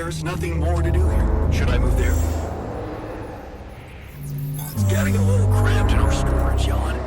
there's nothing more to do here. Should I move there? It's getting a little cramped in our storage, Jan.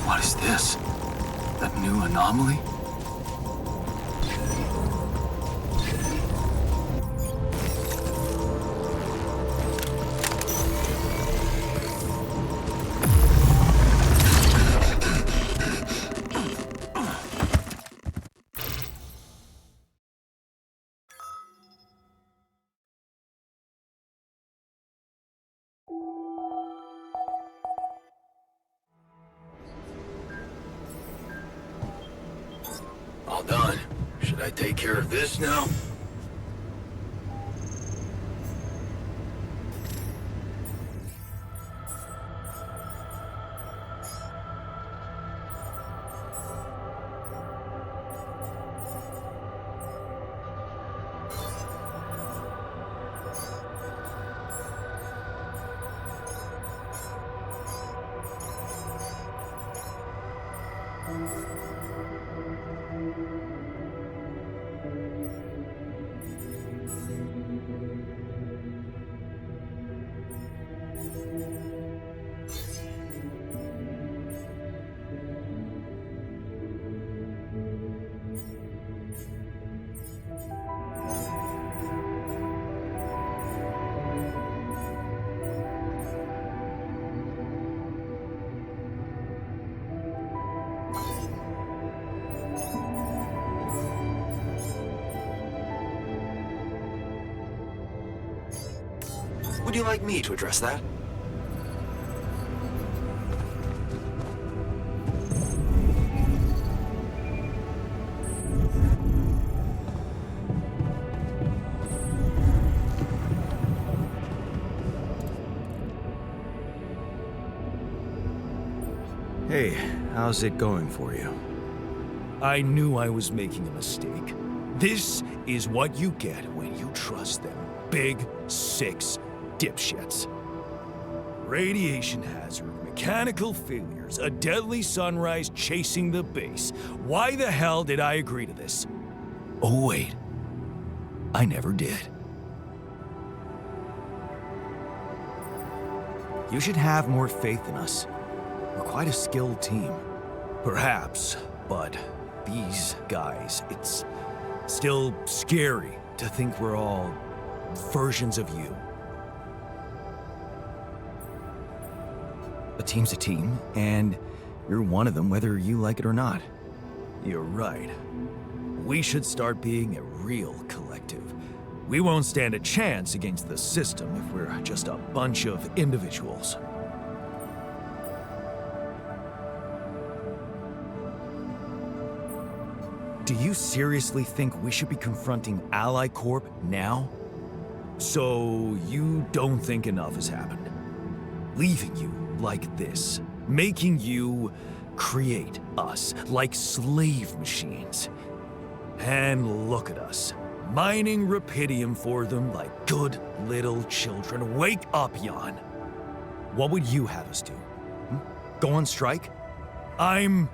What is this? That new anomaly? All done. Should I take care of this now? Would you like me to address that? Hey, how's it going for you? I knew I was making a mistake. This is what you get when you trust them big six dipshits. Radiation hazard, mechanical failures, a deadly sunrise chasing the base. Why the hell did I agree to this? Oh wait, I never did. You should have more faith in us. We're quite a skilled team. Perhaps, but these guys, it's still scary to think we're all versions of you. A team's a team, and you're one of them whether you like it or not. You're right. We should start being a real collective. We won't stand a chance against the system if we're just a bunch of individuals. Do you seriously think we should be confronting Ally Corp now? So you don't think enough has happened? Leaving you like this, making you create us like slave machines. And look at us, mining Rapidium for them like good little children. Wake up, Jan. What would you have us do? Go on strike? I'm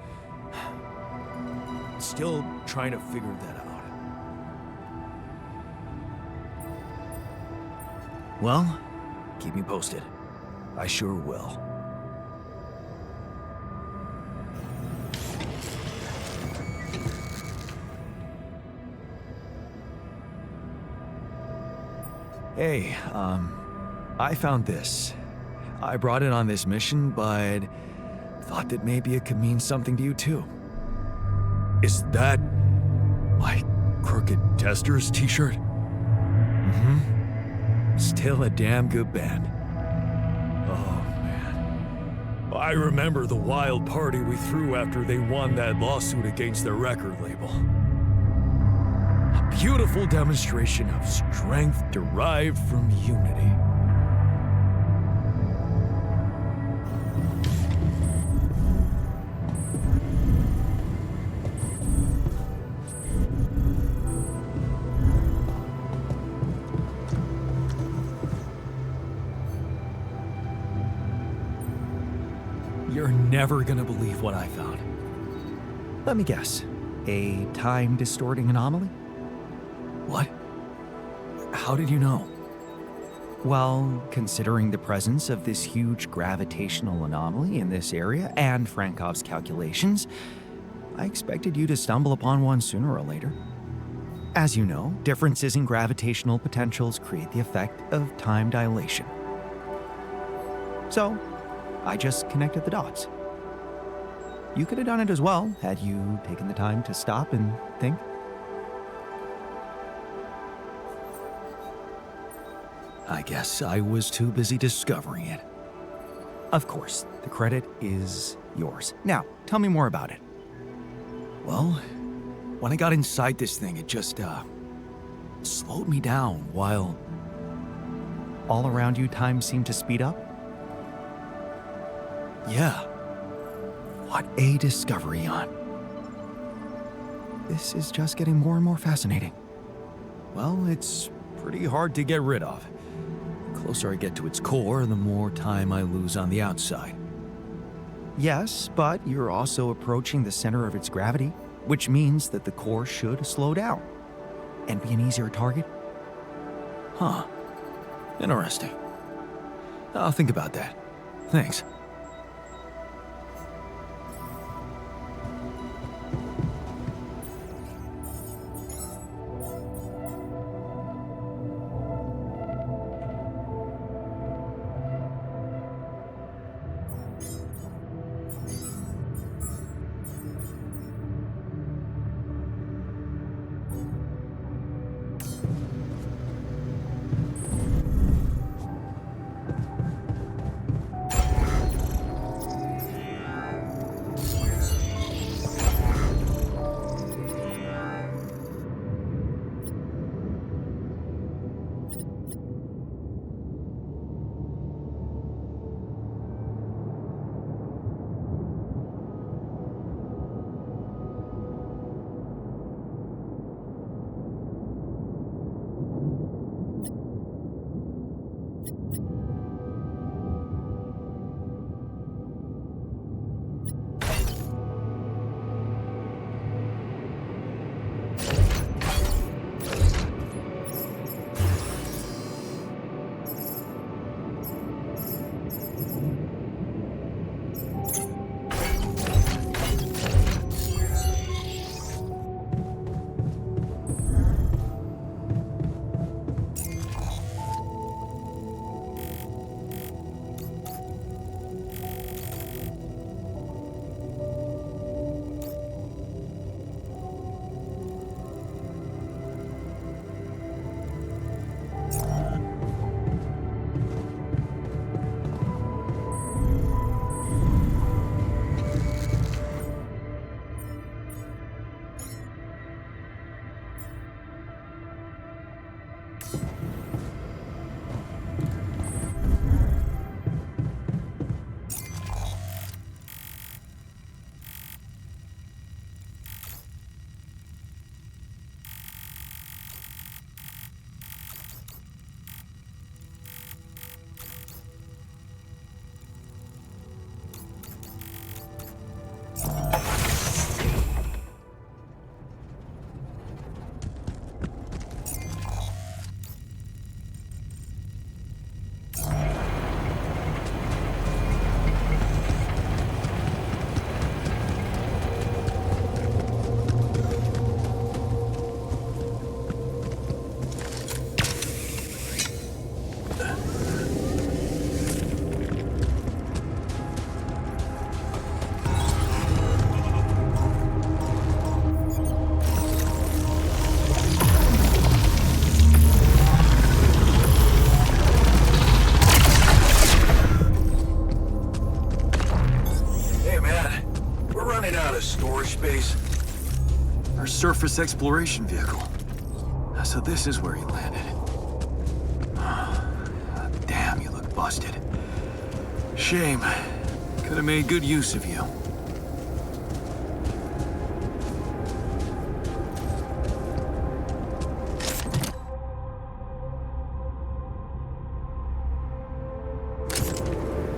still trying to figure that out. Well, keep me posted. I sure will. Hey, I found this. I brought it on this mission, but thought that maybe it could mean something to you too. Is that my Crooked Testers t-shirt? Mm-hmm. Still a damn good band. Oh, man. I remember the wild party we threw after they won that lawsuit against their record label. A beautiful demonstration of strength derived from unity. You're never gonna believe what I found. Let me guess. A time-distorting anomaly? What? How did you know? Well, considering the presence of this huge gravitational anomaly in this area and Frankov's calculations, I expected you to stumble upon one sooner or later. As you know, differences in gravitational potentials create the effect of time dilation. So, I just connected the dots. You could have done it as well, had you taken the time to stop and think. I guess I was too busy discovering it. Of course, the credit is yours. Now, tell me more about it. Well, when I got inside this thing, it just, slowed me down while... All around you, time seemed to speed up? Yeah. What a discovery, Jan. This is just getting more and more fascinating. Well, it's pretty hard to get rid of. The closer I get to its core, the more time I lose on the outside. Yes, but you're also approaching the center of its gravity, which means that the core should slow down and be an easier target. Huh. Interesting. I'll think about that. Thanks. surface exploration vehicle. So this is where he landed. Damn, you look busted. Shame. Could have made good use of you.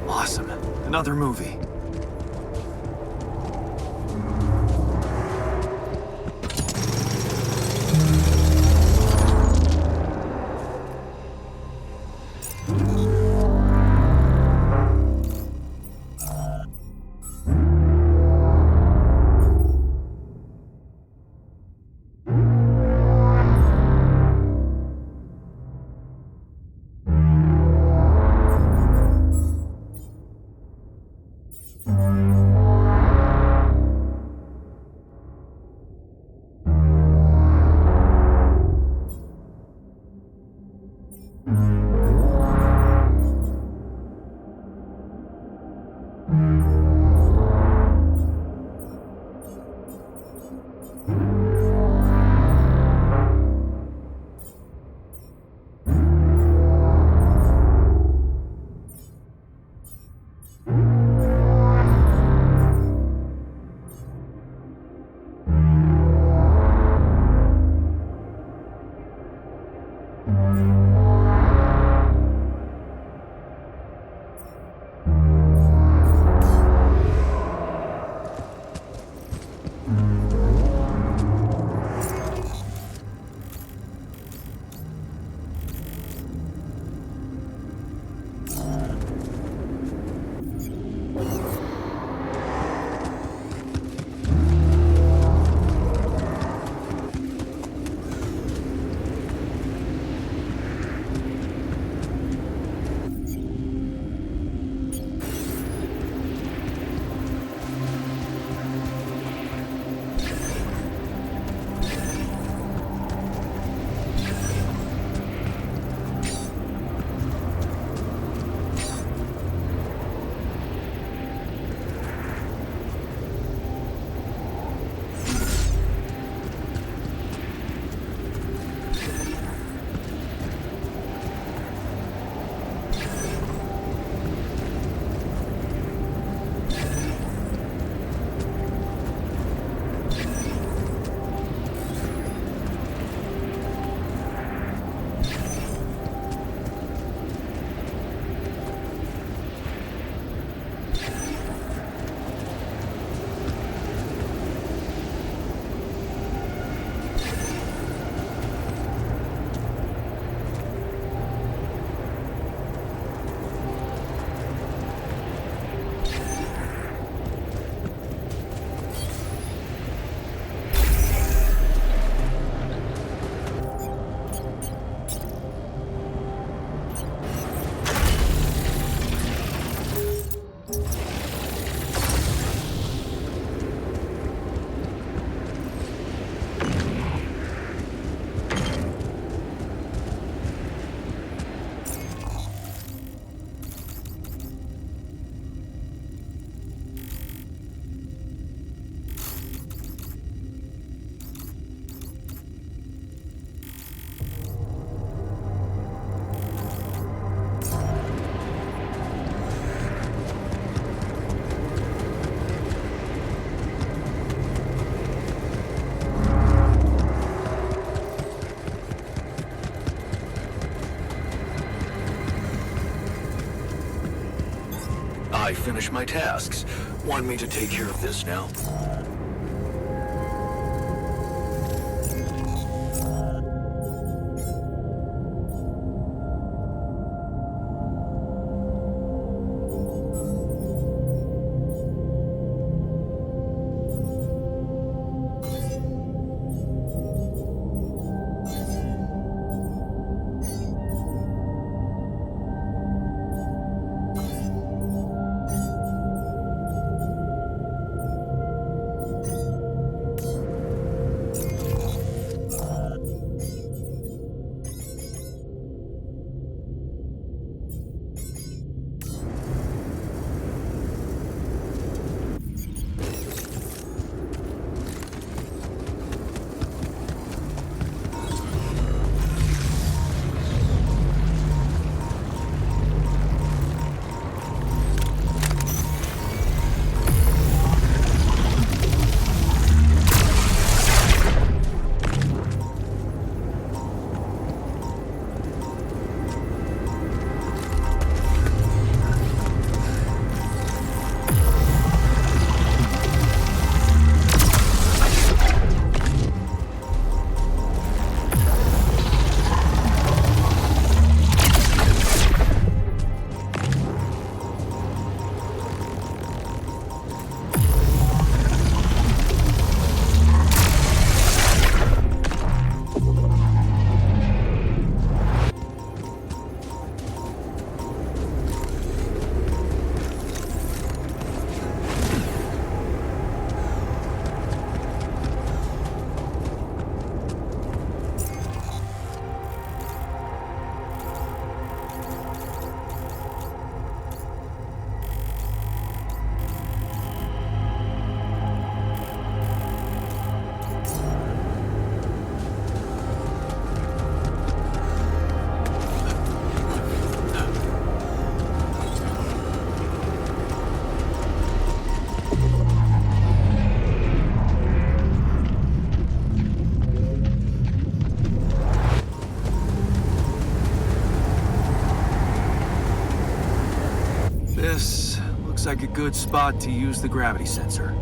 Awesome. Another movie. I finished my tasks. Want me to take care of this now? like a good spot to use the gravity sensor.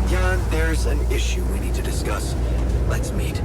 Jan, there's an issue we need to discuss. Let's meet.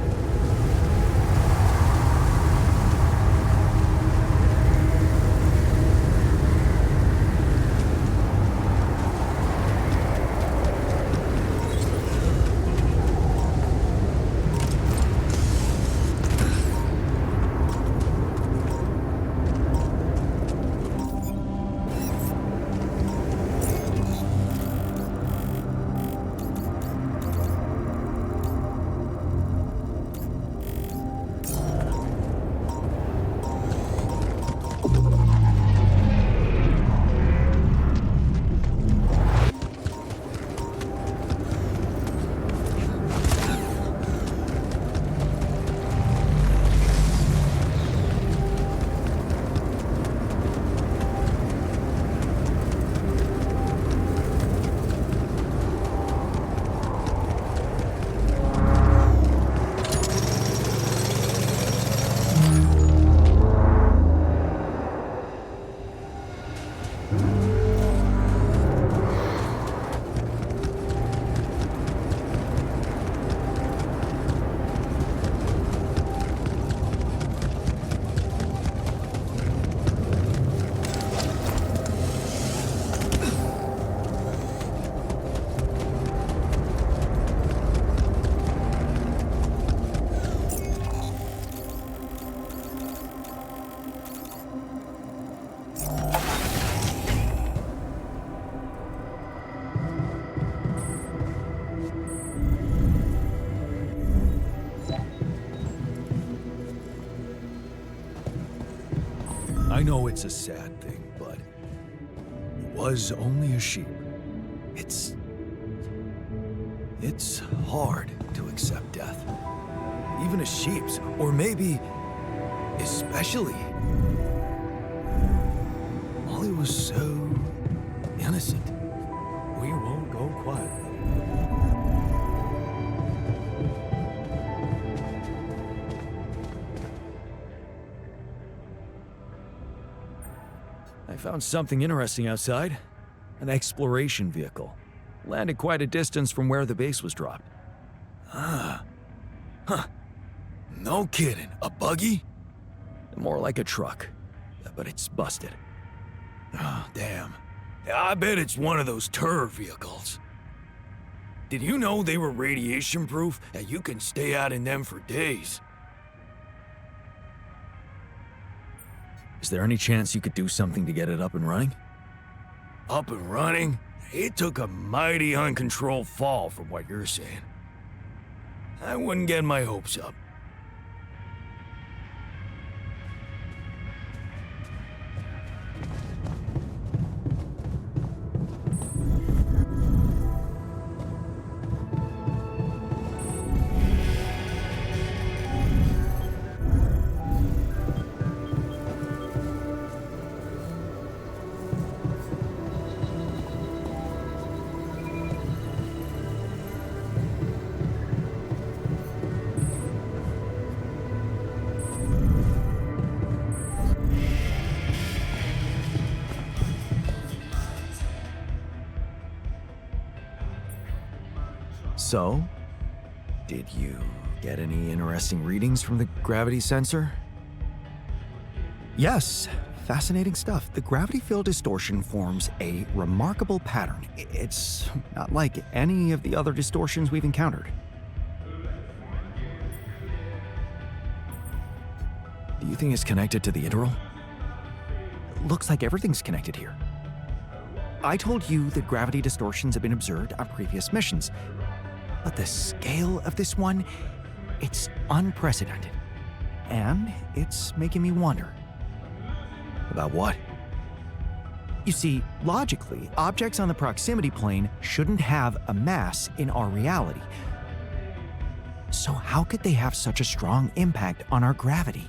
I know it's a sad thing, but it was only a sheep. It's hard to accept death. Even a sheep's, or maybe especially. Molly was so innocent. We won't go quietly. I found something interesting outside. An exploration vehicle. Landed quite a distance from where the base was dropped. No kidding. A buggy? More like a truck. But it's busted. Oh, damn. I bet it's one of those tour vehicles. Did you know they were radiation proof and you can stay out in them for days? Is there any chance you could do something to get it up and running? Up and running? It took a mighty uncontrolled fall from what you're saying. I wouldn't get my hopes up. So, did you get any interesting readings from the gravity sensor? Yes, fascinating stuff. The gravity field distortion forms a remarkable pattern. It's not like any of the other distortions we've encountered. Do you think it's connected to the integral? Looks like everything's connected here. I told you that gravity distortions have been observed on previous missions. But the scale of this one, it's unprecedented. And it's making me wonder. About what? You see, logically, objects on the proximity plane shouldn't have a mass in our reality. So how could they have such a strong impact on our gravity?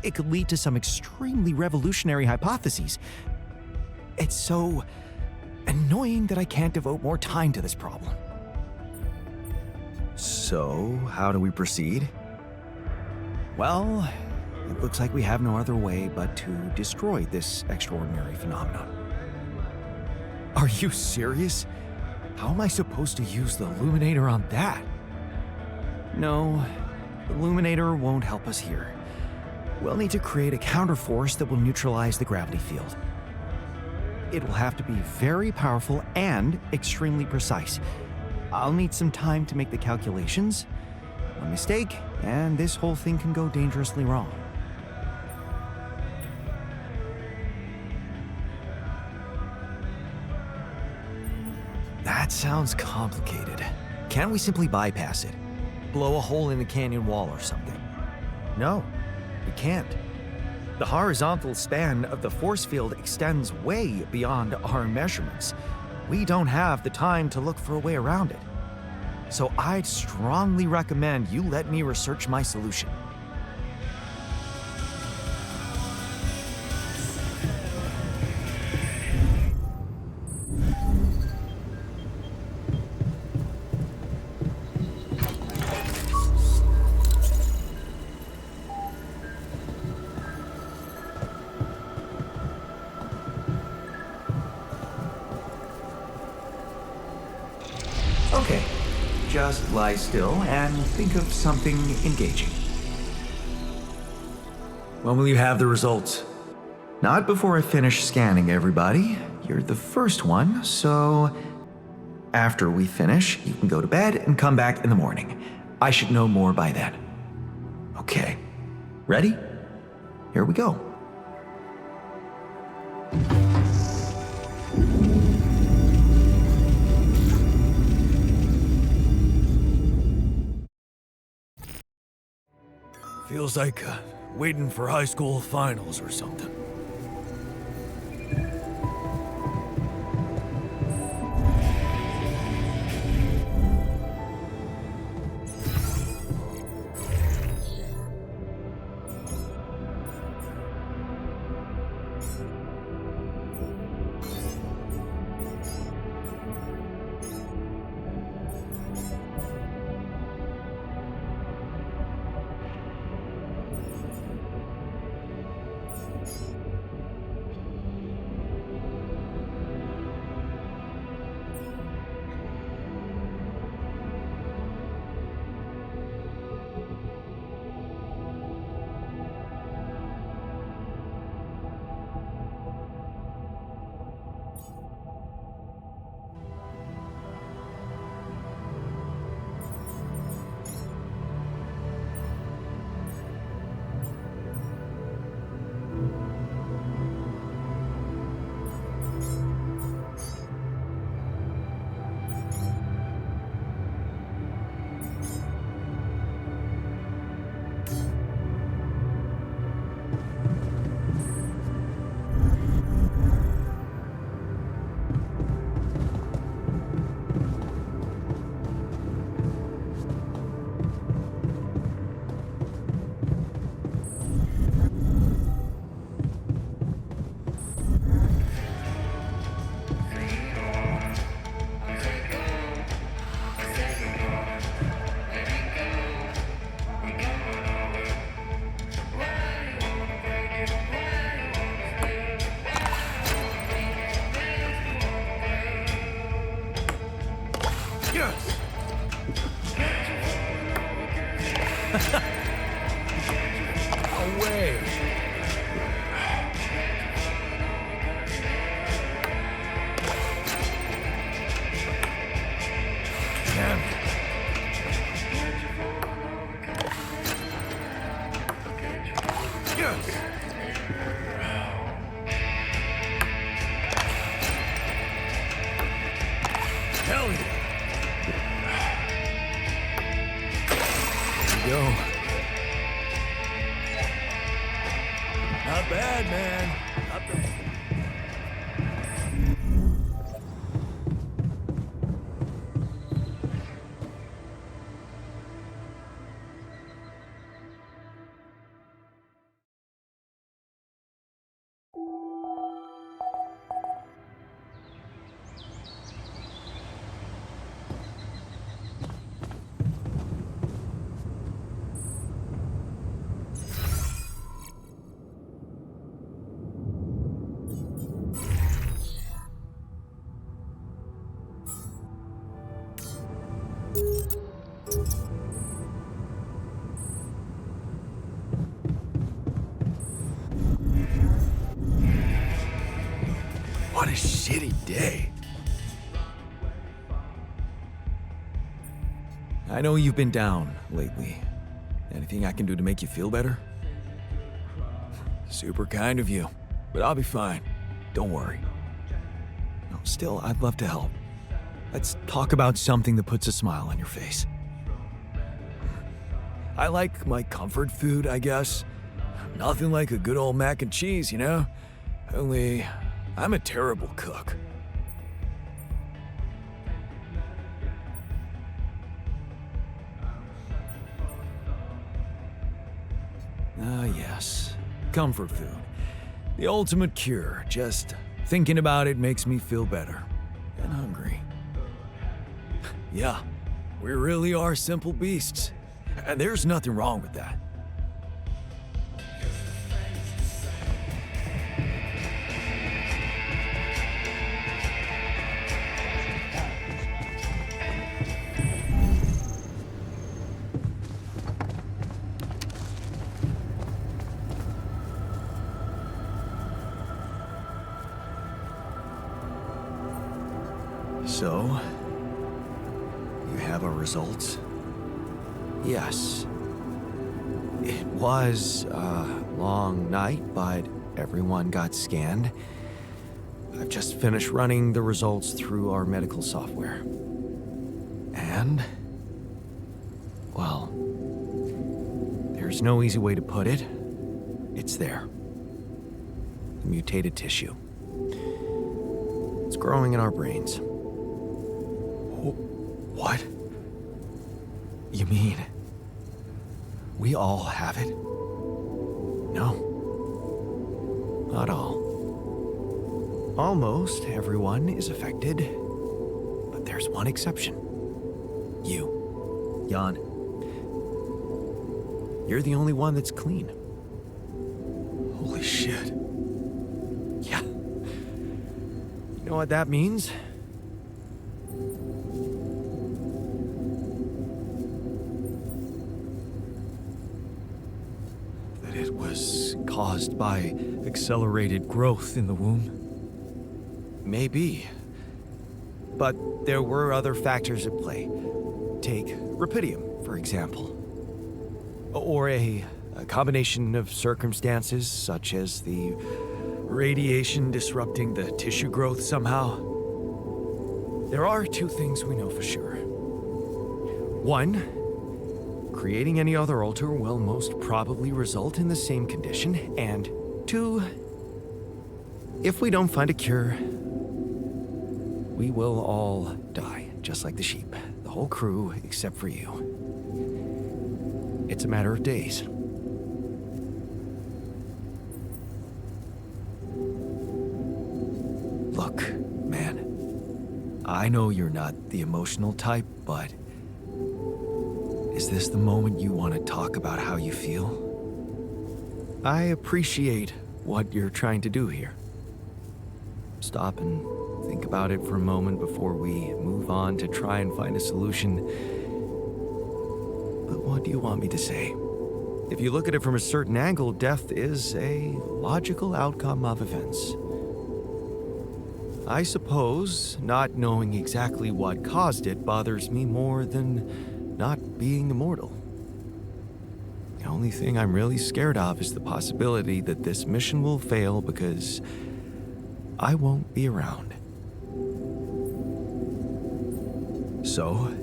It could lead to some extremely revolutionary hypotheses. It's so annoying that I can't devote more time to this problem. So, how do we proceed? Well, it looks like we have no other way but to destroy this extraordinary phenomenon. Are you serious? How am I supposed to use the Illuminator on that? No, the Illuminator won't help us here. We'll need to create a counterforce that will neutralize the gravity field. It will have to be very powerful and extremely precise. I'll need some time to make the calculations. One mistake, and this whole thing can go dangerously wrong. That sounds complicated. Can't we simply bypass it? Blow a hole in the canyon wall or something? No, we can't. The horizontal span of the force field extends way beyond our measurements. We don't have the time to look for a way around it. So I'd strongly recommend you let me research my solution. Okay, just lie still and think of something engaging. When will you have the results? Not before I finish scanning everybody. You're the first one, so after we finish, you can go to bed and come back in the morning. I should know more by then. Okay, ready? Here we go. Feels like waiting for high school finals or something. Yes! Away! Damn it. Yes! Hell yeah! Go. Not bad, man. Not bad. What a shitty day. I know you've been down lately. Anything I can do to make you feel better? Super kind of you, but I'll be fine. Don't worry. No, still, I'd love to help. Let's talk about something that puts a smile on your face. I like my comfort food, I guess. Nothing like a good old mac and cheese, you know? Only, I'm a terrible cook. Ah, yes. Comfort food. The ultimate cure. Just thinking about it makes me feel better. And hungry. Yeah, we really are simple beasts. And there's nothing wrong with that. So, you have our results? Yes. It was a long night, but everyone got scanned. I've just finished running the results through our medical software. And, well, there's no easy way to put it. It's there. Mutated tissue. It's growing in our brains. What? You mean we all have it? No. Not all. Almost everyone is affected, but there's one exception. You, Jan. You're the only one that's clean. Holy shit. Yeah. You know what that means? It was caused by accelerated growth in the womb. Maybe. But there were other factors at play. Take Rapidium, for example. Or a combination of circumstances, such as the radiation disrupting the tissue growth somehow. There are two things we know for sure. One, creating any other altar will most probably result in the same condition. And two, if we don't find a cure, we will all die, just like the sheep. The whole crew, except for you. It's a matter of days. Look, man, I know you're not the emotional type, but is this the moment you want to talk about how you feel? I appreciate what you're trying to do here. Stop and think about it for a moment before we move on to try and find a solution. But what do you want me to say? If you look at it from a certain angle, death is a logical outcome of events. I suppose not knowing exactly what caused it bothers me more than not being immortal. The only thing I'm really scared of is the possibility that this mission will fail because I won't be around. So,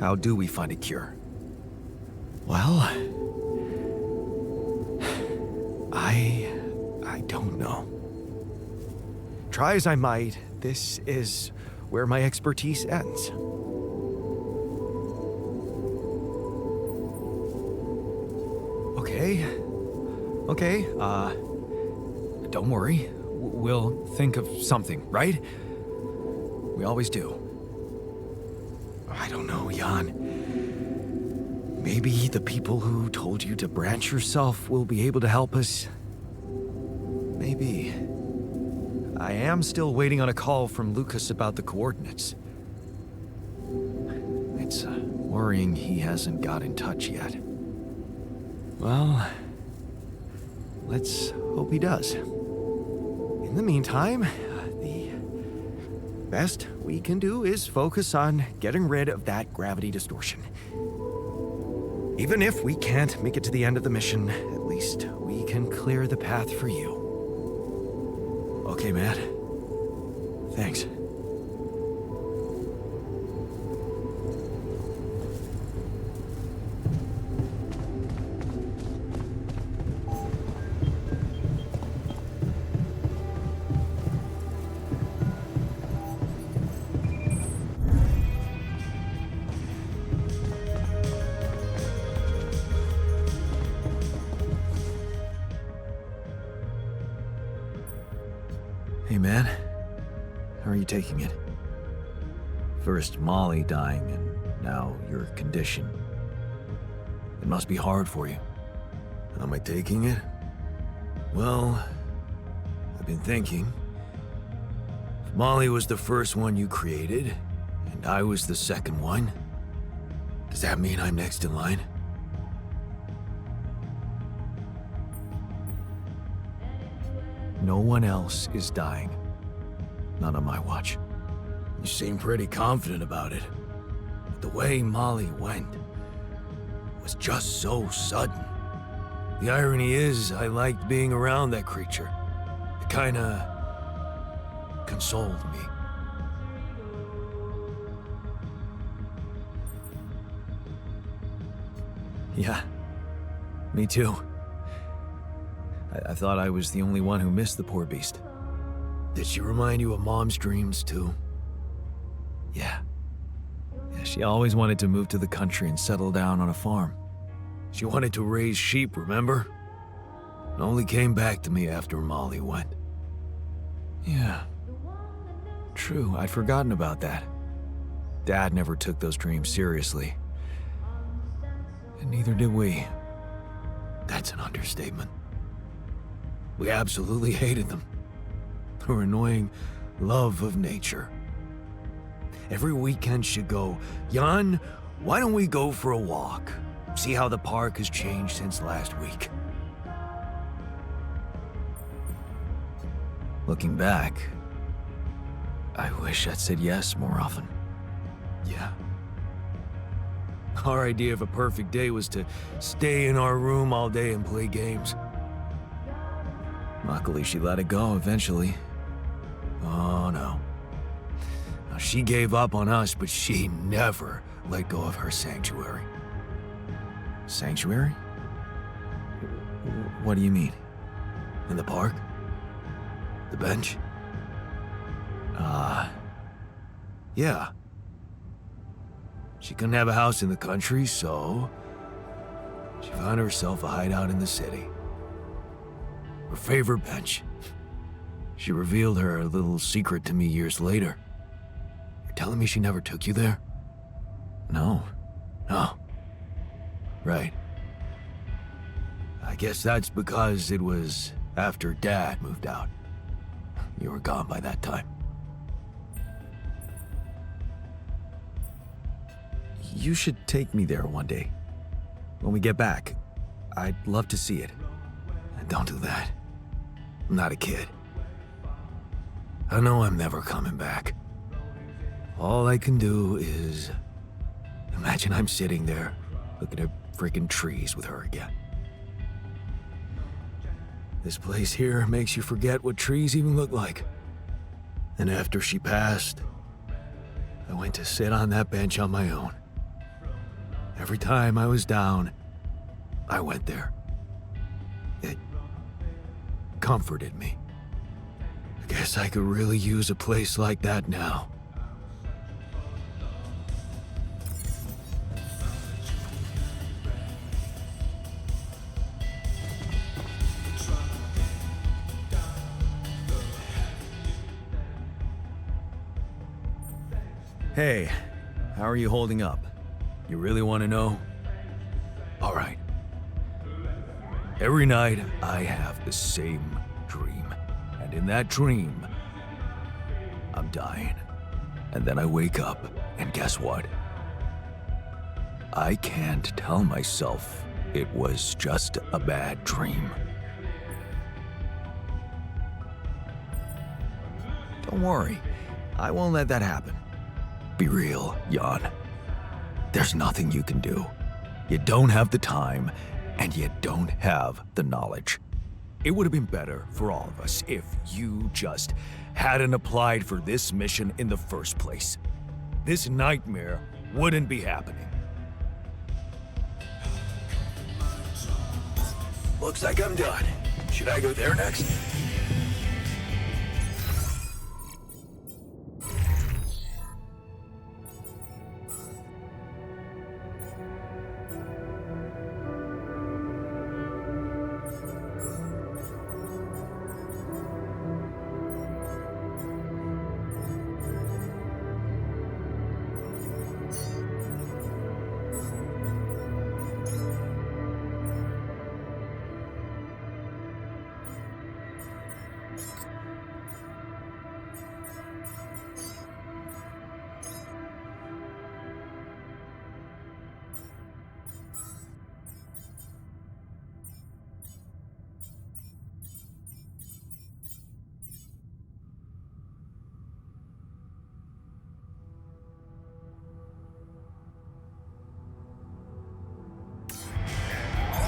how do we find a cure? Well, I don't know. Try as I might, this is where my expertise ends. Okay, don't worry. We'll think of something, right? We always do. I don't know, Jan. Maybe the people who told you to branch yourself will be able to help us. Maybe. I am still waiting on a call from Lucas about the coordinates. It's worrying he hasn't got in touch yet. Well, let's hope he does. In the meantime, Best we can do is focus on getting rid of that gravity distortion. Even if we can't make it to the end of the mission, at least we can clear the path for you. Okay, Matt. Thanks. Hey, man. How are you taking it? First Molly dying, and now your condition. It must be hard for you. How am I taking it? Well, I've been thinking. If Molly was the first one you created, and I was the second one, does that mean I'm next in line? No one else is dying. Not on my watch. You seem pretty confident about it. But the way Molly went was just so sudden. The irony is, I liked being around that creature. It kinda consoled me. Yeah, me too. I thought I was the only one who missed the poor beast. Did she remind you of Mom's dreams, too? Yeah. She always wanted to move to the country and settle down on a farm. She wanted to raise sheep, remember? It only came back to me after Molly went. Yeah. True, I'd forgotten about that. Dad never took those dreams seriously. And neither did we. That's an understatement. We absolutely hated them. Her annoying love of nature. Every weekend she'd go, "Jan, why don't we go for a walk? See how the park has changed since last week." Looking back, I wish I'd said yes more often. Yeah. Our idea of a perfect day was to stay in our room all day and play games. Luckily, she let it go eventually. Oh no. Now, she gave up on us, but she never let go of her sanctuary. Sanctuary? What do you mean? In the park? The bench? Yeah. She couldn't have a house in the country, so she found herself a hideout in the city. Her favorite bench. She revealed her little secret to me years later. You're telling me she never took you there? No. Right. I guess that's because it was after Dad moved out. You were gone by that time. You should take me there one day. When we get back, I'd love to see it. Don't do that. I'm not a kid. I know I'm never coming back. All I can do is imagine I'm sitting there looking at freaking trees with her again. This place here makes you forget what trees even look like. And after she passed, I went to sit on that bench on my own. Every time I was down, I went there. It comforted me. I guess I could really use a place like that now. Hey, how are you holding up? You really want to know? All right. Every night, I have the same dream. And in that dream, I'm dying. And then I wake up, and guess what? I can't tell myself it was just a bad dream. Don't worry. I won't let that happen. Be real, Jan. There's nothing you can do. You don't have the time, and you don't have the knowledge. It would have been better for all of us if you just hadn't applied for this mission in the first place. This nightmare wouldn't be happening. Looks like I'm done. Should I go there next?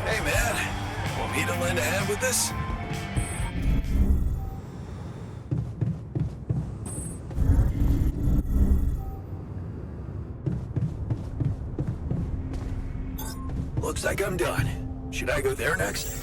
Hey, man. Want me to lend a hand with this? Looks like I'm done. Should I go there next?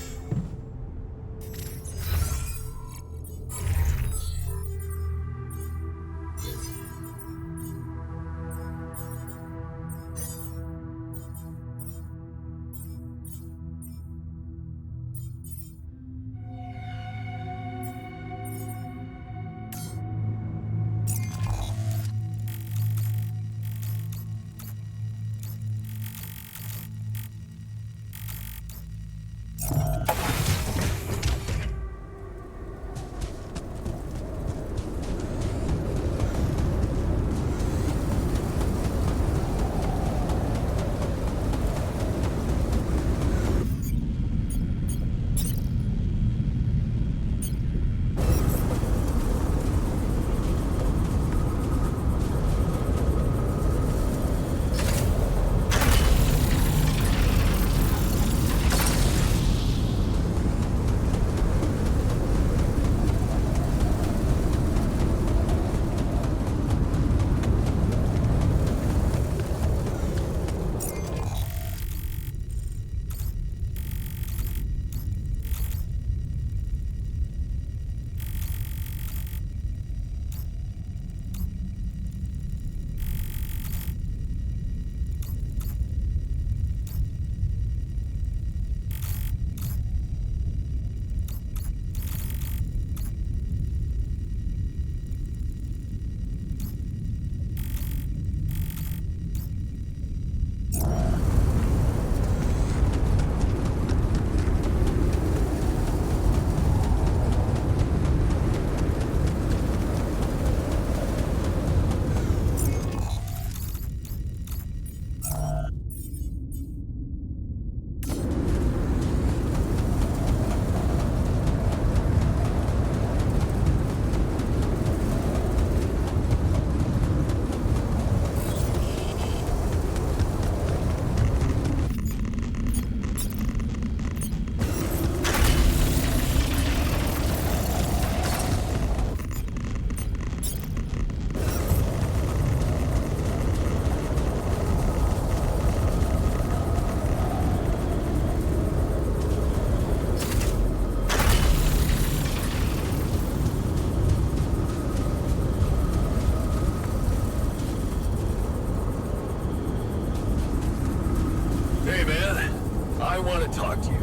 Hey, man. I want to talk to you.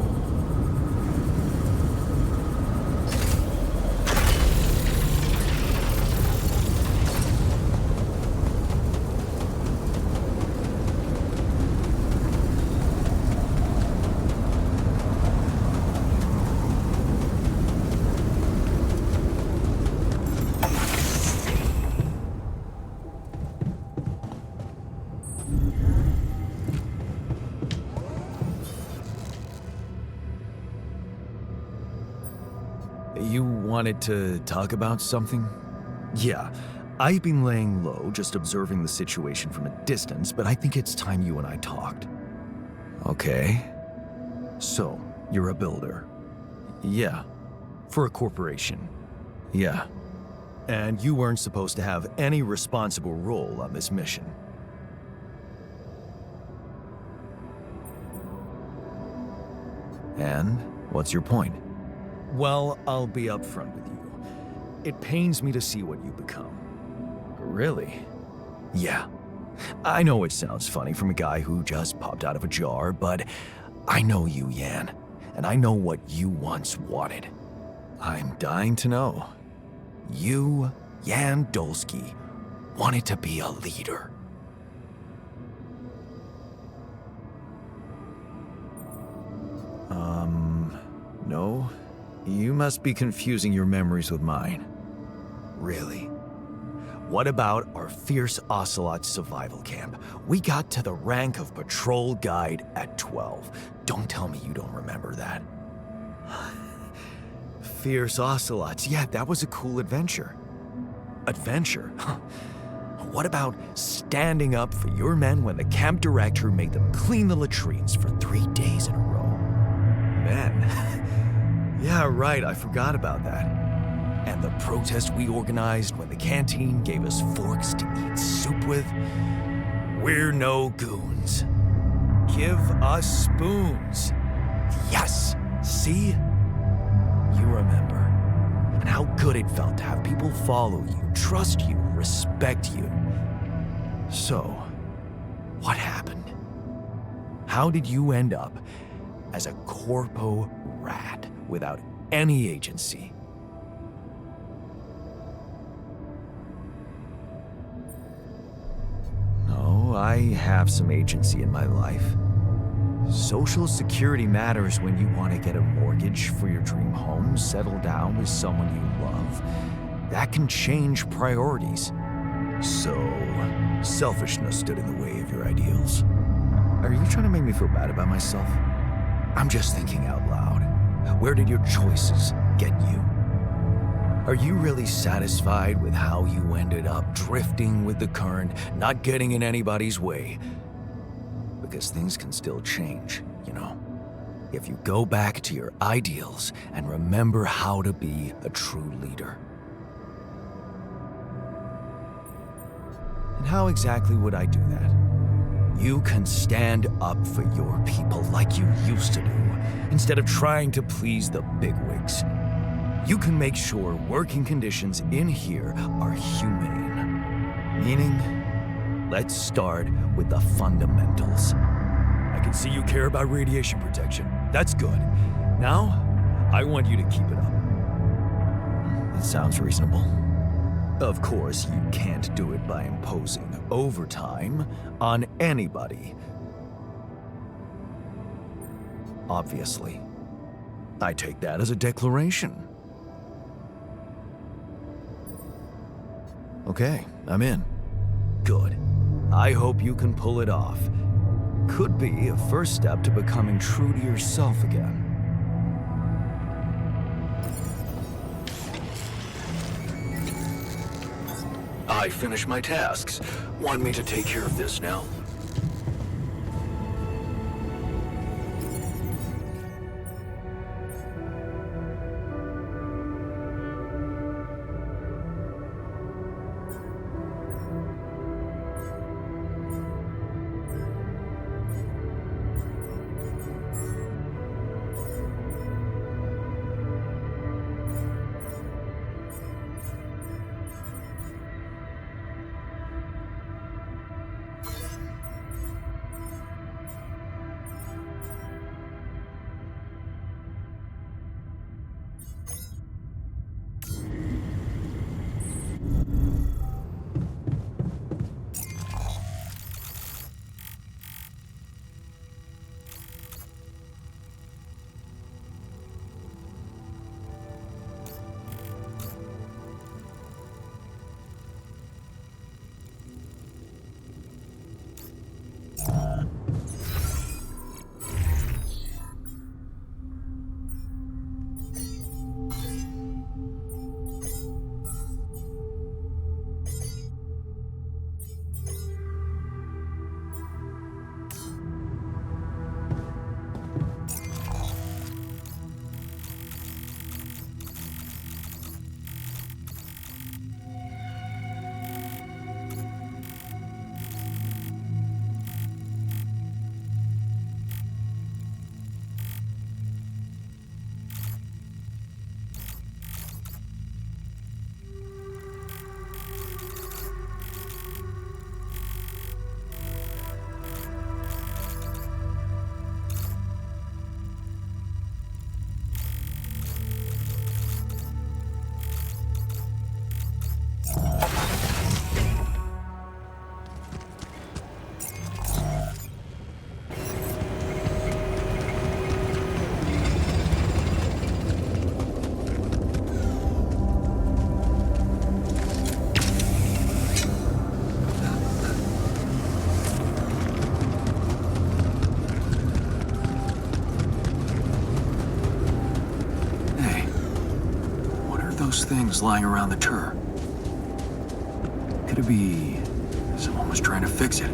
You wanted to talk about something? Yeah, I've been laying low, just observing the situation from a distance, but I think it's time you and I talked. Okay. So, you're a builder. Yeah. For a corporation. Yeah. And you weren't supposed to have any responsible role on this mission. And what's your point? Well, I'll be upfront with you. It pains me to see what you become. Really? Yeah. I know it sounds funny from a guy who just popped out of a jar, but I know you, Yan, and I know what you once wanted. I'm dying to know. You, Yan Dolsky, wanted to be a leader. No. You must be confusing your memories with mine. Really? What about our Fierce Ocelot survival camp? We got to the rank of patrol guide at 12. Don't tell me you don't remember that. Fierce Ocelots, yeah, that was a cool adventure. Adventure? Huh. What about standing up for your men when the camp director made them clean the latrines for 3 days in a row? Men? Yeah, right, I forgot about that. And the protest we organized when the canteen gave us forks to eat soup with? We're no goons. Give us spoons. Yes, see? You remember. And how good it felt to have people follow you, trust you, respect you. So, what happened? How did you end up as a corpo rat without any agency? No, I have some agency in my life. Social Security matters when you want to get a mortgage for your dream home, settle down with someone you love. That can change priorities. So, selfishness stood in the way of your ideals. Are you trying to make me feel bad about myself? I'm just thinking out loud. Where did your choices get you? Are you really satisfied with how you ended up drifting with the current, not getting in anybody's way? Because things can still change, you know. If you go back to your ideals and remember how to be a true leader. And how exactly would I do that? You can stand up for your people like you used to do, instead of trying to please the bigwigs. You can make sure working conditions in here are humane. Meaning, let's start with the fundamentals. I can see you care about radiation protection. That's good. Now, I want you to keep it up. That sounds reasonable. Of course, you can't do it by imposing overtime on anybody. Obviously. I take that as a declaration. Okay, I'm in. Good. I hope you can pull it off. Could be a first step to becoming true to yourself again. I finished my tasks. Want me to take care of this now? those things lying around the turret? Could it be someone was trying to fix it?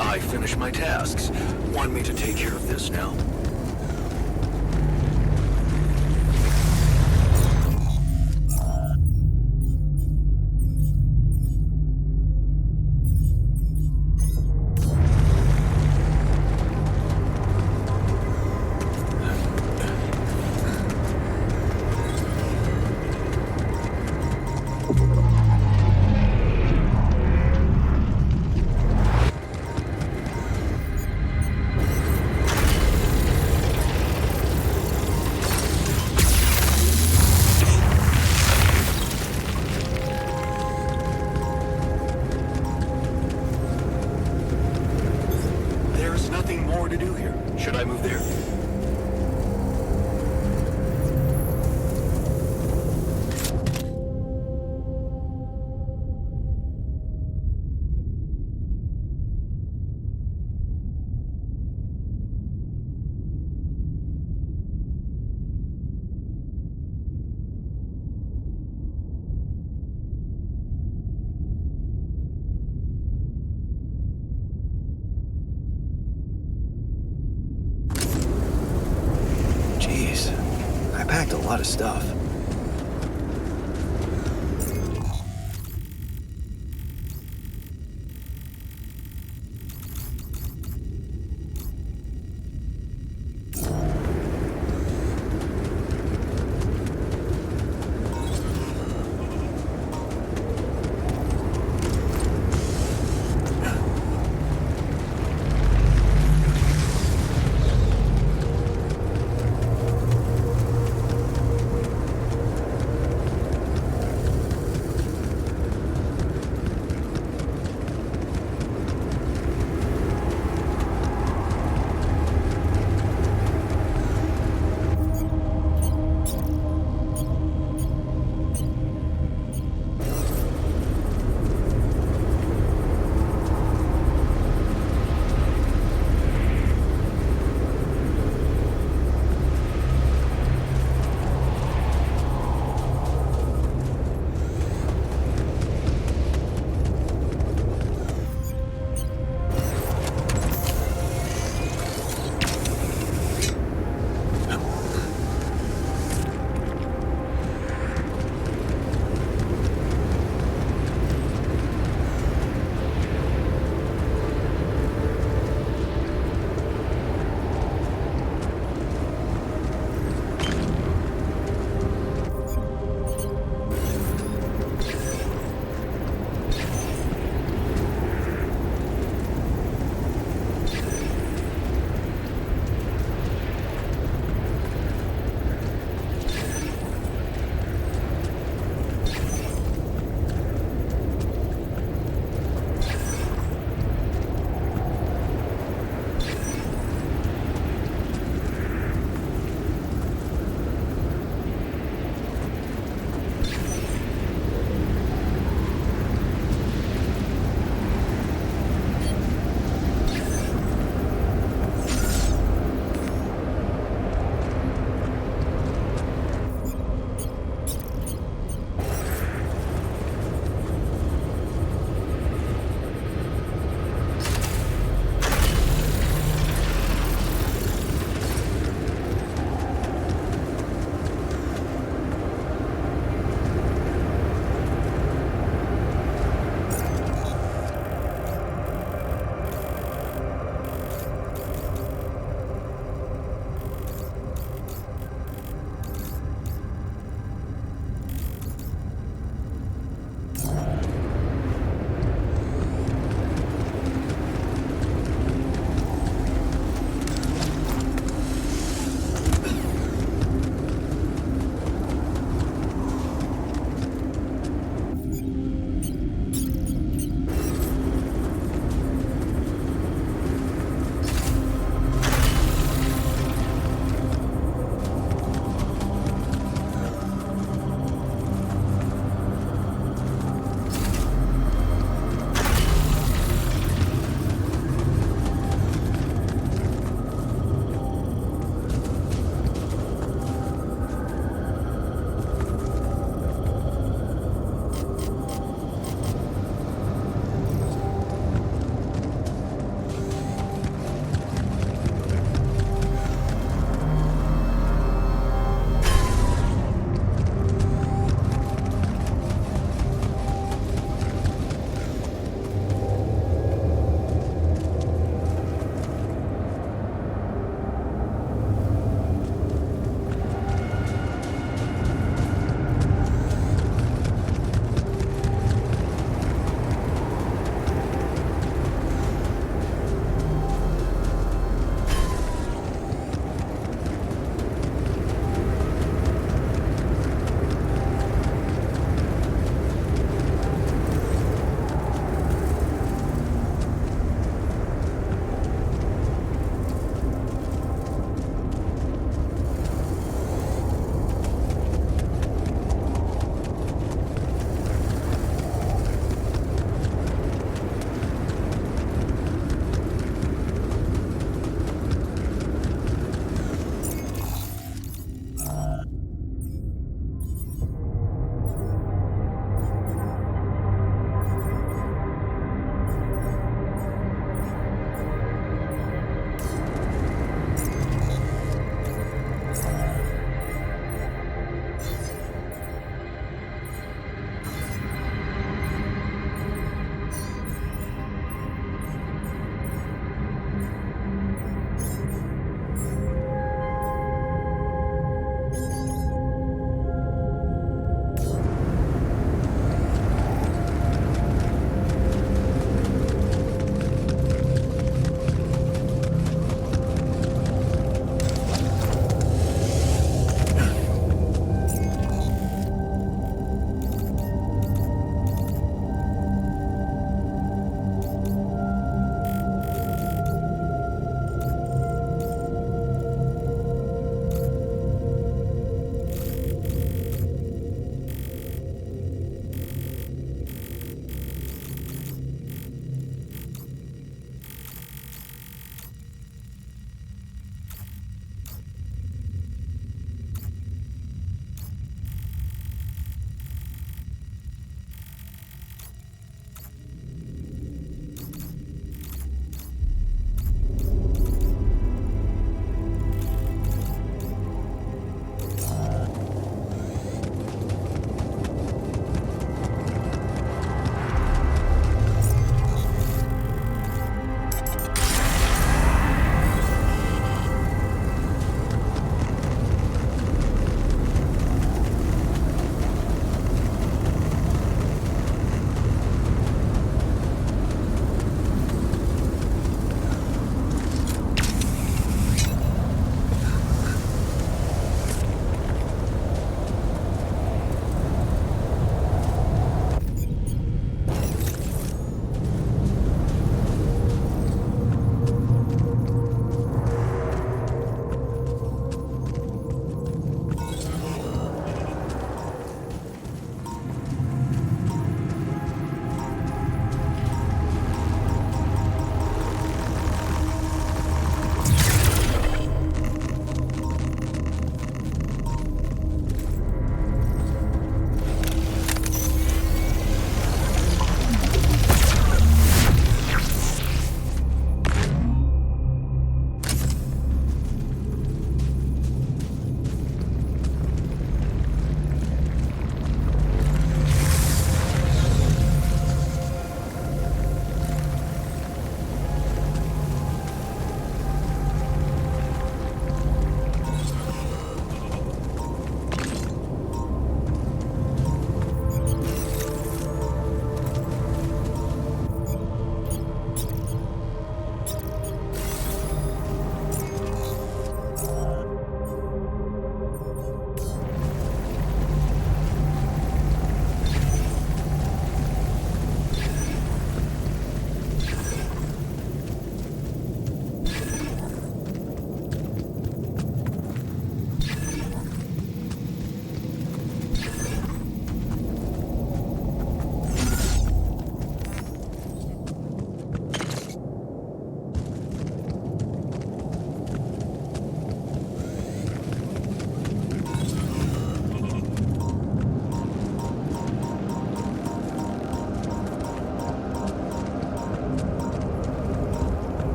I finished my tasks. Want me to take care of this now? There's nothing more to do here. Should I move there? Jeez, I packed a lot of stuff.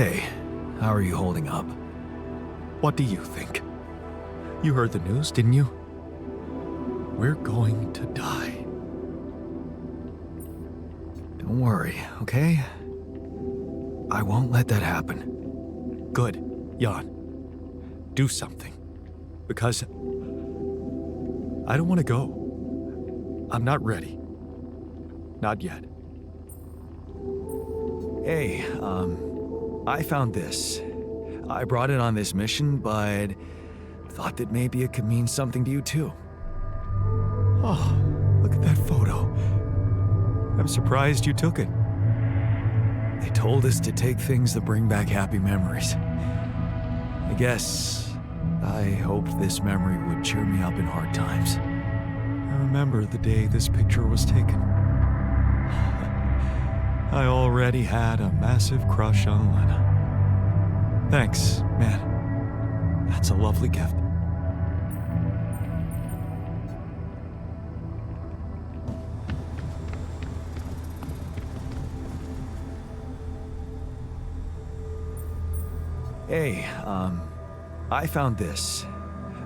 Hey, how are you holding up? What do you think? You heard the news, didn't you? We're going to die. Don't worry, okay? I won't let that happen. Good, Jan. Do something. Because I don't want to go. I'm not ready. Not yet. Hey, I found this. I brought it on this mission, but thought that maybe it could mean something to you too. Oh, look at that photo. I'm surprised you took it. They told us to take things that bring back happy memories. I guess I hoped this memory would cheer me up in hard times. I remember the day this picture was taken. I already had a massive crush on Lena. Thanks, man. That's a lovely gift. Hey, I found this.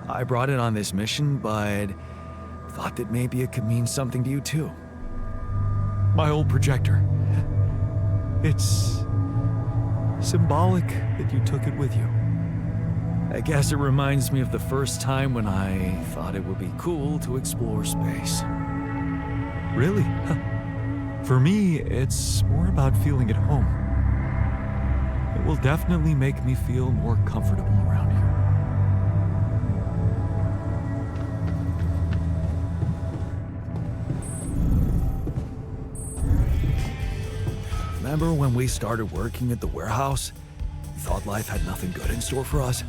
I brought it on this mission, but thought that maybe it could mean something to you too. My old projector. It's symbolic that you took it with you. I guess it reminds me of the first time when I thought it would be cool to explore space. Really? For me, it's more about feeling at home. It will definitely make me feel more comfortable around here. Remember when we started working at the warehouse? We thought life had nothing good in store for us?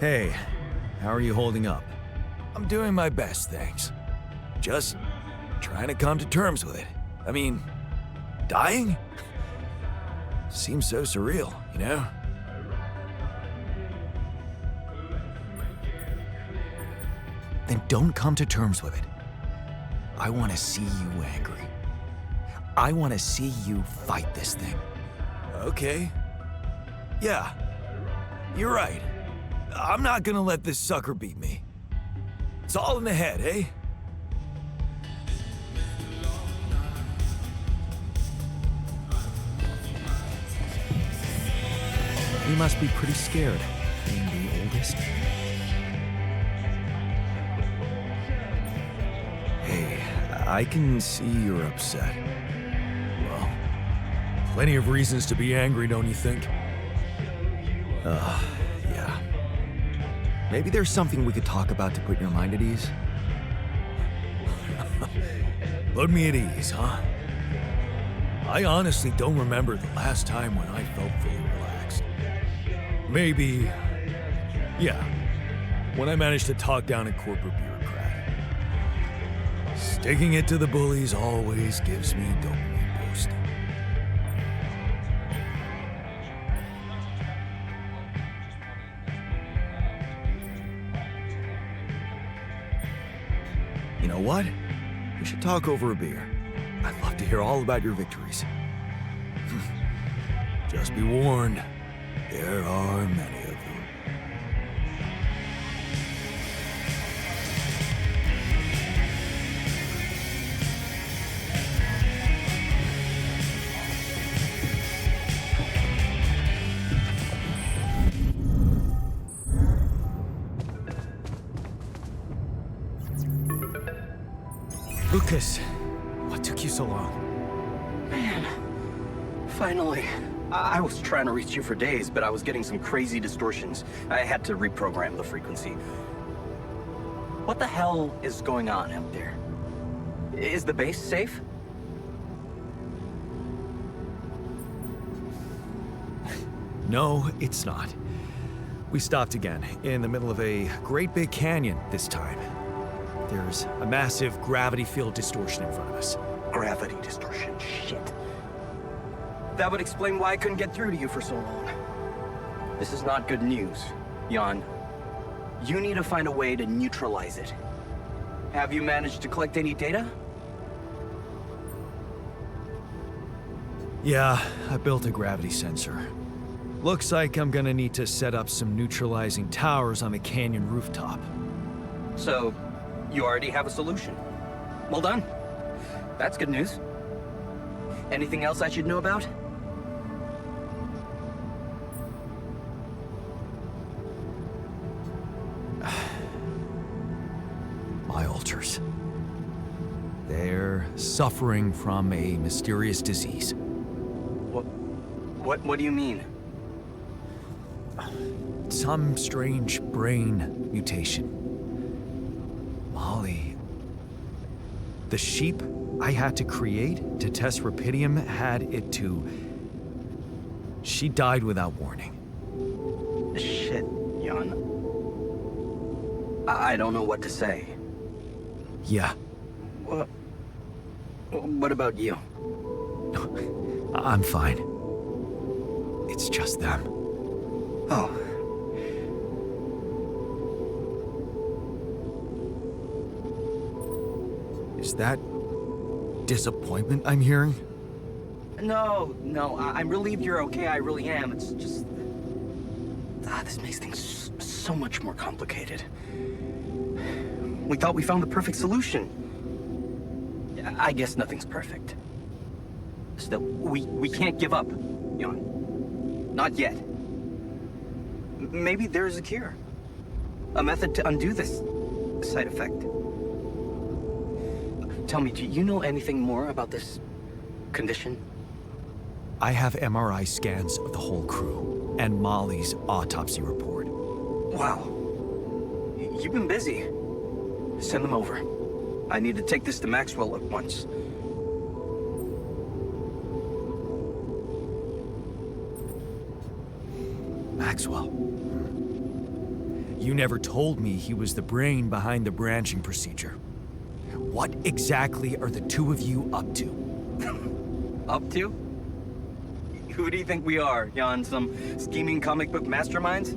Hey, how are you holding up? I'm doing my best, thanks. Just trying to come to terms with it. I mean, dying? Seems so surreal, you know? Then don't come to terms with it. I want to see you angry. I want to see you fight this thing. Okay. Yeah, you're right. I'm not gonna let this sucker beat me. It's all in the head, eh? You must be pretty scared, being the oldest. Hey, I can see you're upset. Well, plenty of reasons to be angry, don't you think? Yeah. Maybe there's something we could talk about to put your mind at ease. Put me at ease, huh? I honestly don't remember the last time when I felt fully relaxed. Maybe, yeah, when I managed to talk down a corporate bureaucrat. Sticking it to the bullies always gives me a dopamine boost. You know what? We should talk over a beer. I'd love to hear all about your victories. Just be warned, there are many of them. Lucas, what took you so long? Man, finally. I was trying to reach you for days, but I was getting some crazy distortions. I had to reprogram the frequency. What the hell is going on out there? Is the base safe? No, it's not. We stopped again, in the middle of a great big canyon this time. There's a massive gravity field distortion in front of us. Gravity distortion, shit. That would explain why I couldn't get through to you for so long. This is not good news, Jan. You need to find a way to neutralize it. Have you managed to collect any data? Yeah, I built a gravity sensor. Looks like I'm gonna need to set up some neutralizing towers on the canyon rooftop. So, you already have a solution. Well done. That's good news. Anything else I should know about? My altars. They're suffering from a mysterious disease. What do you mean? Some strange brain mutation. Molly. The sheep I had to create to test Rapidium had it too. She died without warning. Shit, Jan. I don't know what to say. Yeah, What about you? I'm fine. It's just them. Oh. Is that disappointment I'm hearing? No, I'm relieved you're okay, I really am. It's just... this makes things so much more complicated. We thought we found the perfect solution. I guess nothing's perfect. Still, we can't give up, Jan. Not yet. Maybe there's a cure. A method to undo this side effect. Tell me, do you know anything more about this condition? I have MRI scans of the whole crew and Molly's autopsy report. Wow. You've been busy. Send them over. I need to take this to Maxwell at once. Maxwell. You never told me he was the brain behind the branching procedure. What exactly are the two of you up to? Up to? Who do you think we are, Jan? Some scheming comic book masterminds?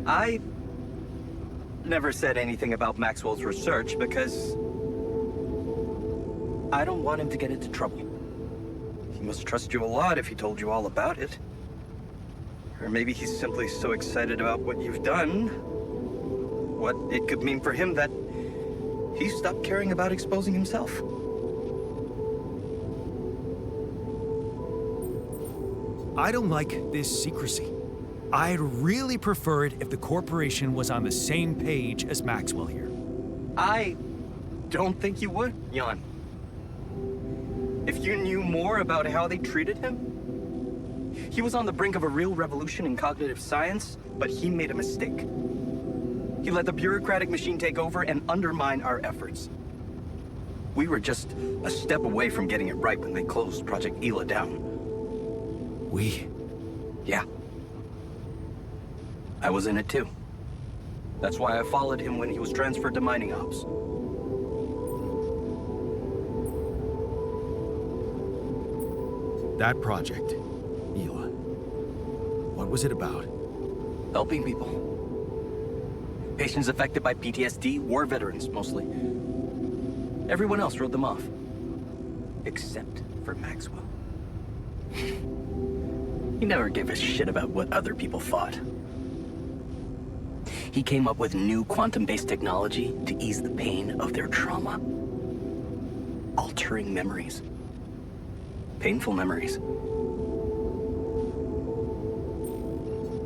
I never said anything about Maxwell's research because I don't want him to get into trouble. He must trust you a lot if he told you all about it. Or maybe he's simply so excited about what you've done, what it could mean for him, that he stopped caring about exposing himself. I don't like this secrecy. I'd really prefer it if the corporation was on the same page as Maxwell here. I don't think you would, Jan. If you knew more about how they treated him, he was on the brink of a real revolution in cognitive science, but he made a mistake. He let the bureaucratic machine take over and undermine our efforts. We were just a step away from getting it right when they closed Project Ela down. We? Yeah. I was in it too. That's why I followed him when he was transferred to mining ops. That project, Ela. What was it about? Helping people. Patients affected by PTSD, war veterans mostly. Everyone else wrote them off. Except for Maxwell. He never gave a shit about what other people thought. He came up with new quantum-based technology to ease the pain of their trauma. Altering memories. Painful memories.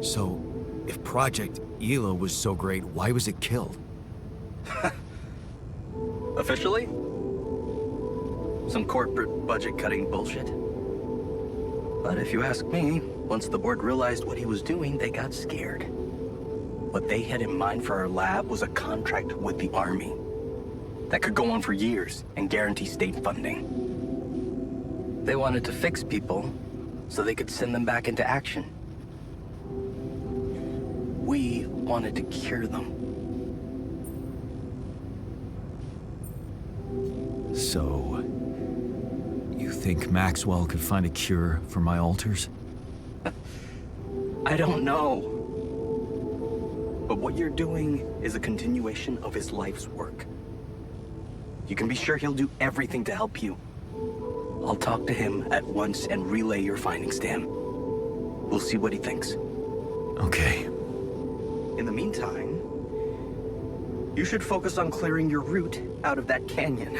So, if Project Ela was so great, why was it killed? Officially? Some corporate budget-cutting bullshit. But if you ask me, once the board realized what he was doing, they got scared. What they had in mind for our lab was a contract with the Army that could go on for years and guarantee state funding. They wanted to fix people so they could send them back into action. We wanted to cure them. So, you think Maxwell could find a cure for my altars? I don't know. But what you're doing is a continuation of his life's work. You can be sure he'll do everything to help you. I'll talk to him at once and relay your findings to him. We'll see what he thinks. Okay. In the meantime, you should focus on clearing your route out of that canyon.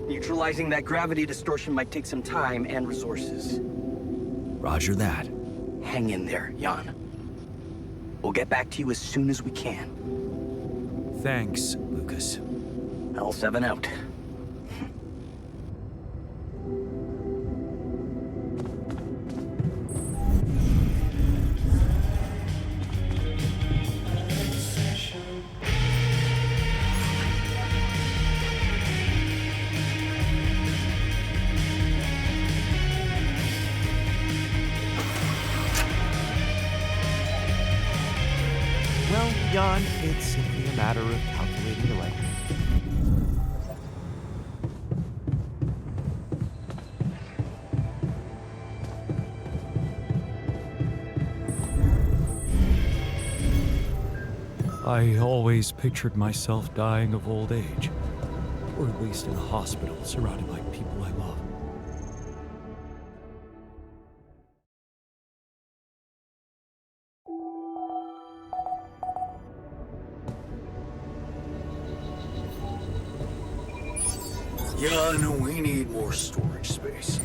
Neutralizing that gravity distortion might take some time and resources. Roger that. Hang in there, Jan. We'll get back to you as soon as we can. Thanks, Lucas. L7 out. Well, Jan, it's simply a matter of calculating the right. I always pictured myself dying of old age, or at least in a hospital surrounded by people I love. Yeah, no, we need more storage space.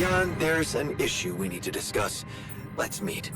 Jan, there's an issue we need to discuss. Let's meet.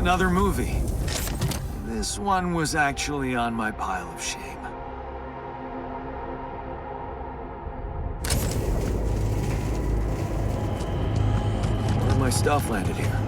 Another movie. This one was actually on my pile of shame. Where my stuff landed here?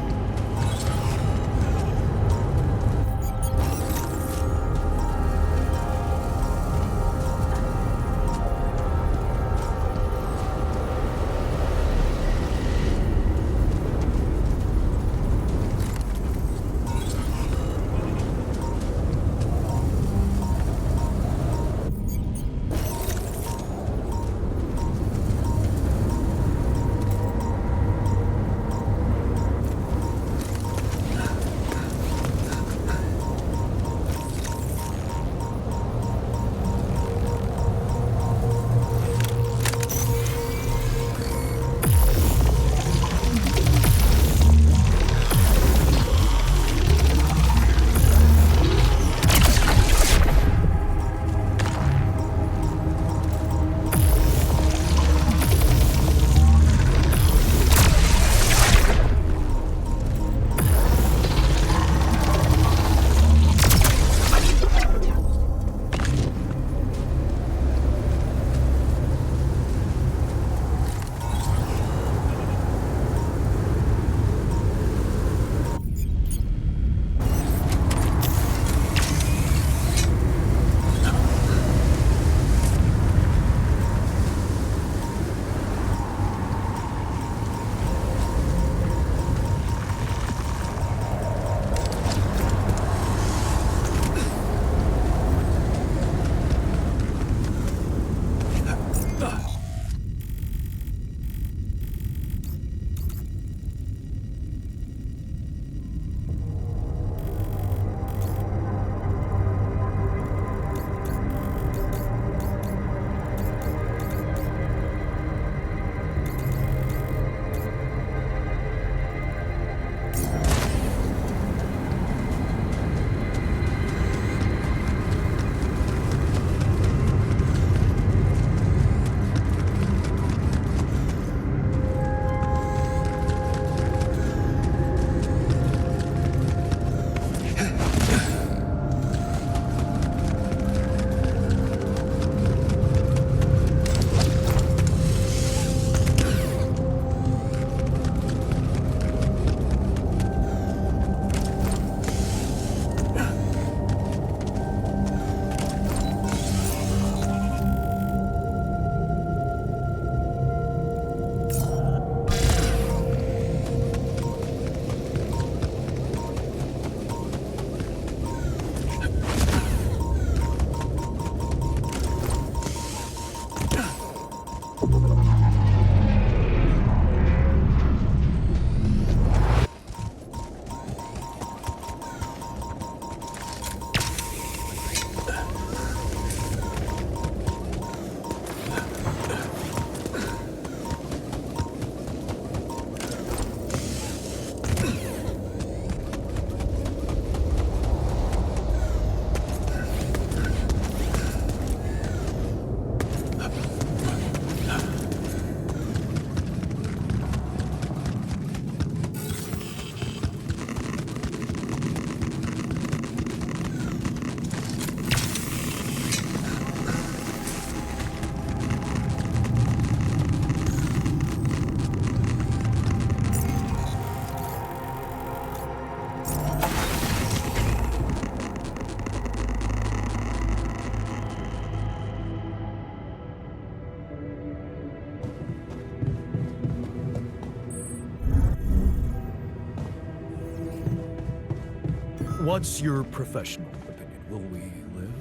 What's your professional opinion? Will we live?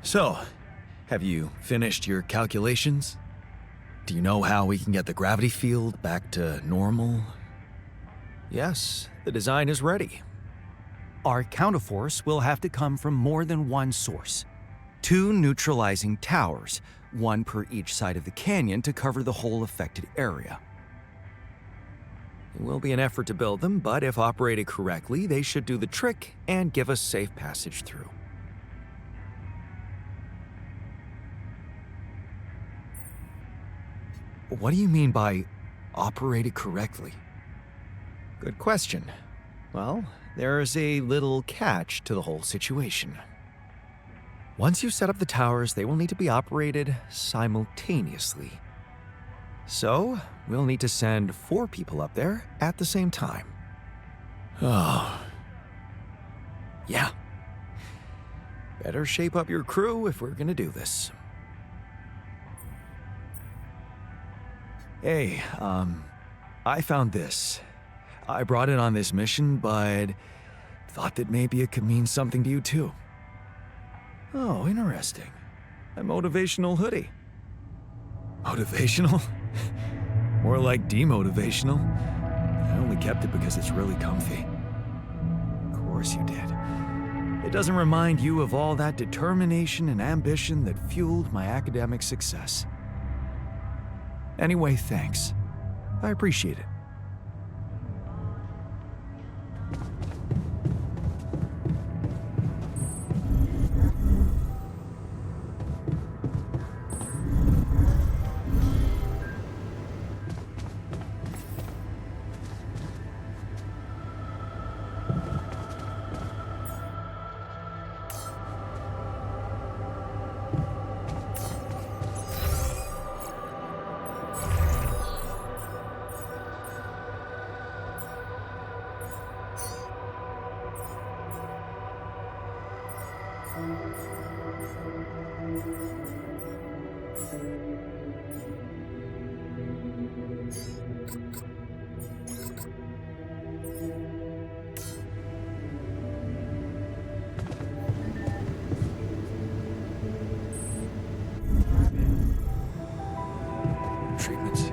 So, have you finished your calculations? Do you know how we can get the gravity field back to normal? Yes, the design is ready. Our counterforce will have to come from more than one source. 2 neutralizing towers, one per each side of the canyon to cover the whole affected area. It will be an effort to build them, but if operated correctly, they should do the trick and give us safe passage through. What do you mean by operated correctly? Good question. Well, there's a little catch to the whole situation. Once you set up the towers, they will need to be operated simultaneously. So, we'll need to send 4 people up there at the same time. Oh, Yeah. Better shape up your crew if we're gonna do this. Hey, I found this. I brought it on this mission, but thought that maybe it could mean something to you too. Oh, interesting. A motivational hoodie. motivational? More like demotivational. I only kept it because it's really comfy. Of course you did. It doesn't remind you of all that determination and ambition that fueled my academic success. Anyway, thanks. I appreciate it. Treatments.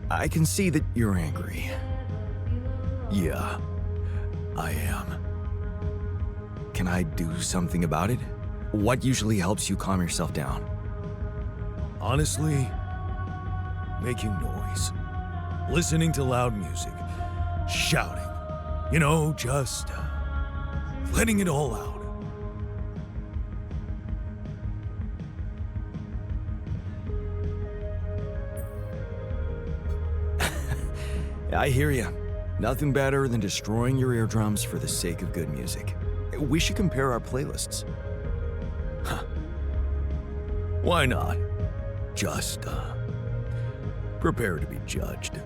I can see that you're angry. Yeah, I am. Can I do something about it? What usually helps you calm yourself down? Honestly, making noise. Listening to loud music. Shouting. You know, just letting it all out. I hear you. Nothing better than destroying your eardrums for the sake of good music. We should compare our playlists. Why not? Just, prepare to be judged.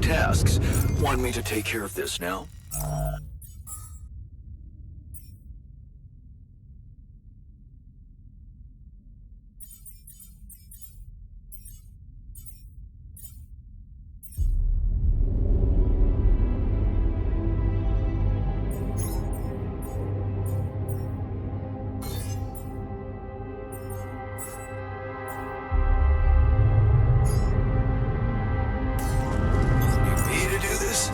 tasks. Want me to take care of this now? Need me to do this?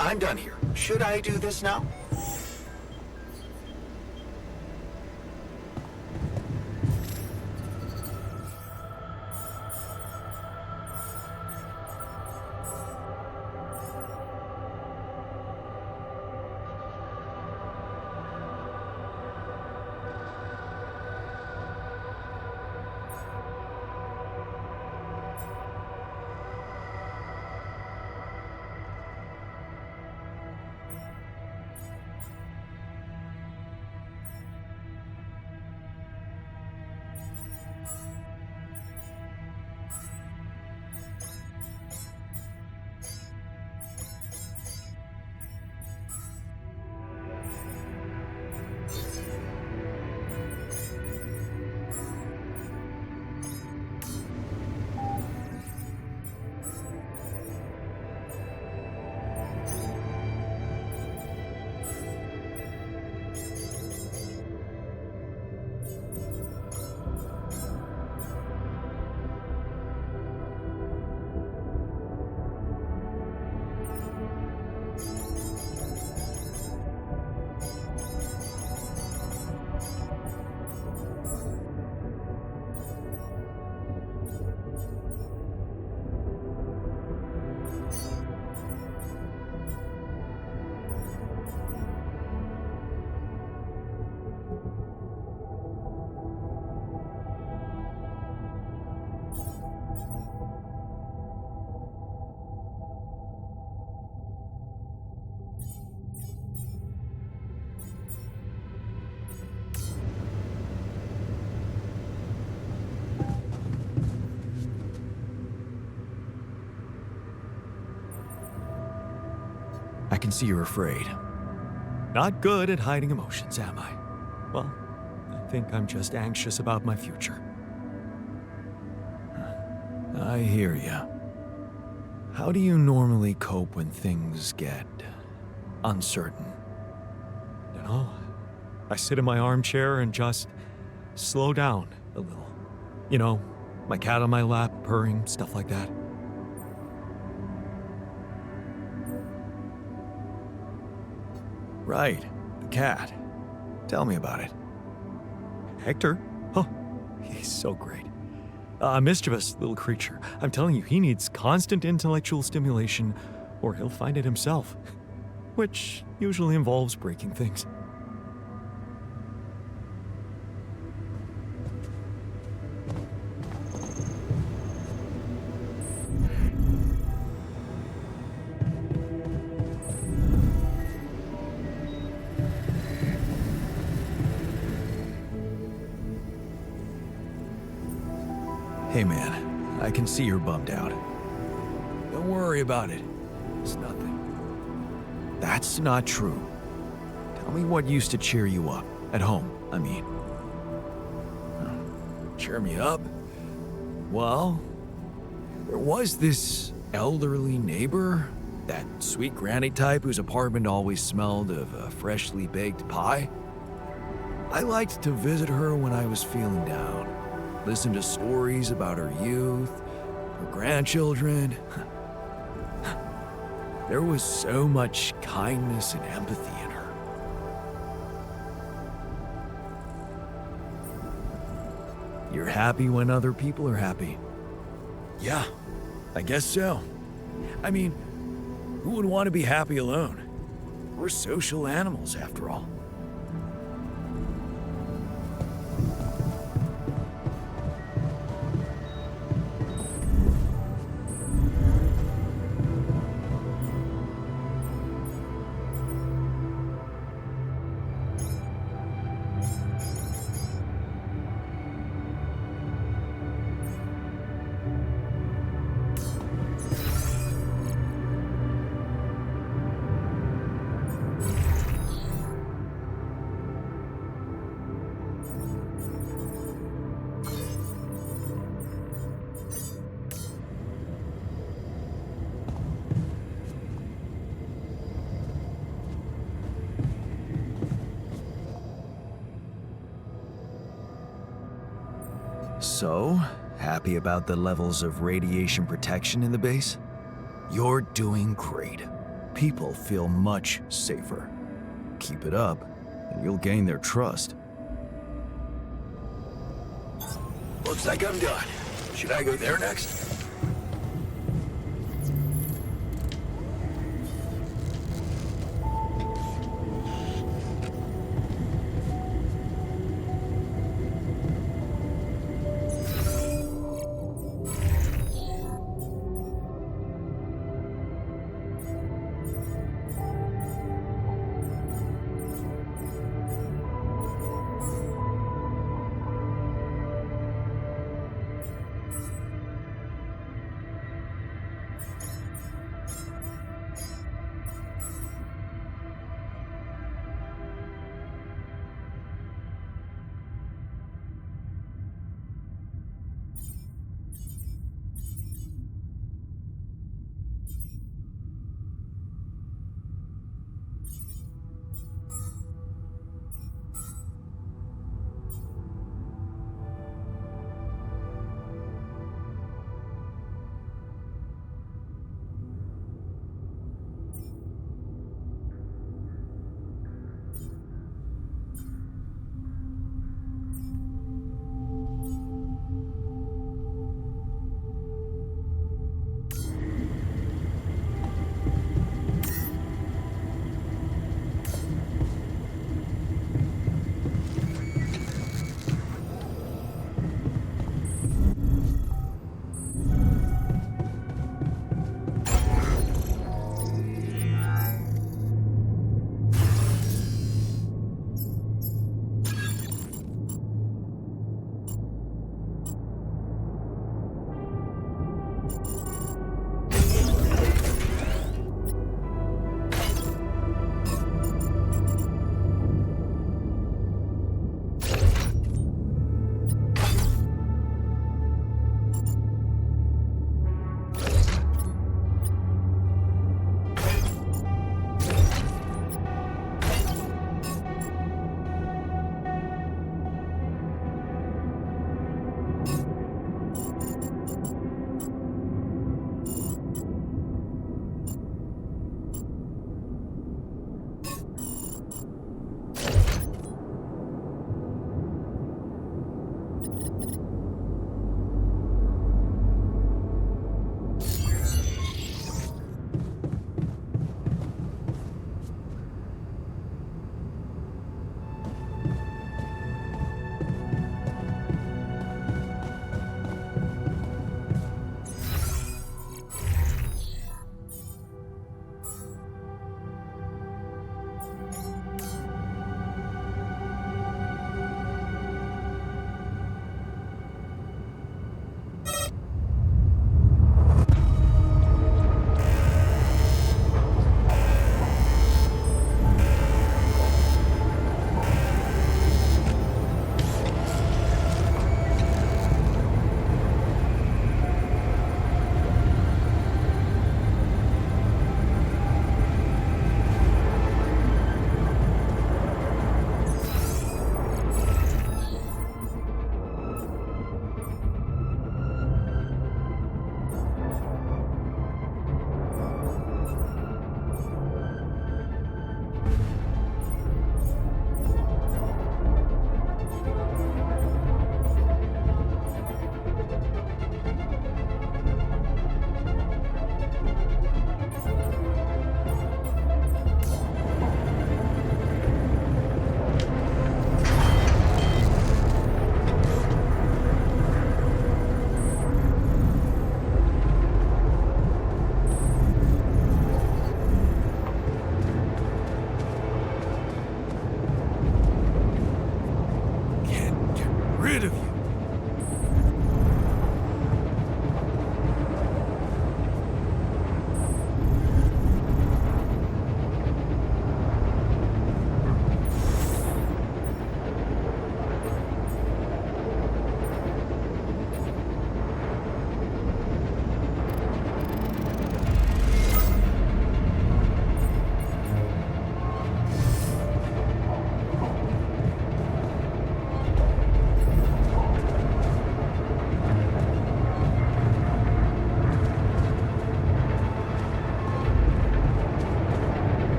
I'm done here. Should I do this now? I can see you're afraid. Not good at hiding emotions, am I? Well, I think I'm just anxious about my future. I hear ya. How do you normally cope when things get uncertain? You know, I sit in my armchair and just slow down a little. You know, my cat on my lap, purring, stuff like that. Right, the cat. Tell me about it. Hector? Oh, he's so great. A mischievous little creature. I'm telling you, he needs constant intellectual stimulation or he'll find it himself. Which usually involves breaking things. Hey man, I can see you're bummed out. Don't worry about it. It's nothing. That's not true. Tell me what used to cheer you up. At home, I mean. Cheer me up? Well, there was this elderly neighbor, that sweet granny type whose apartment always smelled of a freshly baked pie. I liked to visit her when I was feeling down, listen to stories about her youth, her grandchildren. There was so much kindness and empathy in her. You're happy when other people are happy. Yeah, I guess so. I mean, who would want to be happy alone? We're social animals, after all. So, happy about the levels of radiation protection in the base? You're doing great. People feel much safer. Keep it up, and you'll gain their trust. Looks like I'm done. Should I go there next?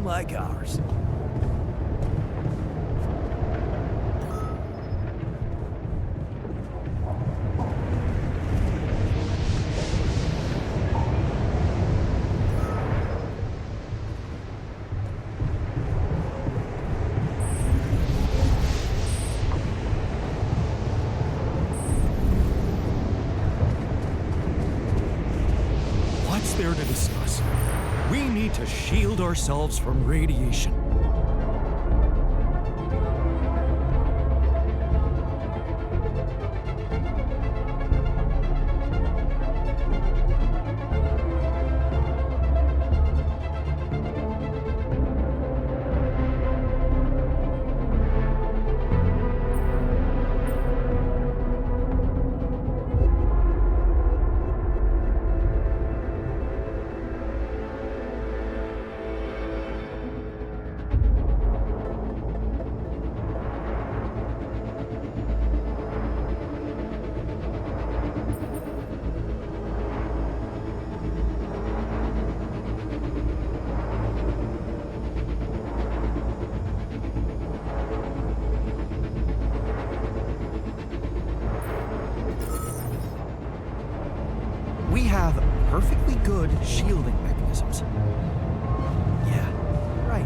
like ours. What's there to discuss? We need to shield ourselves from radiation. We have perfectly good shielding mechanisms. Yeah, right.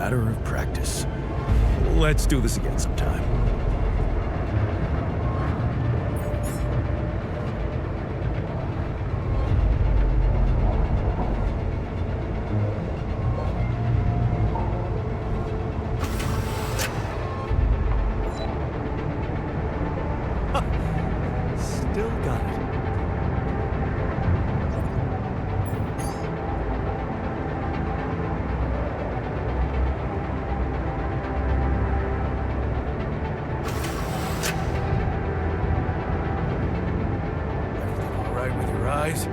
matter of practice. Let's do this again sometime. Still got it. Everything all right with your eyes?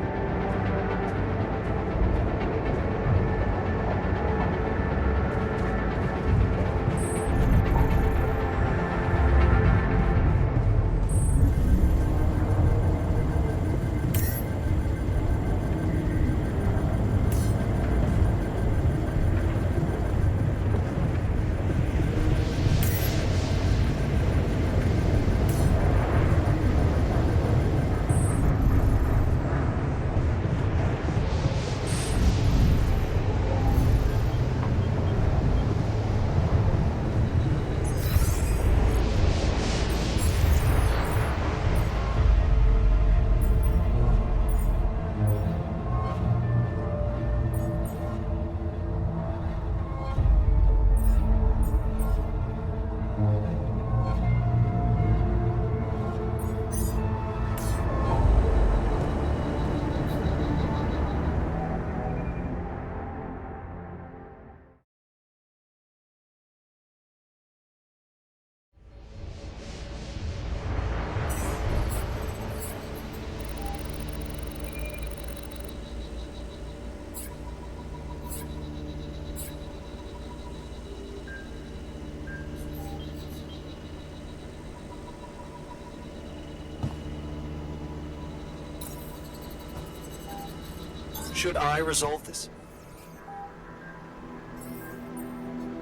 Should I resolve this?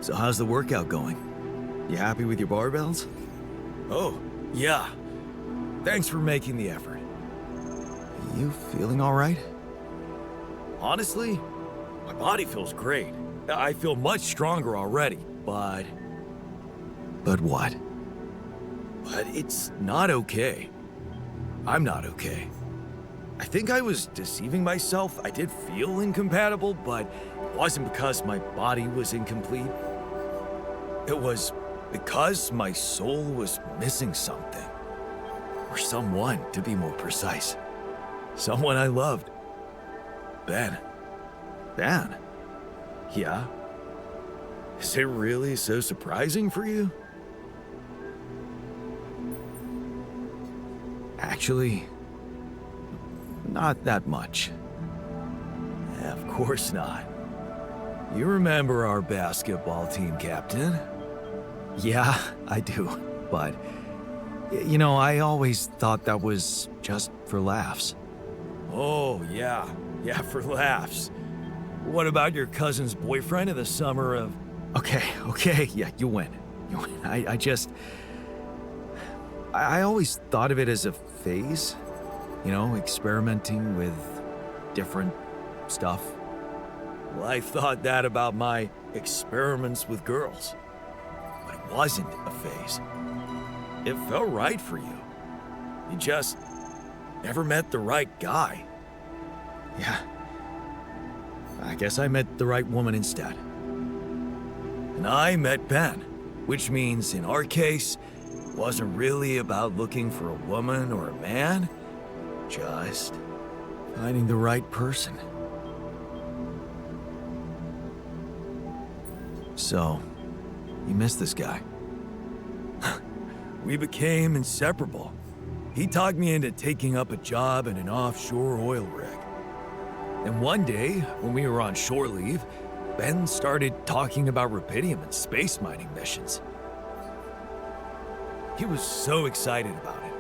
So how's the workout going? You happy with your barbells? Oh, yeah. Thanks for making the effort. You feeling all right? Honestly, my body feels great. I feel much stronger already, but But what? it's not okay. I'm not okay. I think I was deceiving myself. I did feel incompatible, but it wasn't because my body was incomplete. It was because my soul was missing something. Or someone, to be more precise. Someone I loved. Ben. Dan? Yeah? Is it really so surprising for you? Actually, not that much. Of course not. You remember our basketball team captain? Yeah, I do. But, you know, I always thought that was just for laughs. Oh, yeah. Yeah, for laughs. What about your cousin's boyfriend in the summer of... Okay, yeah, you win. You win. I always thought of it as a phase. You know, experimenting with different stuff. Well, I thought that about my experiments with girls. But it wasn't a phase. It felt right for you. You just never met the right guy. Yeah. I guess I met the right woman instead. And I met Ben, which means in our case, it wasn't really about looking for a woman or a man, just Finding the right person. So, you miss this guy? we became inseparable. He talked me into taking up a job in an offshore oil rig. And one day, when we were on shore leave, Ben started talking about rubidium and space mining missions. He was so excited about it.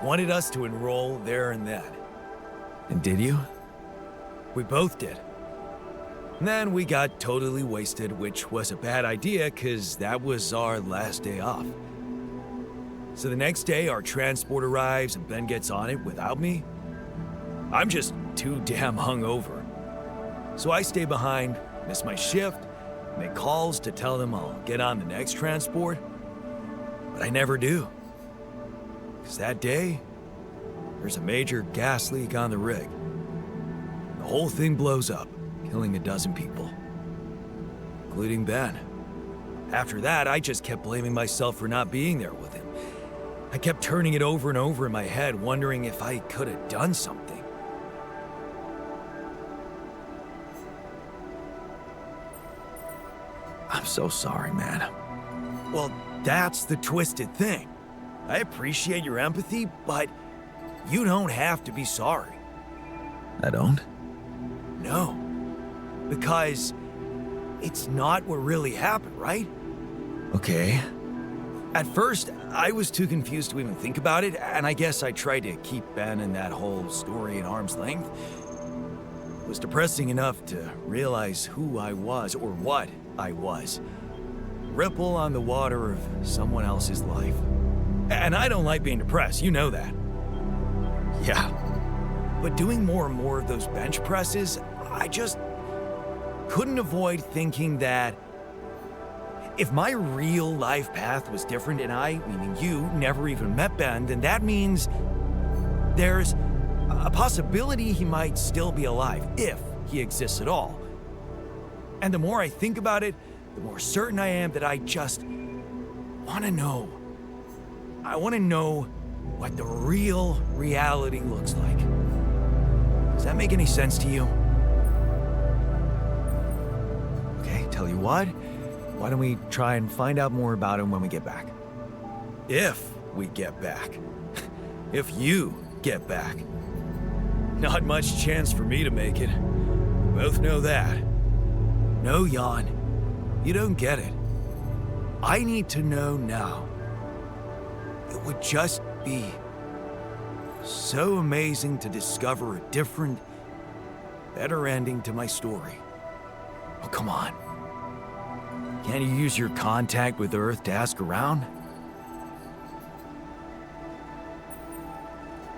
Wanted us to enroll there and then. And did you? We both did. And then we got totally wasted, which was a bad idea because that was our last day off. So the next day, our transport arrives and Ben gets on it without me. I'm just too damn hungover. So I stay behind, miss my shift, make calls to tell them I'll get on the next transport, but I never do. Because that day, there's a major gas leak on the rig. The whole thing blows up, killing a dozen people, including Ben. After that, I just kept blaming myself for not being there with him. I kept turning it over and over in my head, wondering if I could have done something. I'm so sorry, man. Well, that's the twisted thing. I appreciate your empathy, but you don't have to be sorry. I don't? No. Because it's not what really happened, right? Okay. At first, I was too confused to even think about it, and I guess I tried to keep Ben and that whole story at arm's length. It was depressing enough to realize who I was, or what I was. Ripple on the water of someone else's life. And I don't like being depressed, you know that. Yeah. But doing more and more of those bench presses, I just couldn't avoid thinking that if my real life path was different and I, meaning you, never even met Ben, then that means there's a possibility he might still be alive, if he exists at all. And the more I think about it, the more certain I am that I just want to know. I want to know what the real reality looks like. Does that make any sense to you? Okay, tell you what? Why don't we try and find out more about him when we get back? If we get back. If you get back. Not much chance for me to make it. We both know that. No, Jan. You don't get it. I need to know now. It would just be so amazing to discover a different, better ending to my story. Oh, come on. Can't you use your contact with Earth to ask around?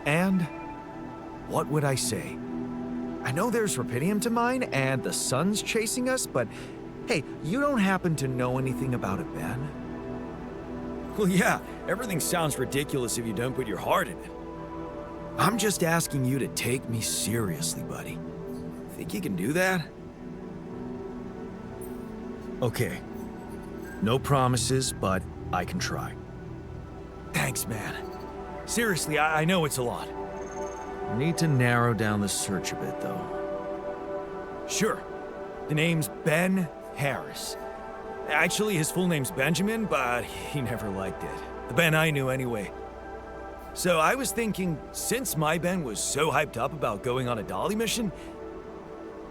And what would I say? I know there's rubidium to mine and the sun's chasing us, but hey, you don't happen to know anything about it, Ben? Well, yeah, everything sounds ridiculous if you don't put your heart in it. I'm just asking you to take me seriously, buddy. Think you can do that? Okay. No promises, but I can try. Thanks, man. Seriously, I know it's a lot. Need to narrow down the search a bit, though. Sure. The name's Ben Harris. Actually, his full name's Benjamin, but he never liked it. The Ben I knew anyway. So I was thinking, since my Ben was so hyped up about going on a Dolly mission,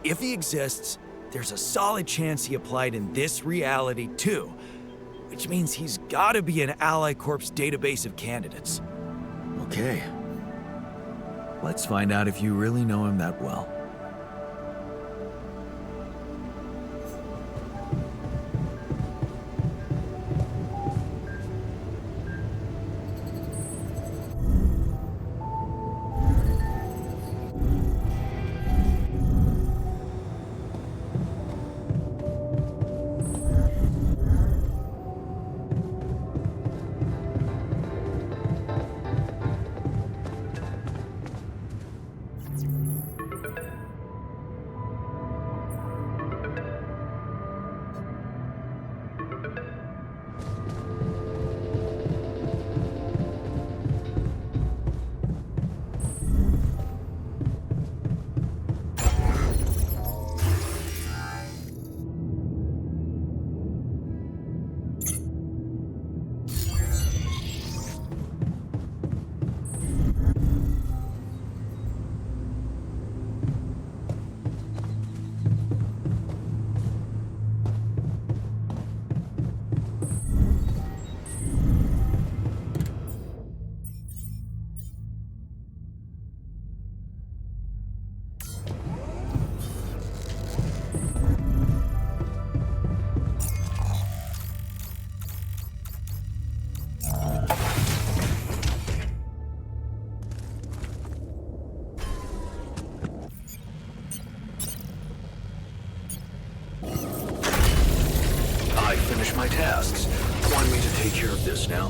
if he exists, there's a solid chance he applied in this reality too, which means he's gotta be in Ally Corp's database of candidates. Okay. Let's find out if you really know him that well. now?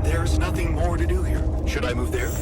There's nothing more to do here. Should I move there?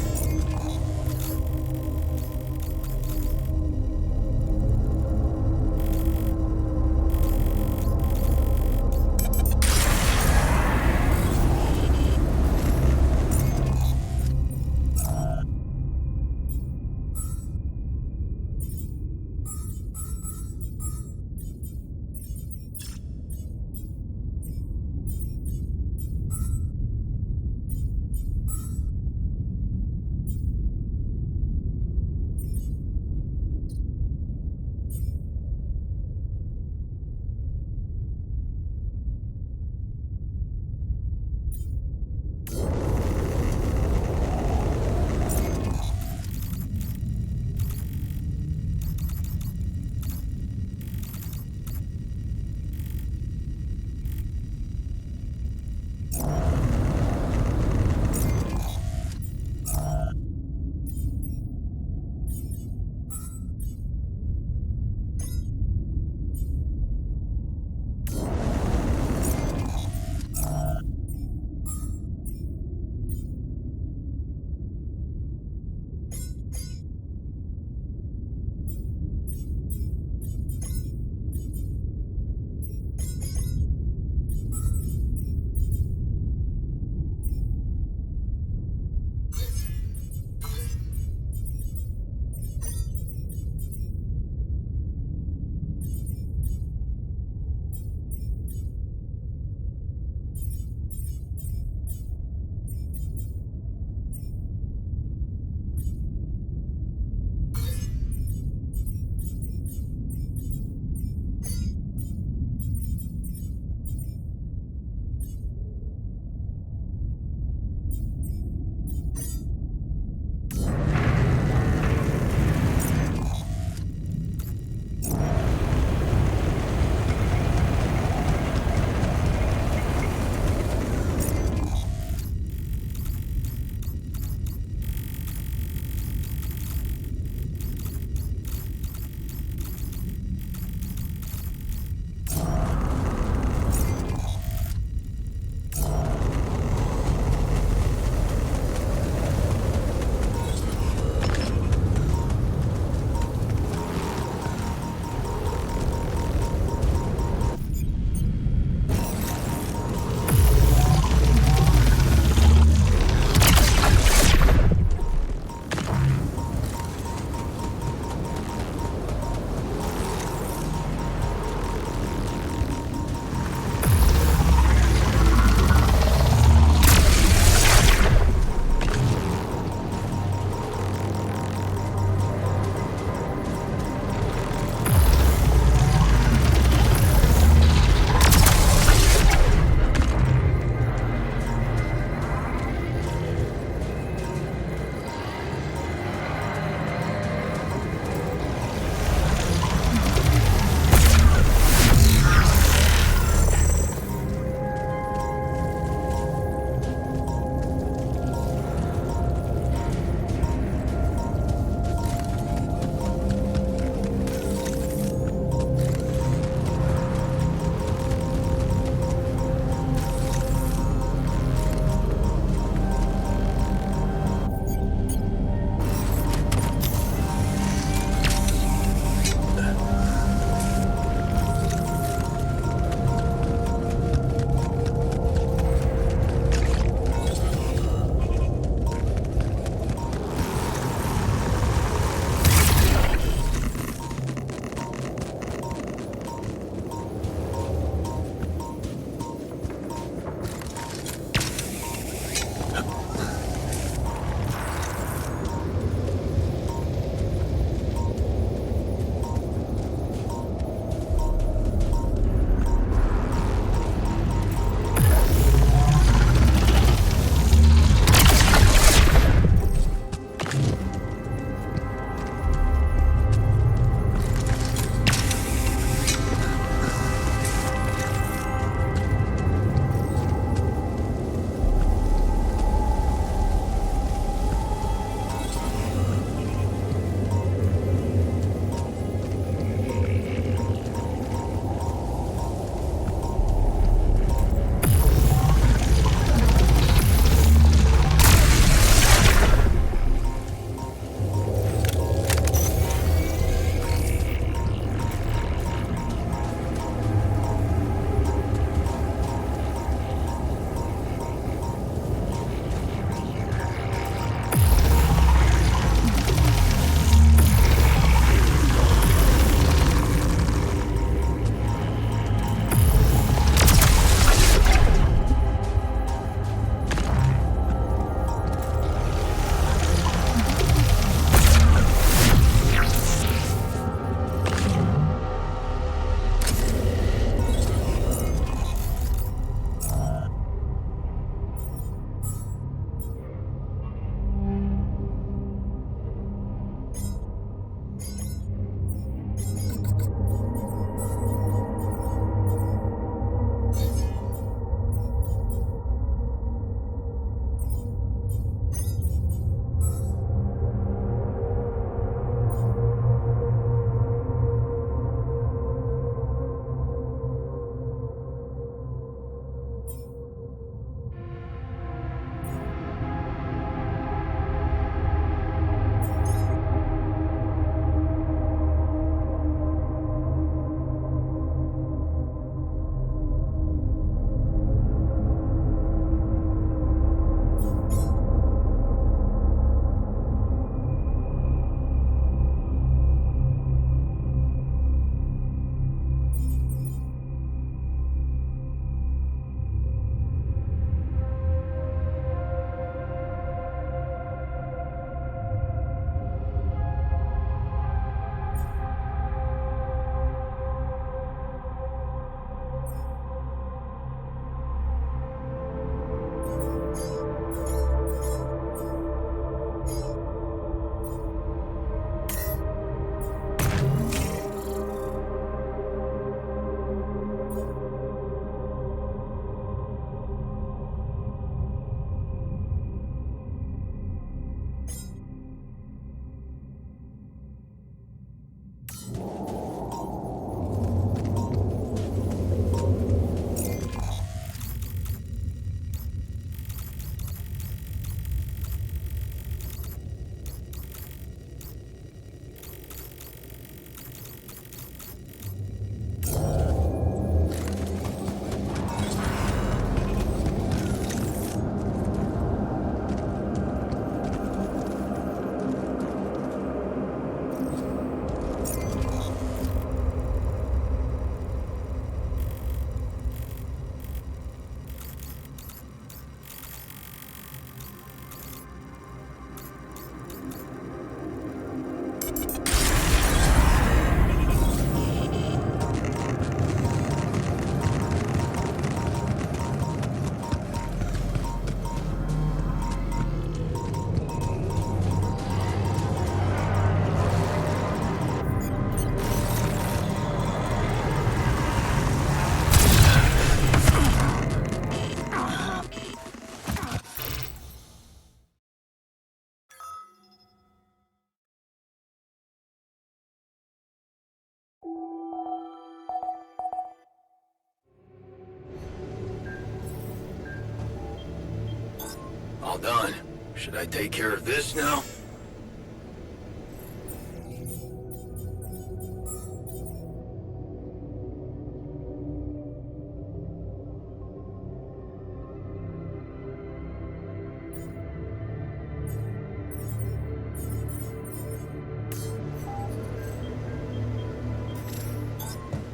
done. Should I take care of this now?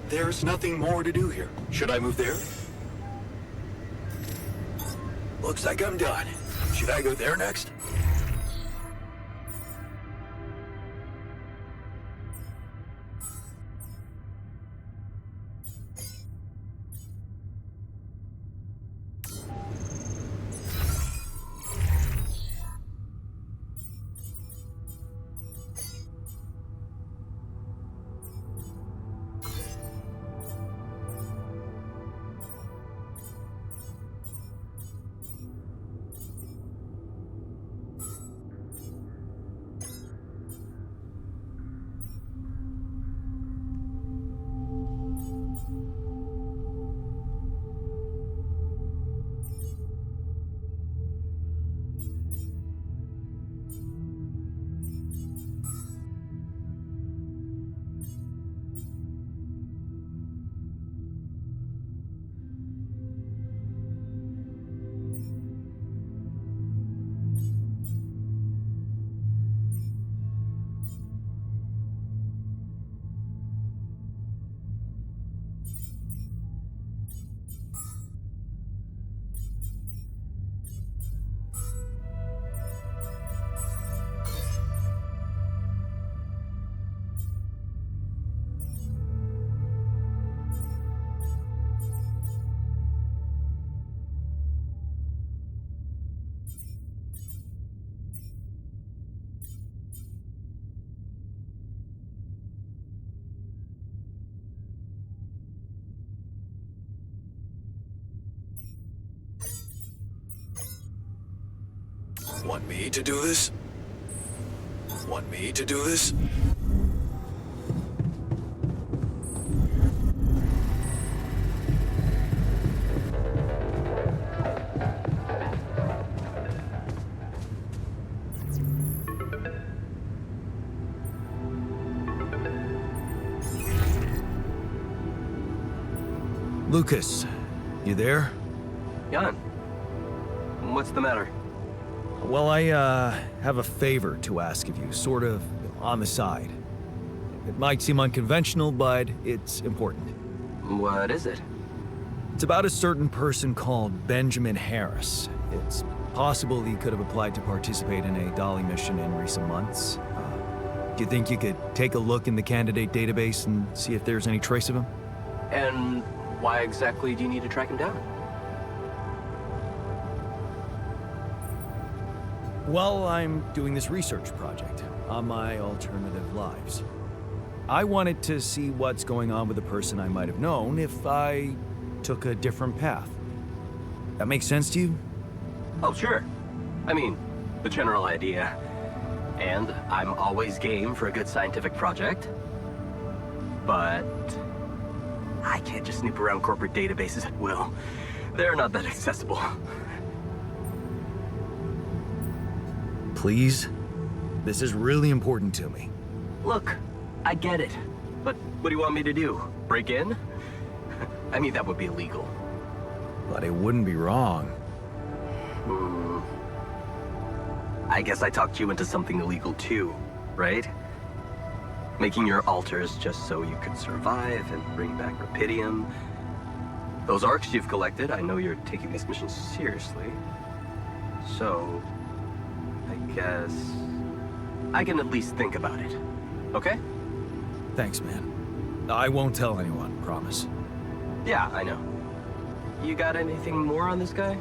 There's nothing more to do here. Should I move there? Looks like I'm done. Should I go there next? Want me to do this? Want me to do this? Lucas, you there? Jan, what's the matter? Well, I have a favor to ask of you, sort of on the side. It might seem unconventional, but it's important. What is it? It's about a certain person called Benjamin Harris. It's possible he could have applied to participate in a Dolly mission in recent months. Do you think you could take a look in the candidate database and see if there's any trace of him? And why exactly do you need to track him down? Well, I'm doing this research project on my alternative lives. I wanted to see what's going on with a person I might have known if I took a different path. That makes sense to you? Oh, sure. I mean, the general idea. And I'm always game for a good scientific project. But I can't just snoop around corporate databases at will. They're not that accessible. Please? This is really important to me. Look, I get it. But what do you want me to do? Break in? I mean, that would be illegal. But it wouldn't be wrong. I guess I talked you into something illegal too, right? Making your altars just so you could survive and bring back Rapidium. Those arcs you've collected, I know you're taking this mission seriously. So, I guess I can at least think about it, okay? Thanks, man. I won't tell anyone, promise. Yeah, I know. You got anything more on this guy?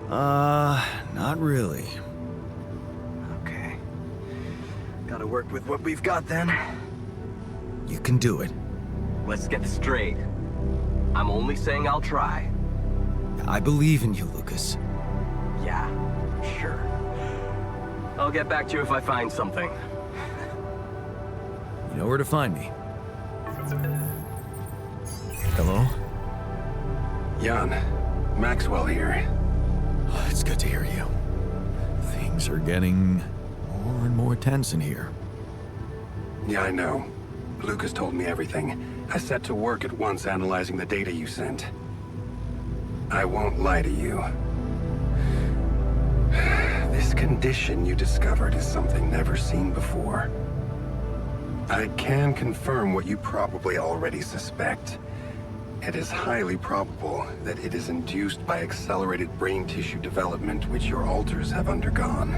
Not really. Okay. Gotta work with what we've got then. You can do it. Let's get this straight. I'm only saying I'll try. I believe in you, Lucas. Yeah, sure. I'll get back to you if I find something. You know where to find me. Hello? Jan, Maxwell here. It's good to hear you. Things are getting more and more tense in here. Yeah, I know. Lucas told me everything. I set to work at once analyzing the data you sent. I won't lie to you. This condition you discovered is something never seen before. I can confirm what you probably already suspect. It is highly probable that it is induced by accelerated brain tissue development which your alters have undergone.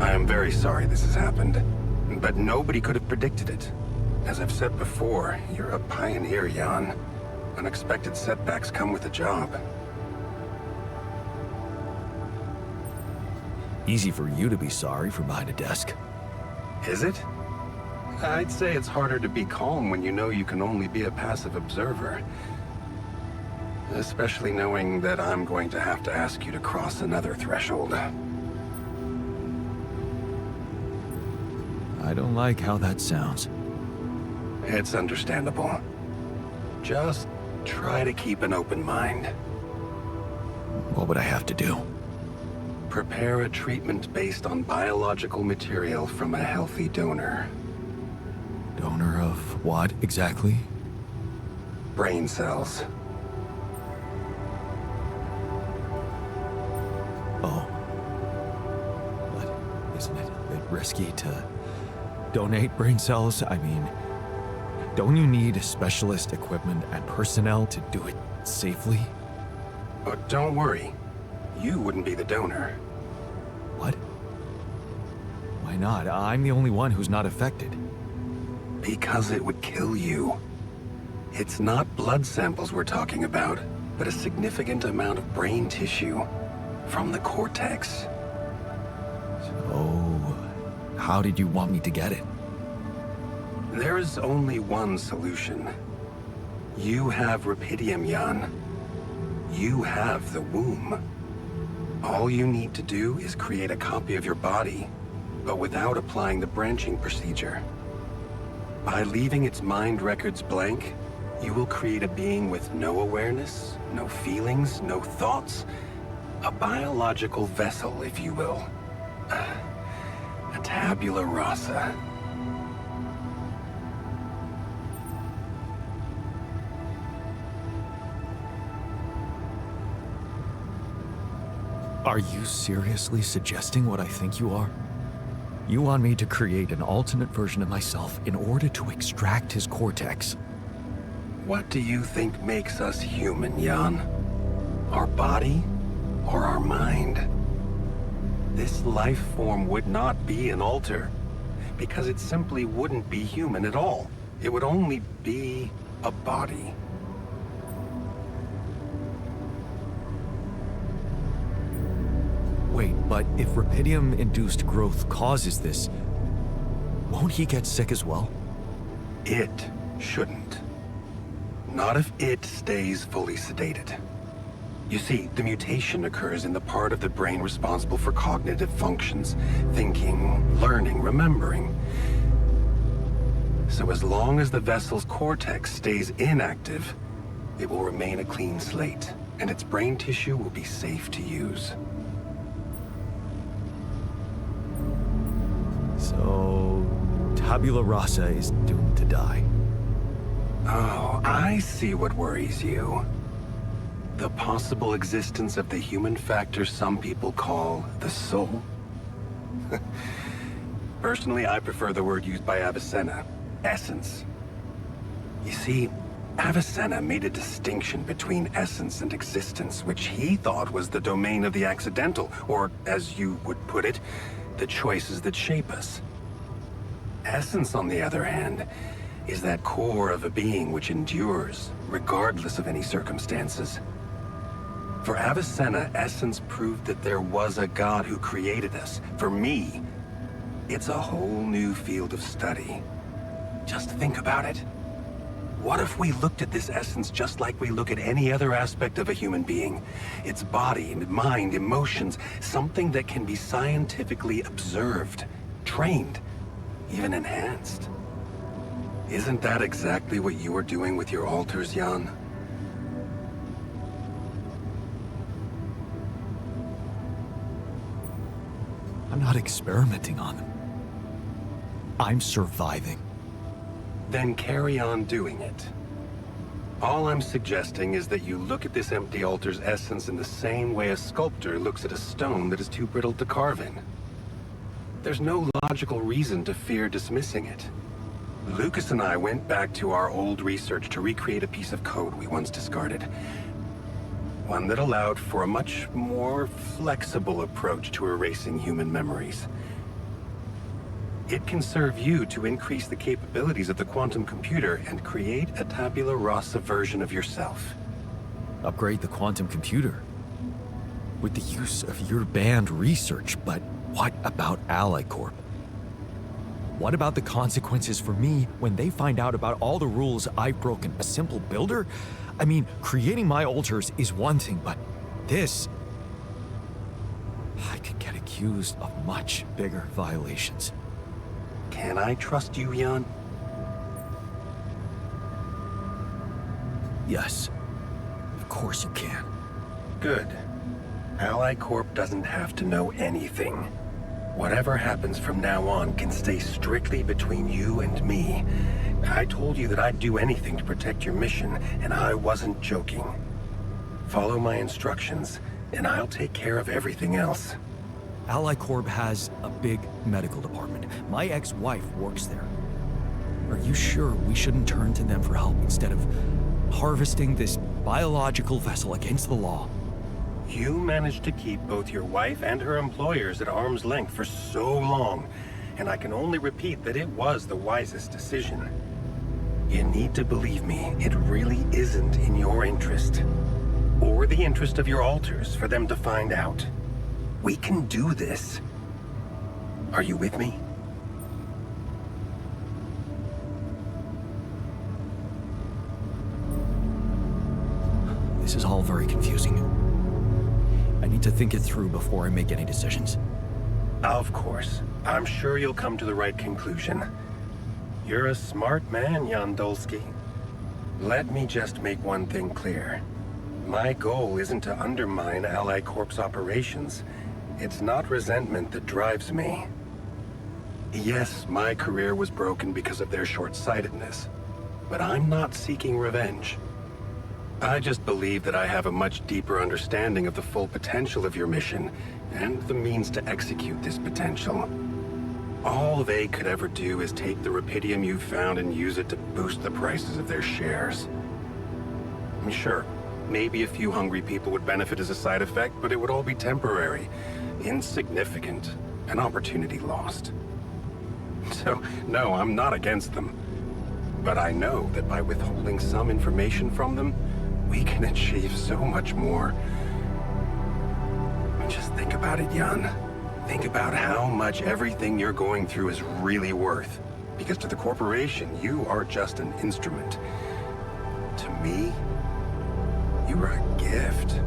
I am very sorry this has happened, but nobody could have predicted it. As I've said before, you're a pioneer, Jan. Unexpected setbacks come with the job. Easy for you to be sorry from behind a desk. Is it? I'd say it's harder to be calm when you know you can only be a passive observer. Especially knowing that I'm going to have to ask you to cross another threshold. I don't like how that sounds. It's understandable. Just try to keep an open mind. What would I have to do? Prepare a treatment based on biological material from a healthy donor. Donor of what exactly? Brain cells. Oh. But isn't it a bit risky to donate brain cells? I mean, don't you need specialist equipment and personnel to do it safely? But don't worry. You wouldn't be the donor. What? Why not? I'm the only one who's not affected. Because it would kill you. It's not blood samples we're talking about, but a significant amount of brain tissue from the cortex. So, how did you want me to get it? There is only one solution. You have Rapidium, Jan. You have the womb. All you need to do is create a copy of your body, but without applying the branching procedure. By leaving its mind records blank, you will create a being with no awareness, no feelings, no thoughts. A biological vessel, if you will. A tabula rasa. Are you seriously suggesting what I think you are? You want me to create an alternate version of myself in order to extract his cortex? What do you think makes us human, Jan? Our body or our mind? This life form would not be an alter, because it simply wouldn't be human at all. It would only be a body. Wait, but if Rapidium-induced growth causes this, won't he get sick as well? It shouldn't. Not if it stays fully sedated. You see, the mutation occurs in the part of the brain responsible for cognitive functions, thinking, learning, remembering. So as long as the vessel's cortex stays inactive, it will remain a clean slate, and its brain tissue will be safe to use. So, tabula rasa is doomed to die. Oh, I see what worries you. The possible existence of the human factor some people call the soul. Personally, I prefer the word used by Avicenna, essence. You see, Avicenna made a distinction between essence and existence, which he thought was the domain of the accidental, or, as you would put it, the choices that shape us. Essence, on the other hand, is that core of a being which endures, regardless of any circumstances. For Avicenna, essence proved that there was a God who created us. For me, it's a whole new field of study. Just think about it. What if we looked at this essence just like we look at any other aspect of a human being? Its body, mind, emotions, something that can be scientifically observed, trained, even enhanced. Isn't that exactly what you are doing with your alters, Jan? I'm not experimenting on them. I'm surviving. Then carry on doing it. All I'm suggesting is that you look at this empty altar's essence in the same way a sculptor looks at a stone that is too brittle to carve in. There's no logical reason to fear dismissing it. Lucas and I went back to our old research to recreate a piece of code we once discarded. One that allowed for a much more flexible approach to erasing human memories. It can serve you to increase the capabilities of the quantum computer and create a tabula rasa version of yourself. Upgrade the quantum computer. With the use of your banned research, but what about Ally Corp? What about the consequences for me when they find out about all the rules I've broken? A simple builder? I mean, creating my altars is one thing, but this... I could get accused of much bigger violations. Can I trust you, Jan? Yes. Of course you can. Good. Ally Corp doesn't have to know anything. Whatever happens from now on can stay strictly between you and me. I told you that I'd do anything to protect your mission, and I wasn't joking. Follow my instructions, and I'll take care of everything else. Ally Corp has a big medical department. My ex-wife works there. Are you sure we shouldn't turn to them for help instead of harvesting this biological vessel against the law? You managed to keep both your wife and her employers at arm's length for so long, and I can only repeat that it was the wisest decision. You need to believe me, it really isn't in your interest, or the interest of your alters, for them to find out. We can do this. Are you with me? This is all very confusing. I need to think it through before I make any decisions. Of course. I'm sure you'll come to the right conclusion. You're a smart man, Jan Dolsky. Let me just make one thing clear. My goal isn't to undermine Ally Corp's operations. It's not resentment that drives me. Yes, my career was broken because of their short-sightedness, but I'm not seeking revenge. I just believe that I have a much deeper understanding of the full potential of your mission, and the means to execute this potential. All they could ever do is take the Rapidium you've found and use it to boost the prices of their shares. Sure, maybe a few hungry people would benefit as a side effect, but it would all be temporary, insignificant, an opportunity lost. So, no, I'm not against them. But I know that by withholding some information from them, we can achieve so much more. Just think about it, Jan. Think about how much everything you're going through is really worth. Because to the corporation, you are just an instrument. To me, you are a gift.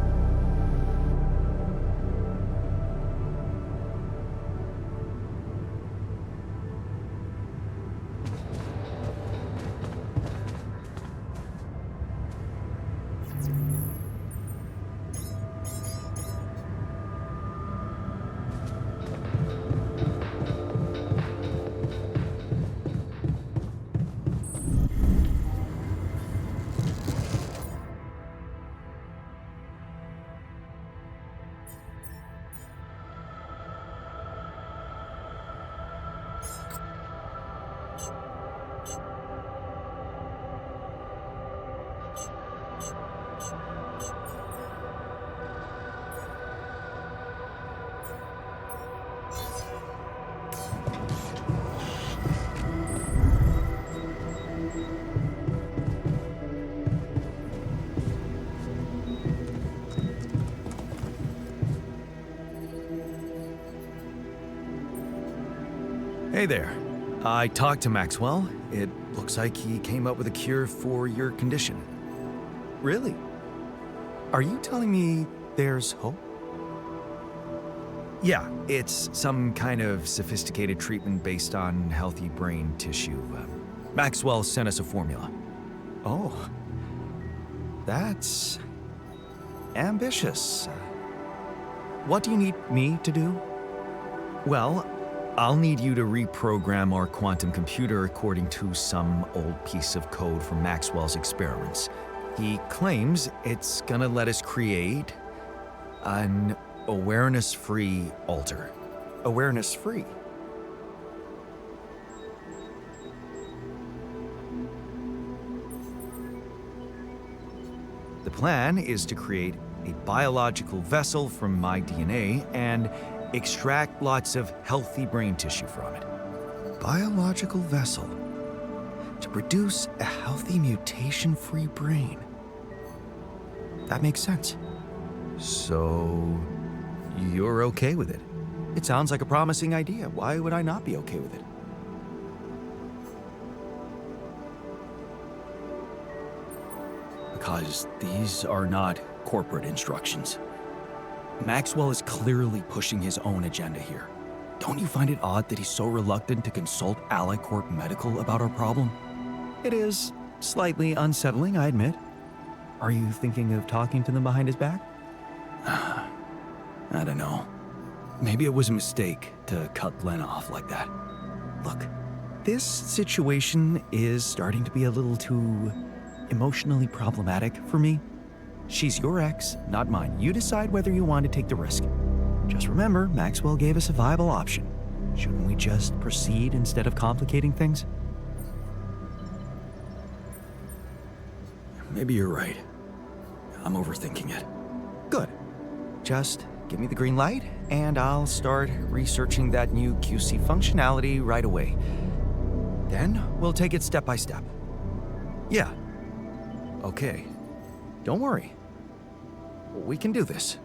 Hey there. I talked to Maxwell. It looks like he came up with a cure for your condition. Really? Are you telling me there's hope? Yeah, it's some kind of sophisticated treatment based on healthy brain tissue. Maxwell sent us a formula. Oh. That's ambitious. What do you need me to do? Well, I'll need you to reprogram our quantum computer according to some old piece of code from Maxwell's experiments. He claims it's gonna let us create an awareness-free alter. Awareness-free? The plan is to create a biological vessel from my DNA and extract lots of healthy brain tissue from it. Biological vessel to produce a healthy mutation-free brain. That makes sense. So, you're okay with it? It sounds like a promising idea. Why would I not be okay with it? Because these are not corporate instructions. Maxwell is clearly pushing his own agenda here. Don't you find it odd that he's so reluctant to consult AliCorp Medical about our problem? It is slightly unsettling, I admit. Are you thinking of talking to them behind his back? I don't know. Maybe it was a mistake to cut Glenn off like that. Look, this situation is starting to be a little too emotionally problematic for me. She's your ex, not mine. You decide whether you want to take the risk. Just remember, Maxwell gave us a viable option. Shouldn't we just proceed instead of complicating things? Maybe you're right. I'm overthinking it. Good. Just give me the green light, and I'll start researching that new QC functionality right away. Then we'll take it step by step. Yeah. Okay. Don't worry. We can do this.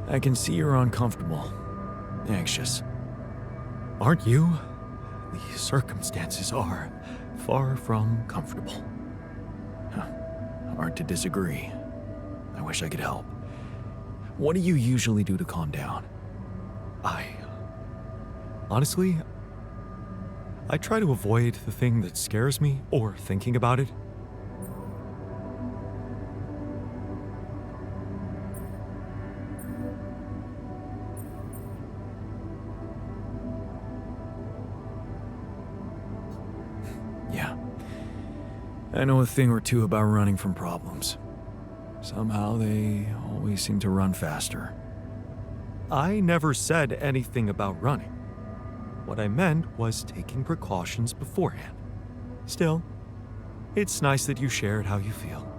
I can see you're uncomfortable, anxious. Aren't you? The circumstances are far from comfortable. Hard to disagree. I wish I could help. What do you usually do to calm down? Honestly, I try to avoid the thing that scares me or thinking about it. Yeah. I know a thing or two about running from problems. Somehow they always seem to run faster. I never said anything about running. What I meant was taking precautions beforehand. Still, it's nice that you shared how you feel.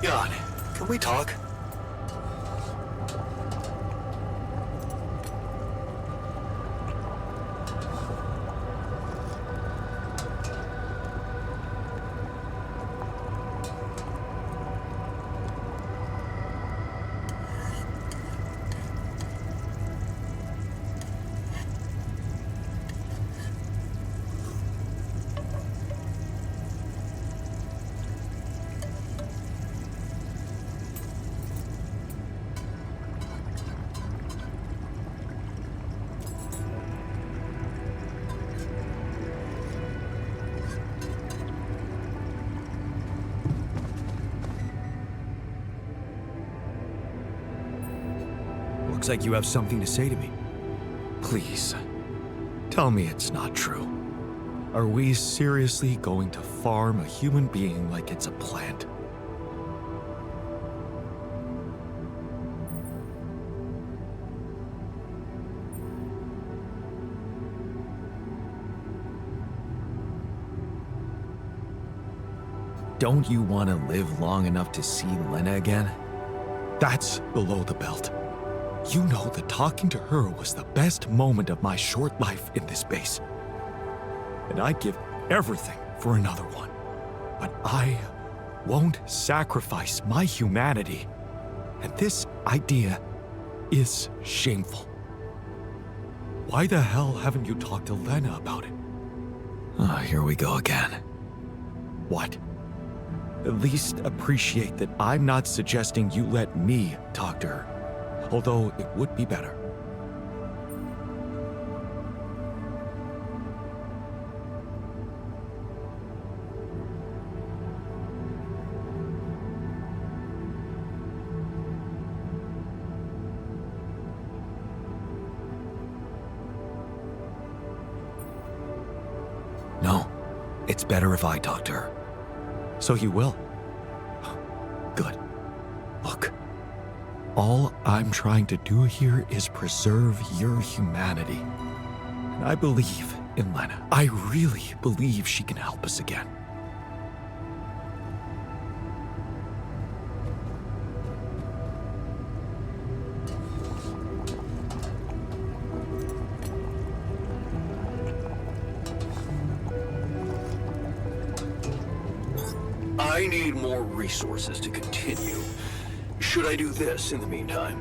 Jan, can we talk? Looks like you have something to say to me. Please, tell me it's not true. Are we seriously going to farm a human being like it's a plant? Don't you want to live long enough to see Lena again? That's below the belt. You know that talking to her was the best moment of my short life in this base. And I'd give everything for another one. But I won't sacrifice my humanity. And this idea is shameful. Why the hell haven't you talked to Lena about it? Oh, here we go again. What? At least appreciate that I'm not suggesting you let me talk to her, although it would be better. No, it's better if I talk to her. So you will. Good. Look, all I'm trying to do here is preserve your humanity. And I believe in Lena. I really believe she can help us again. I need more resources to continue. Should I do this in the meantime?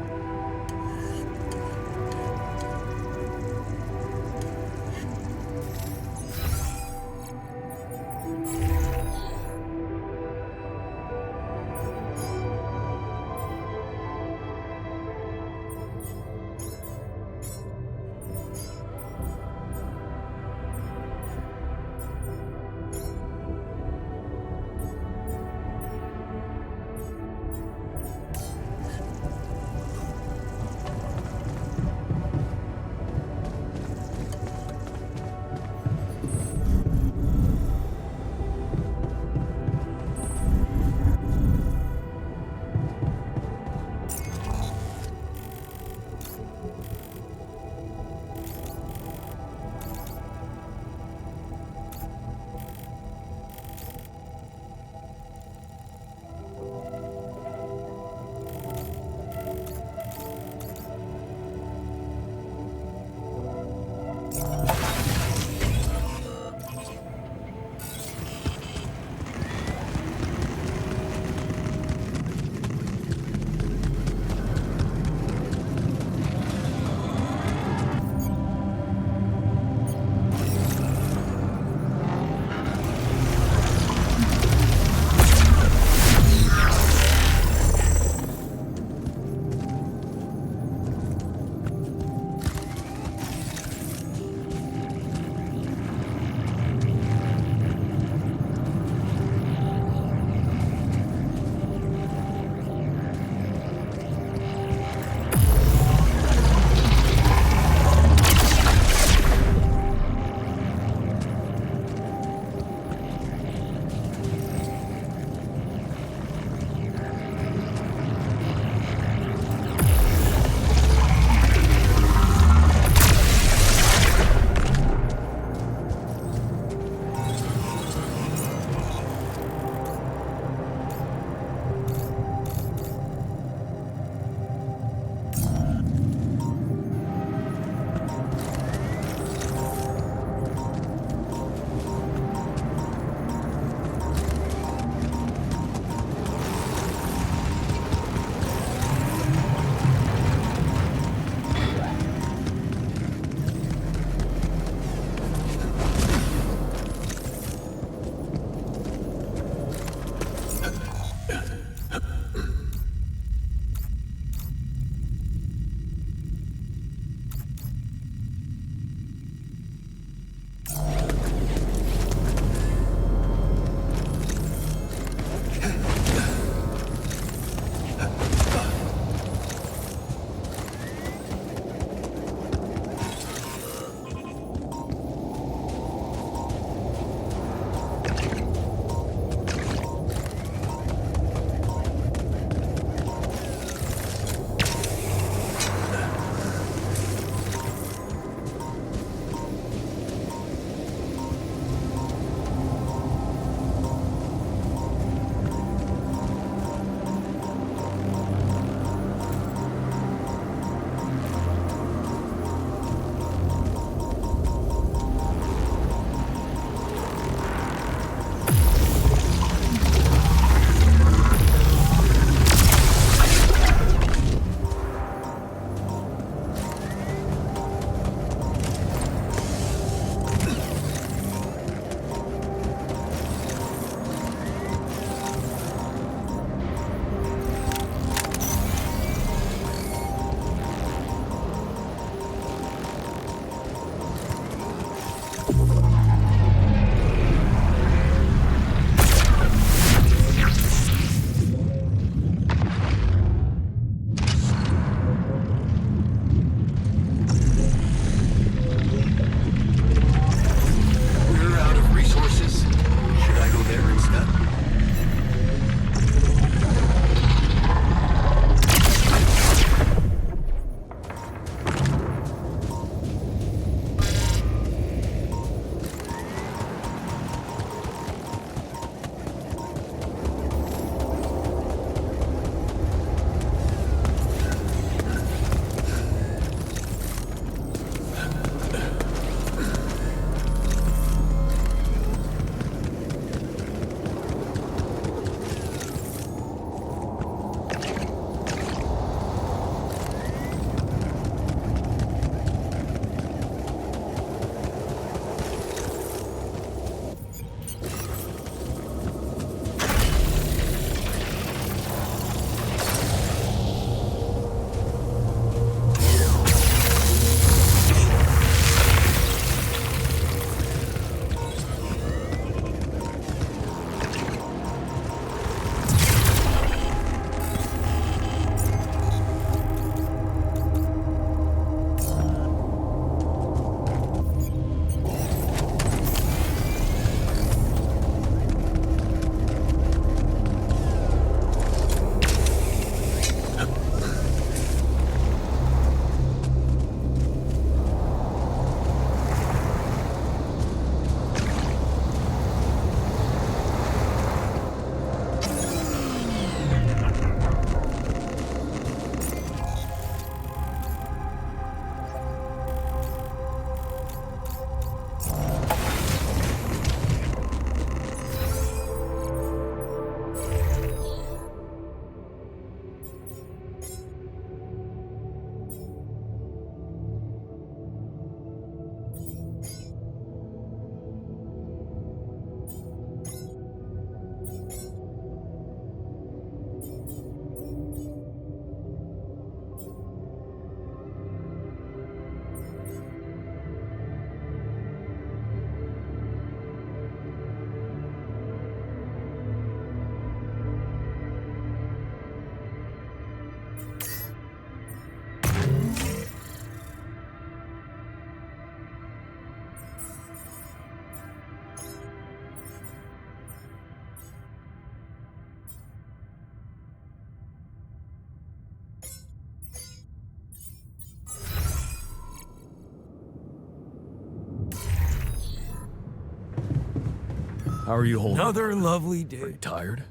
How are you holding? Another lovely Are you day. tired?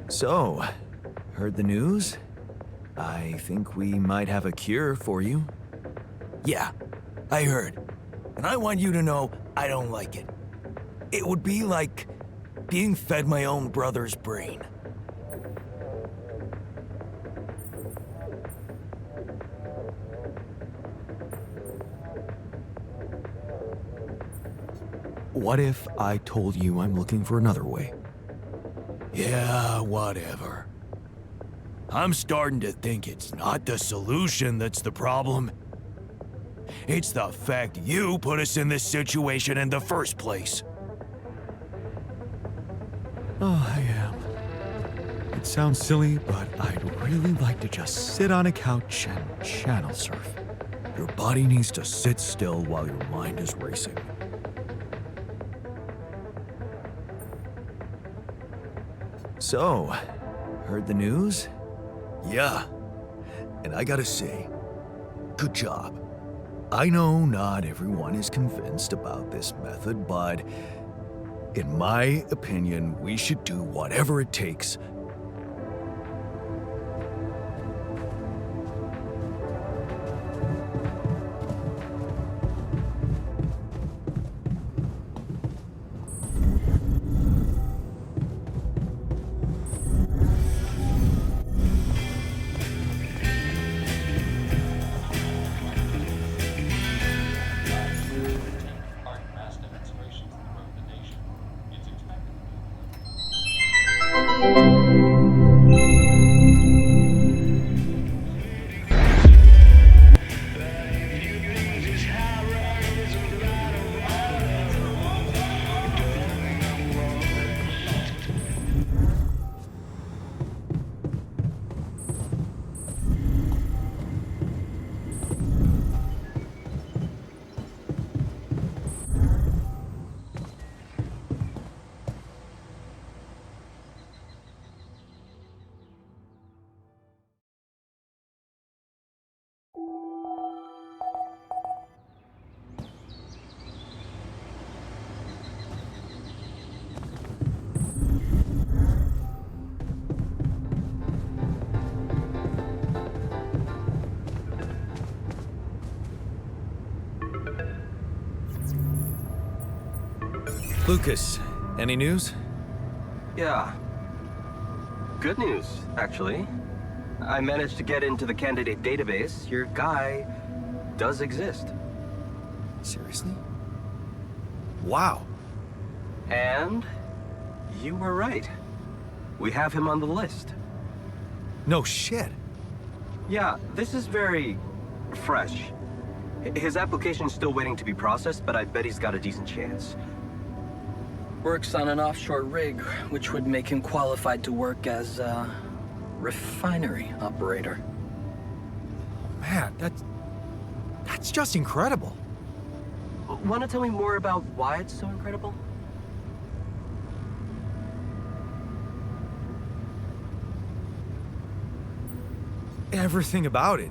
So, heard the news? I think we might have a cure for you. Yeah, I heard. And I want you to know I don't like it. It would be like being fed my own brother's brain. What if I told you I'm looking for another way? Yeah, whatever. I'm starting to think it's not the solution that's the problem. It's the fact you put us in this situation in the first place. Oh, I am. It sounds silly, but I'd really like to just sit on a couch and channel surf. Your body needs to sit still while your mind is racing. So, heard the news? Yeah, And I gotta say, good job. I know not everyone is convinced about this method, but in my opinion, we should do whatever it takes. Art mass demonstrations throughout the nation. It's expected. Lucas, any news? Yeah. Good news, actually. I managed to get into the candidate database. Your guy does exist. Seriously? Wow. And you were right. We have him on the list. No shit. Yeah, this is very fresh. His application's still waiting to be processed, but I bet he's got a decent chance. Works on an offshore rig, which would make him qualified to work as a refinery operator. Man, that's just incredible. Want to tell me more about why it's so incredible? Everything about it.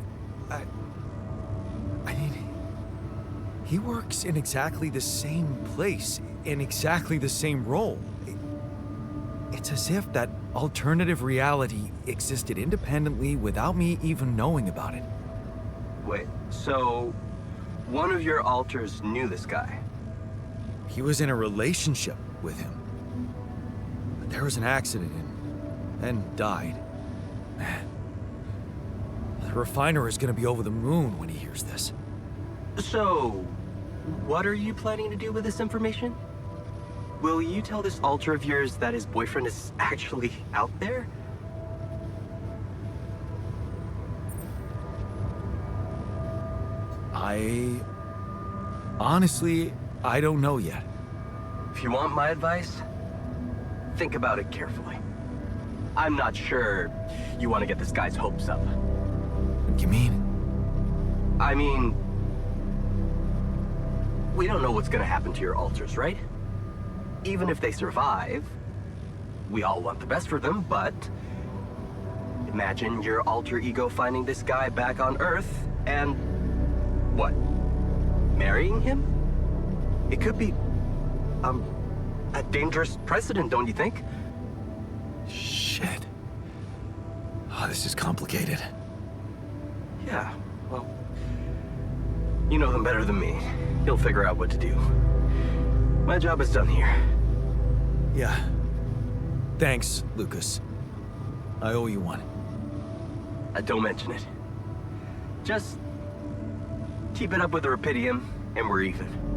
I mean, he works in exactly the same place, in exactly the same role. It's as if that alternative reality existed independently without me even knowing about it. Wait, so one of your alters knew this guy? He was in a relationship with him. But there was an accident and died. Man, the refiner is gonna be over the moon when he hears this. So, what are you planning to do with this information? Will you tell this alter of yours that his boyfriend is actually out there? Honestly, I don't know yet. If you want my advice, think about it carefully. I'm not sure you want to get this guy's hopes up. What you mean? I mean, we don't know what's gonna happen to your alters, right? Even if they survive, we all want the best for them, but imagine your alter ego finding this guy back on Earth and what? Marrying him? It could be, a dangerous precedent, don't you think? Shit. Oh, this is complicated. Yeah, well, you know them better than me. He'll figure out what to do. My job is done here. Yeah. Thanks, Lucas. I owe you one. Don't mention it. Just keep it up with the Rapidium, and we're even.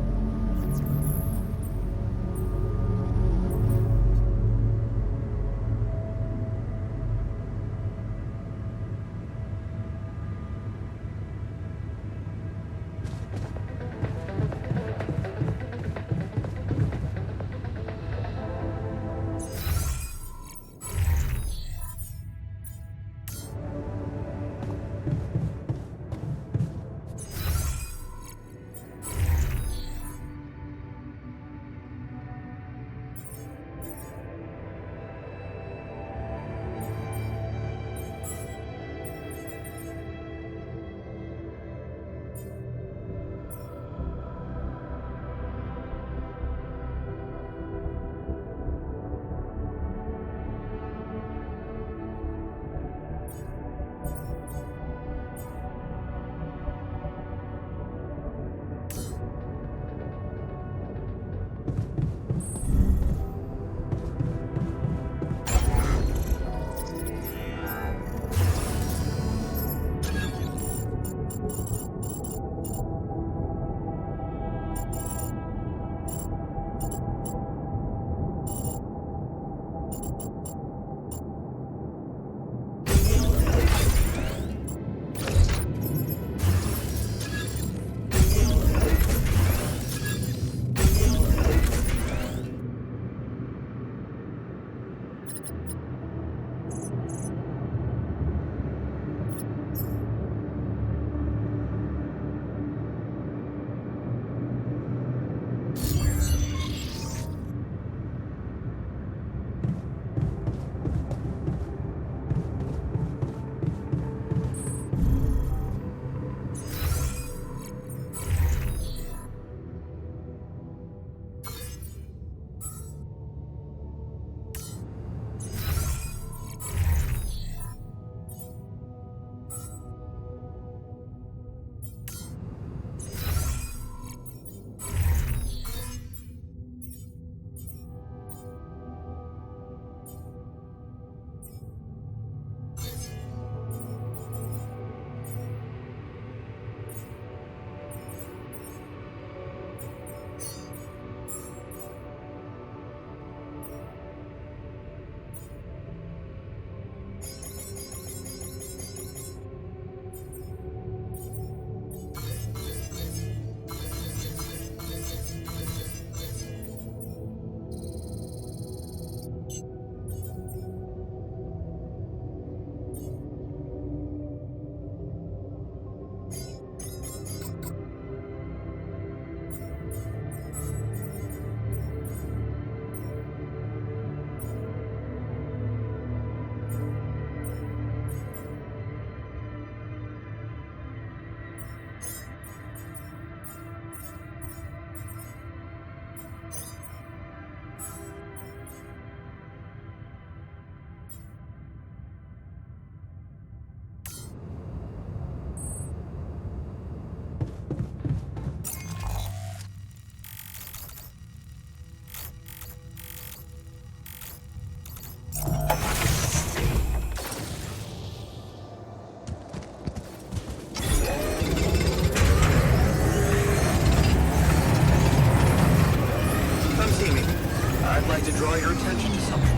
draw your attention to something.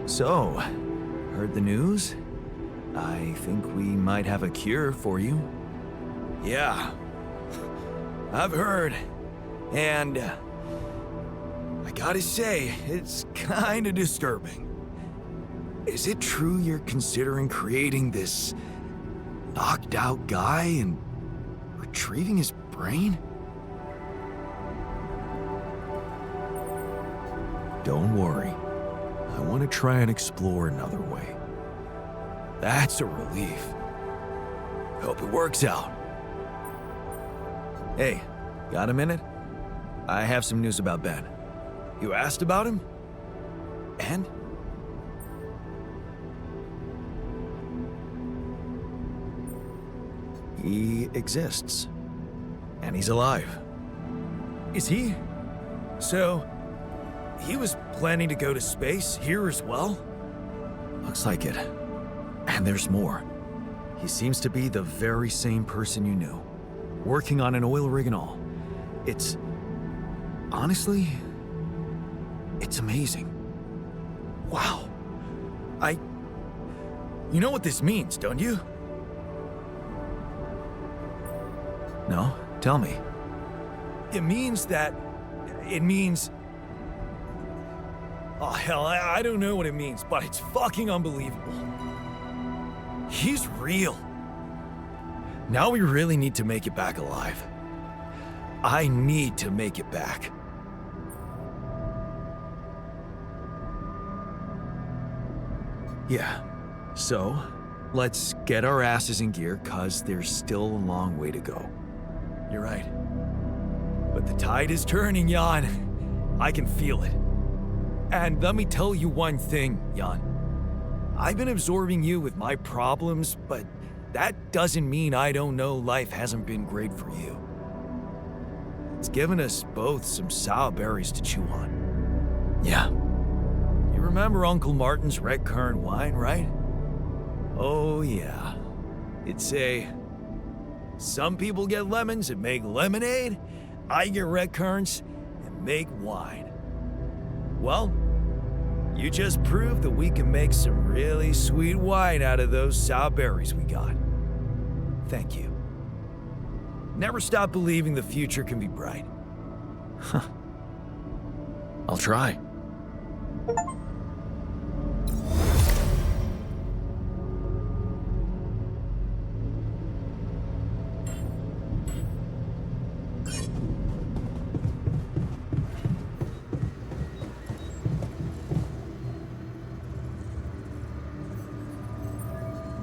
So, heard the news? I think we might have a cure for you. Yeah, I've heard. And I gotta say, it's kinda disturbing. Is it true you're considering creating this knocked out guy and retrieving his brain? Don't worry. I want to try and explore another way. That's a relief. Hope it works out. Hey, got a minute? I have some news about Ben. You asked about him? And? He exists. And he's alive. Is he? So, he was planning to go to space here as well? Looks like it. And there's more. He seems to be the very same person you knew, working on an oil rig and all. It's... honestly, it's amazing. Wow. You know what this means, don't you? No? Tell me. It means... Oh, hell, I don't know what it means, but it's fucking unbelievable. He's real. Now we really need to make it back alive. I need to make it back. Yeah. So, let's get our asses in gear, cause there's still a long way to go. You're right. But the tide is turning, Jan. I can feel it. And let me tell you one thing, Jan. I've been absorbing you with my problems, but that doesn't mean I don't know life hasn't been great for you. It's given us both some sour berries to chew on. Yeah. You remember Uncle Martin's red currant wine, right? Oh, yeah. It'd say, some people get lemons and make lemonade. I get red currants and make wine. Well, you just proved that we can make some really sweet wine out of those sour berries we got. Thank you. Never stop believing the future can be bright. I'll try.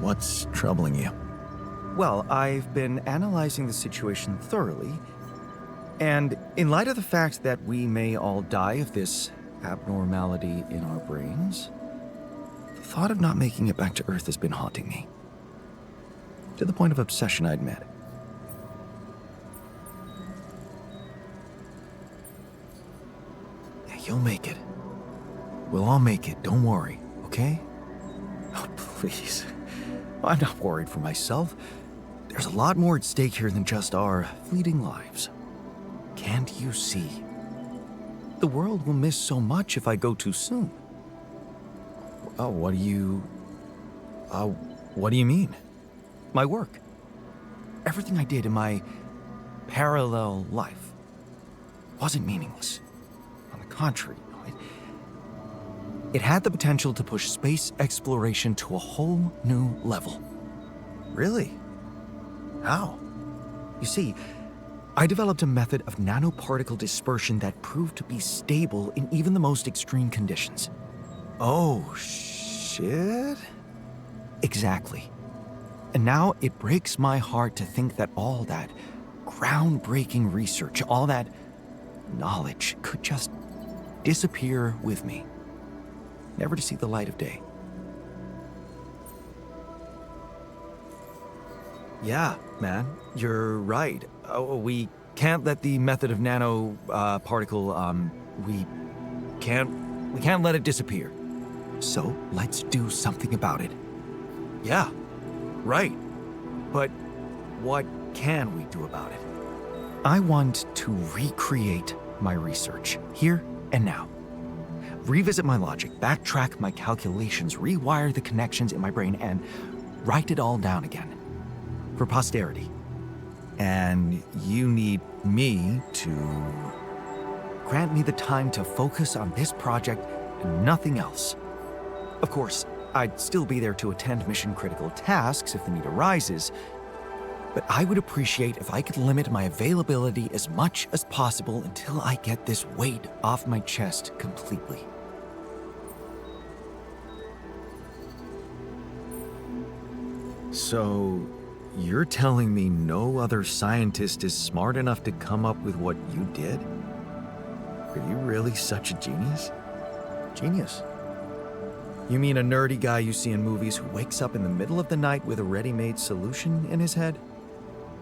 What's troubling you? Well, I've been analyzing the situation thoroughly, and in light of the fact that we may all die of this abnormality in our brains, the thought of not making it back to Earth has been haunting me. To the point of obsession, I'd admit. You'll make it. We'll all make it, don't worry, okay? Oh, please. I'm not worried for myself. There's a lot more at stake here than just our fleeting lives. Can't you see? The world will miss so much if I go too soon. Oh, what do you mean? My work. Everything I did in my parallel life wasn't meaningless. On the contrary, it had the potential to push space exploration to a whole new level. Really? How? You see, I developed a method of nanoparticle dispersion that proved to be stable in even the most extreme conditions. Oh, shit? Exactly. And now it breaks my heart to think that all that groundbreaking research, all that knowledge could just disappear with me, never to see the light of day. Yeah, man, you're right. We can't let the method of nanoparticle, we can't let it disappear. So let's do something about it. Yeah, right. But what can we do about it? I want to recreate my research, here and now. Revisit my logic, backtrack my calculations, rewire the connections in my brain, and write it all down again. For posterity. And you need me to grant me the time to focus on this project and nothing else. Of course, I'd still be there to attend mission-critical tasks if the need arises, but I would appreciate if I could limit my availability as much as possible until I get this weight off my chest completely. So, you're telling me no other scientist is smart enough to come up with what you did? Are you really such a genius? Genius. You mean a nerdy guy you see in movies who wakes up in the middle of the night with a ready-made solution in his head?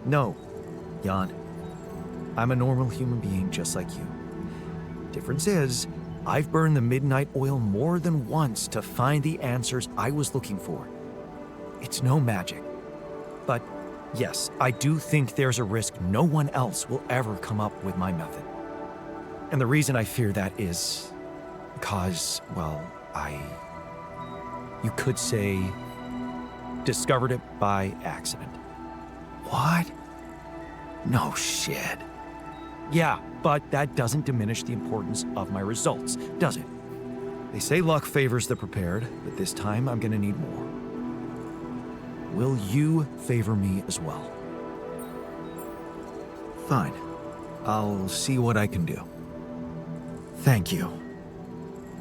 No, Jan. I'm a normal human being just like you. Difference is, I've burned the midnight oil more than once to find the answers I was looking for. It's no magic. But yes, I do think there's a risk no one else will ever come up with my method. And the reason I fear that is because, well, you could say, discovered it by accident. What? No shit. Yeah, but that doesn't diminish the importance of my results, does it? They say luck favors the prepared, but this time I'm gonna need more. Will you favor me as well? Fine. I'll see what I can do. Thank you.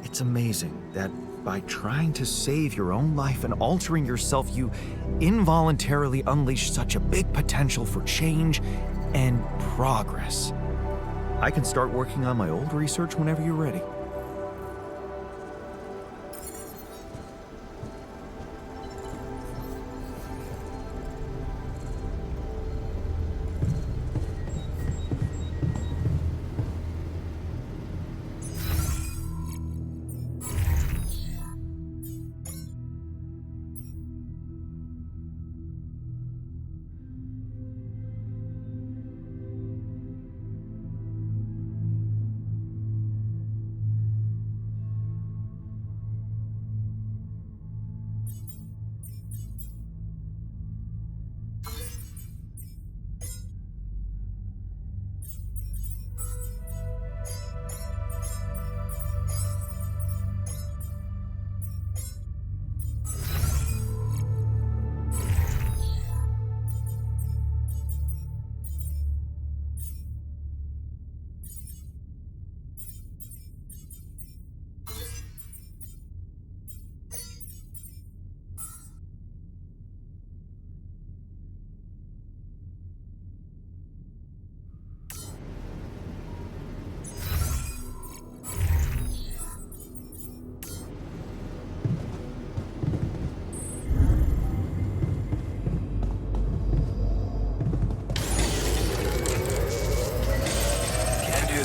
It's amazing that by trying to save your own life and altering yourself, you involuntarily unleash such a big potential for change and progress. I can start working on my old research whenever you're ready.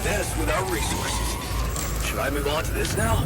This without resources. Should I move on to this now?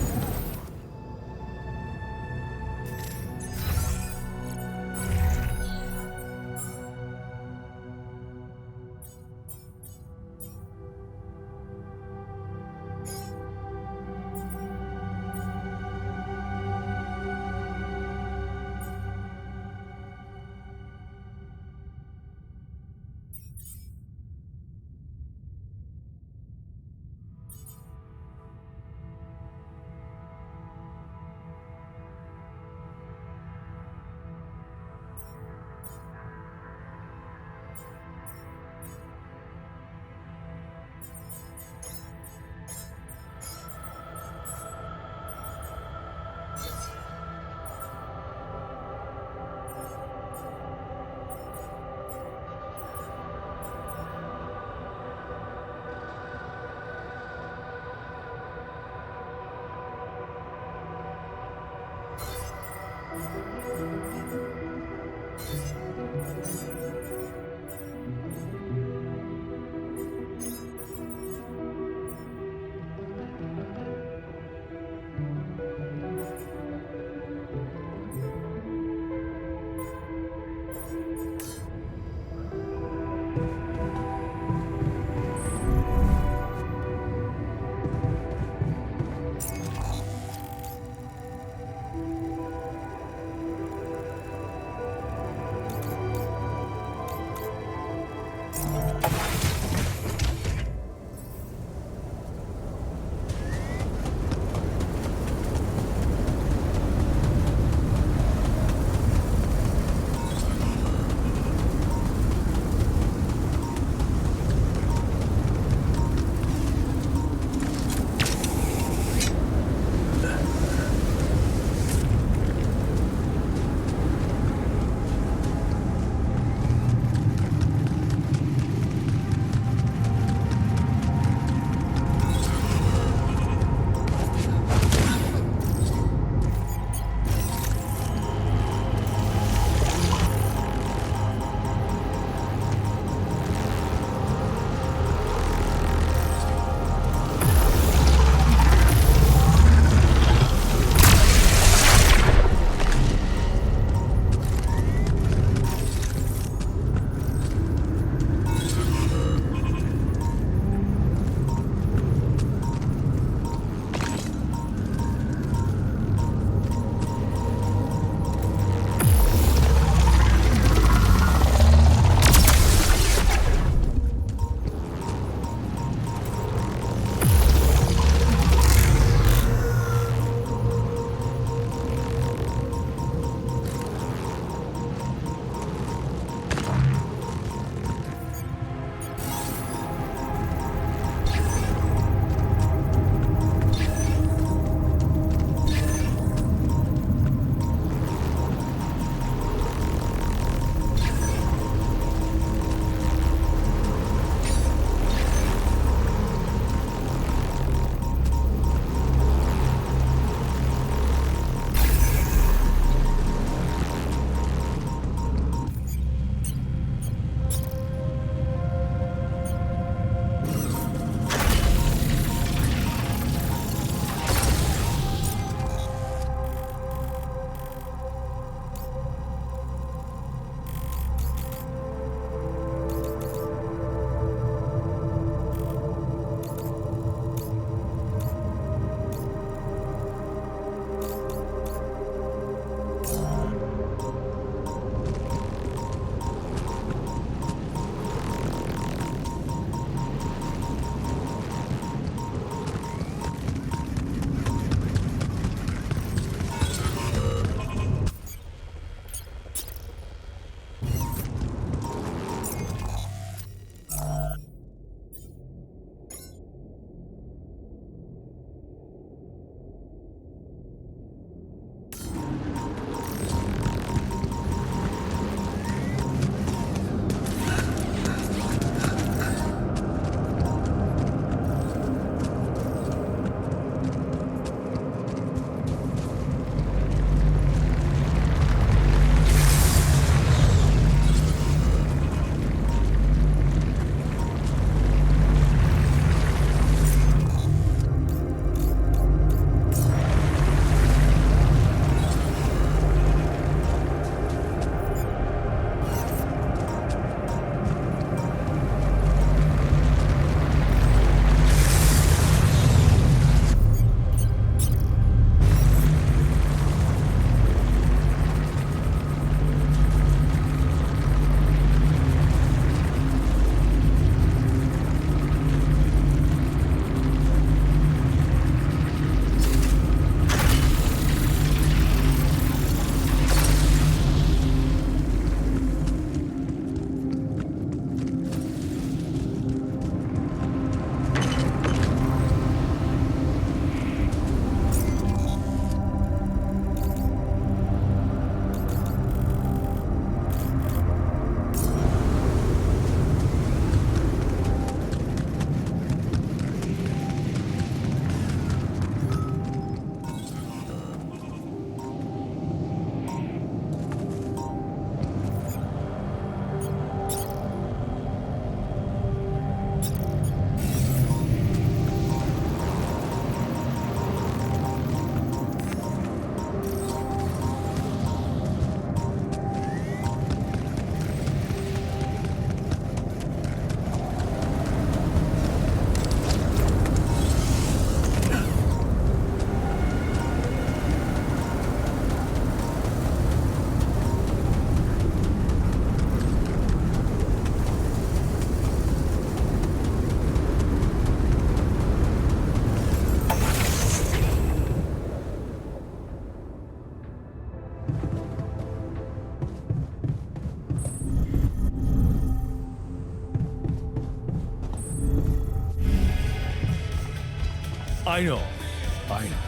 I know.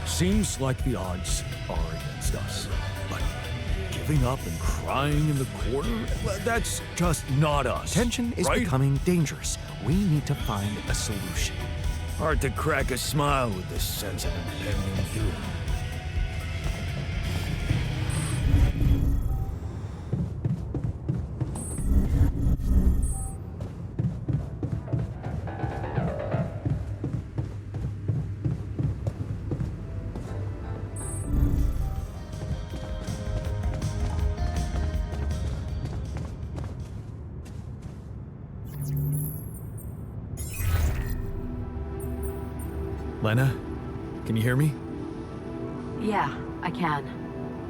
Seems like the odds are against us. But giving up and crying in the corner, that's just not us. Tension is right? becoming dangerous. We need to find a solution. Hard to crack a smile with this sense of impending doom. Lena, can you hear me? Yeah, I can.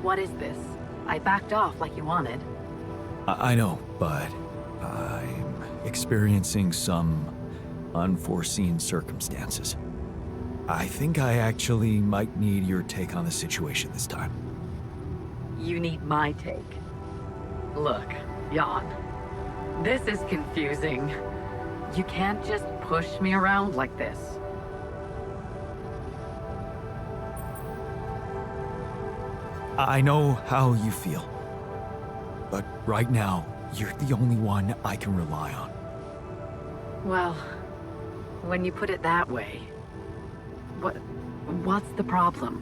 What is this? I backed off like you wanted. I know, but I'm experiencing some unforeseen circumstances. I think I actually might need your take on the situation this time. You need my take. Look, Jan, this is confusing. You can't just push me around like this. I know how you feel. But right now, you're the only one I can rely on. Well, when you put it that way, what's the problem?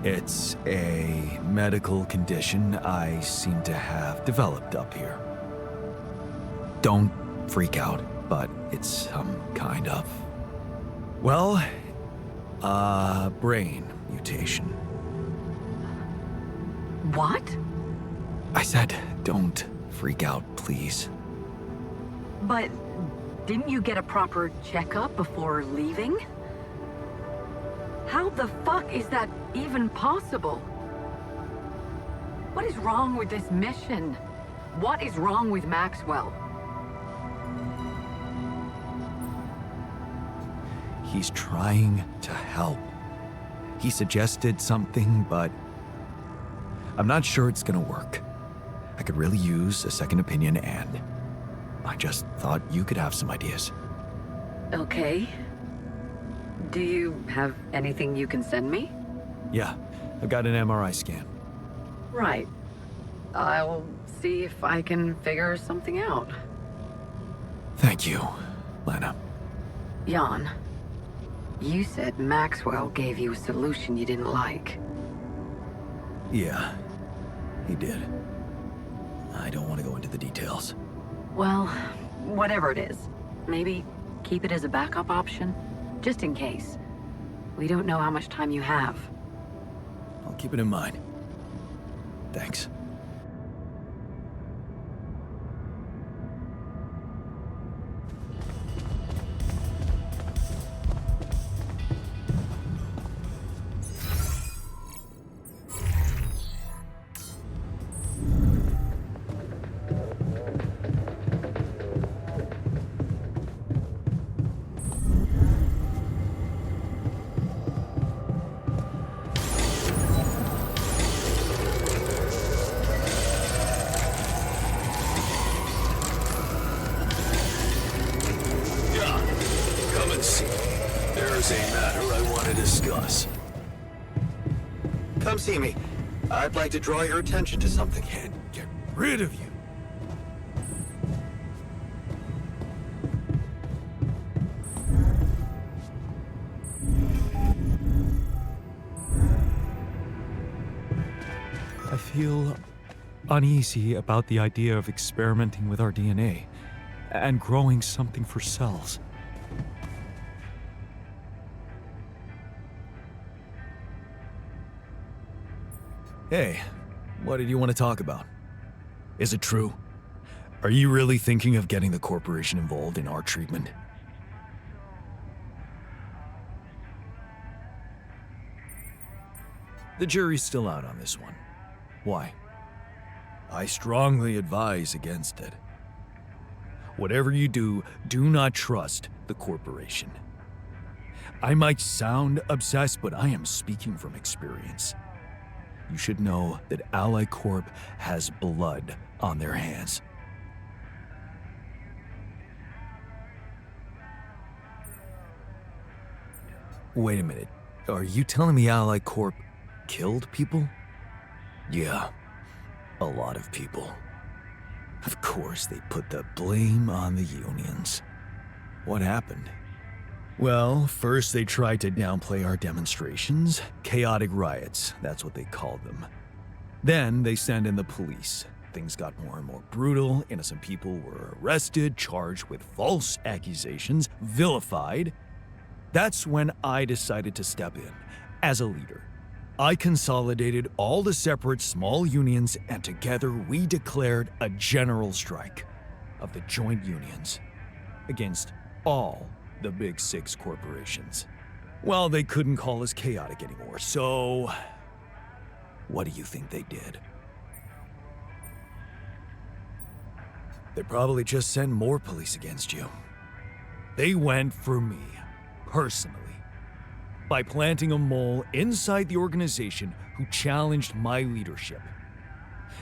It's a medical condition I seem to have developed up here. Don't freak out, but it's some kind of... well, brain mutation. What? I said, don't freak out, please. But didn't you get a proper checkup before leaving? How the fuck is that even possible? What is wrong with this mission? What is wrong with Maxwell? He's trying to help. He suggested something, but I'm not sure it's gonna work. I could really use a second opinion, and I just thought you could have some ideas. Okay. Do you have anything you can send me? Yeah, I've got an MRI scan. Right. I'll see if I can figure something out. Thank you, Lena. Jan, you said Maxwell gave you a solution you didn't like. Yeah, he did. I don't want to go into the details. Well, whatever it is, maybe keep it as a backup option, just in case. We don't know how much time you have. I'll keep it in mind. Thanks. Come and see. There's a matter I want to discuss. Come see me. I'd like to draw your attention to something. Can't get rid of you. I feel uneasy about the idea of experimenting with our DNA and growing something for cells. Hey, what did you want to talk about? Is it true? Are you really thinking of getting the corporation involved in our treatment? The jury's still out on this one. Why? I strongly advise against it. Whatever you do, do not trust the corporation. I might sound obsessed, but I am speaking from experience. You should know that Ally Corp has blood on their hands. Wait a minute. Are you telling me Ally Corp killed people? Yeah, a lot of people. Of course, they put the blame on the unions. What happened? Well, first they tried to downplay our demonstrations. Chaotic riots, that's what they called them. Then they sent in the police. Things got more and more brutal. Innocent people were arrested, charged with false accusations, vilified. That's when I decided to step in as a leader. I consolidated all the separate small unions, and together we declared a general strike of the joint unions against all the big six corporations. Well, they couldn't call us chaotic anymore, so what do you think they did? They probably just sent more police against you. They went for me, personally, by planting a mole inside the organization who challenged my leadership.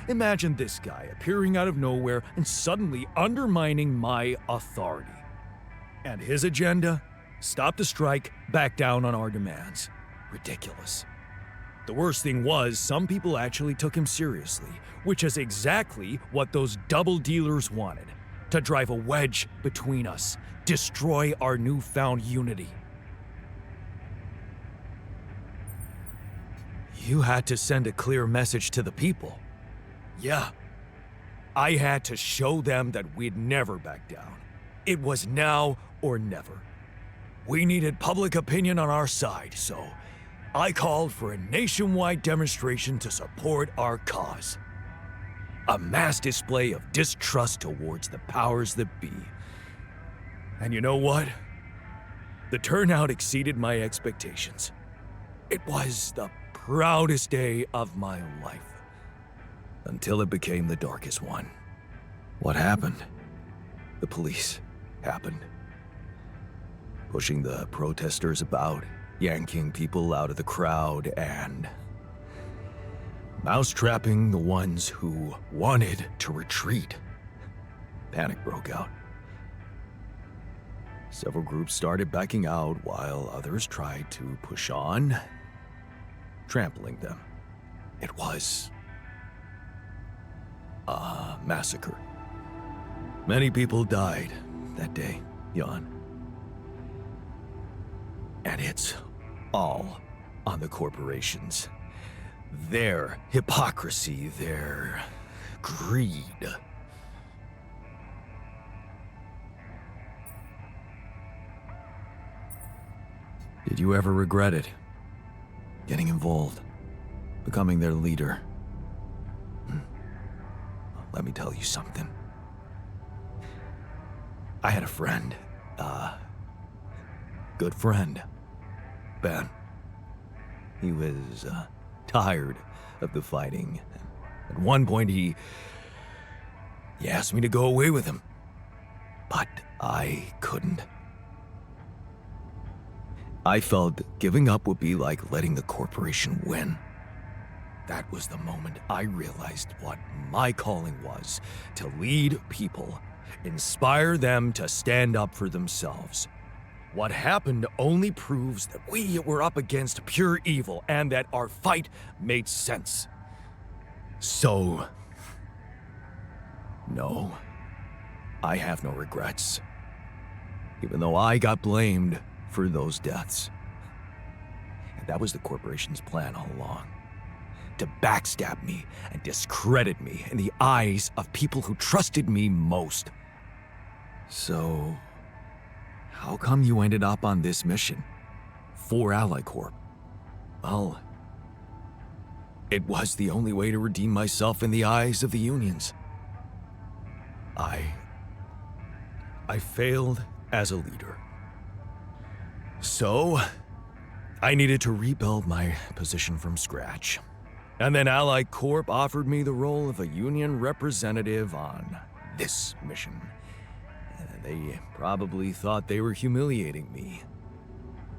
Imagine this guy appearing out of nowhere and suddenly undermining my authority. And his agenda? Stop the strike, back down on our demands. Ridiculous. The worst thing was, some people actually took him seriously, which is exactly what those double dealers wanted. To drive a wedge between us, destroy our newfound unity. You had to send a clear message to the people. Yeah. I had to show them that we'd never back down. It was now or never. We needed public opinion on our side, so I called for a nationwide demonstration to support our cause. A mass display of distrust towards the powers that be. And you know what? The turnout exceeded my expectations. It was the proudest day of my life. Until it became the darkest one. What happened? The police happened. Pushing the protesters about, yanking people out of the crowd, and mousetrapping the ones who wanted to retreat. Panic broke out. Several groups started backing out while others tried to push on, trampling them. It was a massacre. Many people died that day, Jan. And it's all on the corporations. Their hypocrisy, their greed. Did you ever regret it? Getting involved? Becoming their leader? Let me tell you something. I had a friend, good friend, Ben. He was, tired of the fighting. At one point, he asked me to go away with him. But I couldn't. I felt giving up would be like letting the corporation win. That was the moment I realized what my calling was: to lead people, inspire them to stand up for themselves. What happened only proves that we were up against pure evil and that our fight made sense. So, no, I have no regrets. Even though I got blamed for those deaths. And that was the corporation's plan all along. To backstab me and discredit me in the eyes of people who trusted me most. So, how come you ended up on this mission? For Ally Corp? Well, it was the only way to redeem myself in the eyes of the unions. I failed as a leader. So, I needed to rebuild my position from scratch. And then Ally Corp offered me the role of a union representative on this mission. And they probably thought they were humiliating me.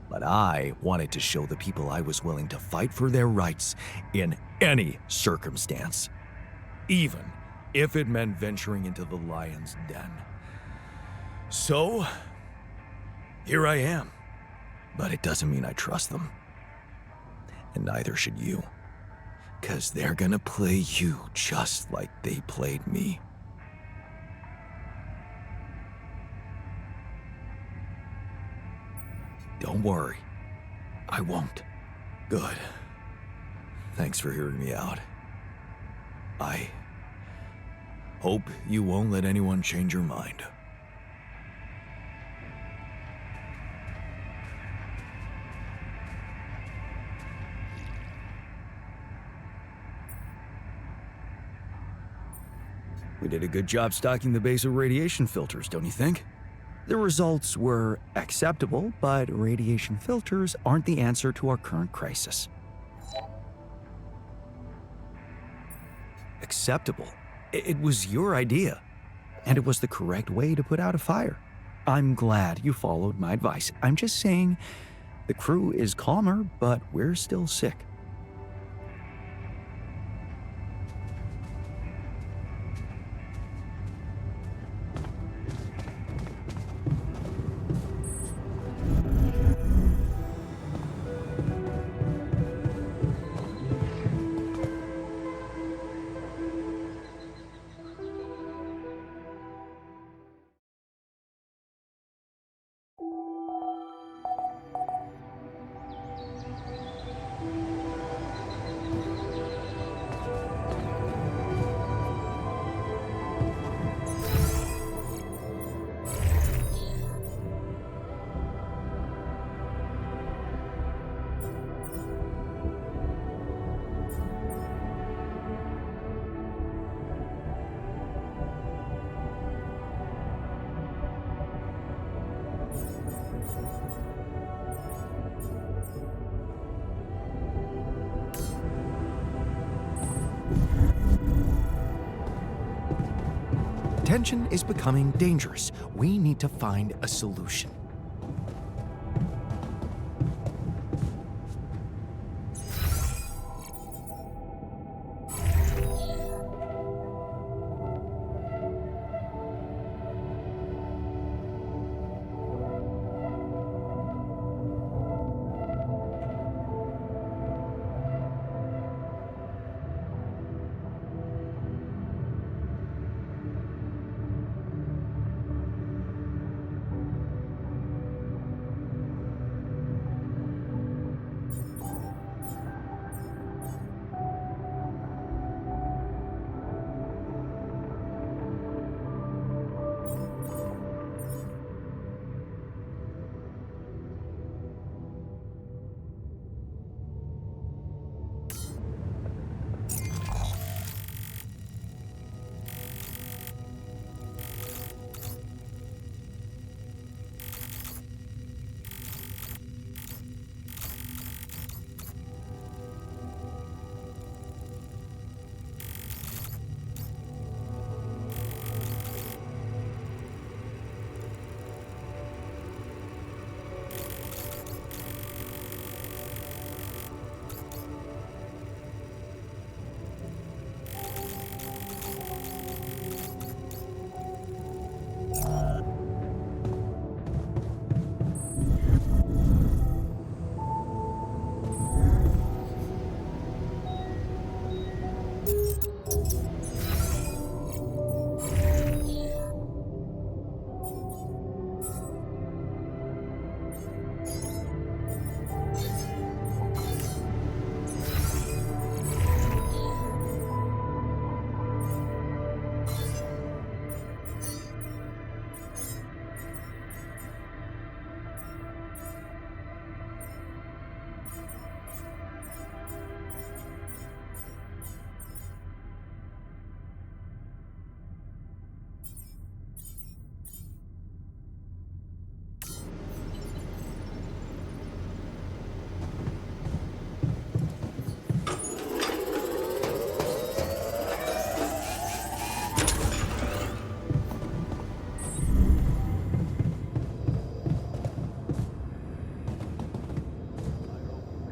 But I wanted to show the people I was willing to fight for their rights in any circumstance, even if it meant venturing into the lion's den. So, here I am. But it doesn't mean I trust them. And neither should you. 'Cause they're gonna play you just like they played me. Don't worry. I won't. Good. Thanks for hearing me out. I hope you won't let anyone change your mind. We did a good job stocking the base of radiation filters, don't you think? The results were acceptable, but radiation filters aren't the answer to our current crisis. Acceptable? It was your idea. And it was the correct way to put out a fire. I'm glad you followed my advice. I'm just saying the crew is calmer, but we're still sick. Tension is becoming dangerous. We need to find a solution.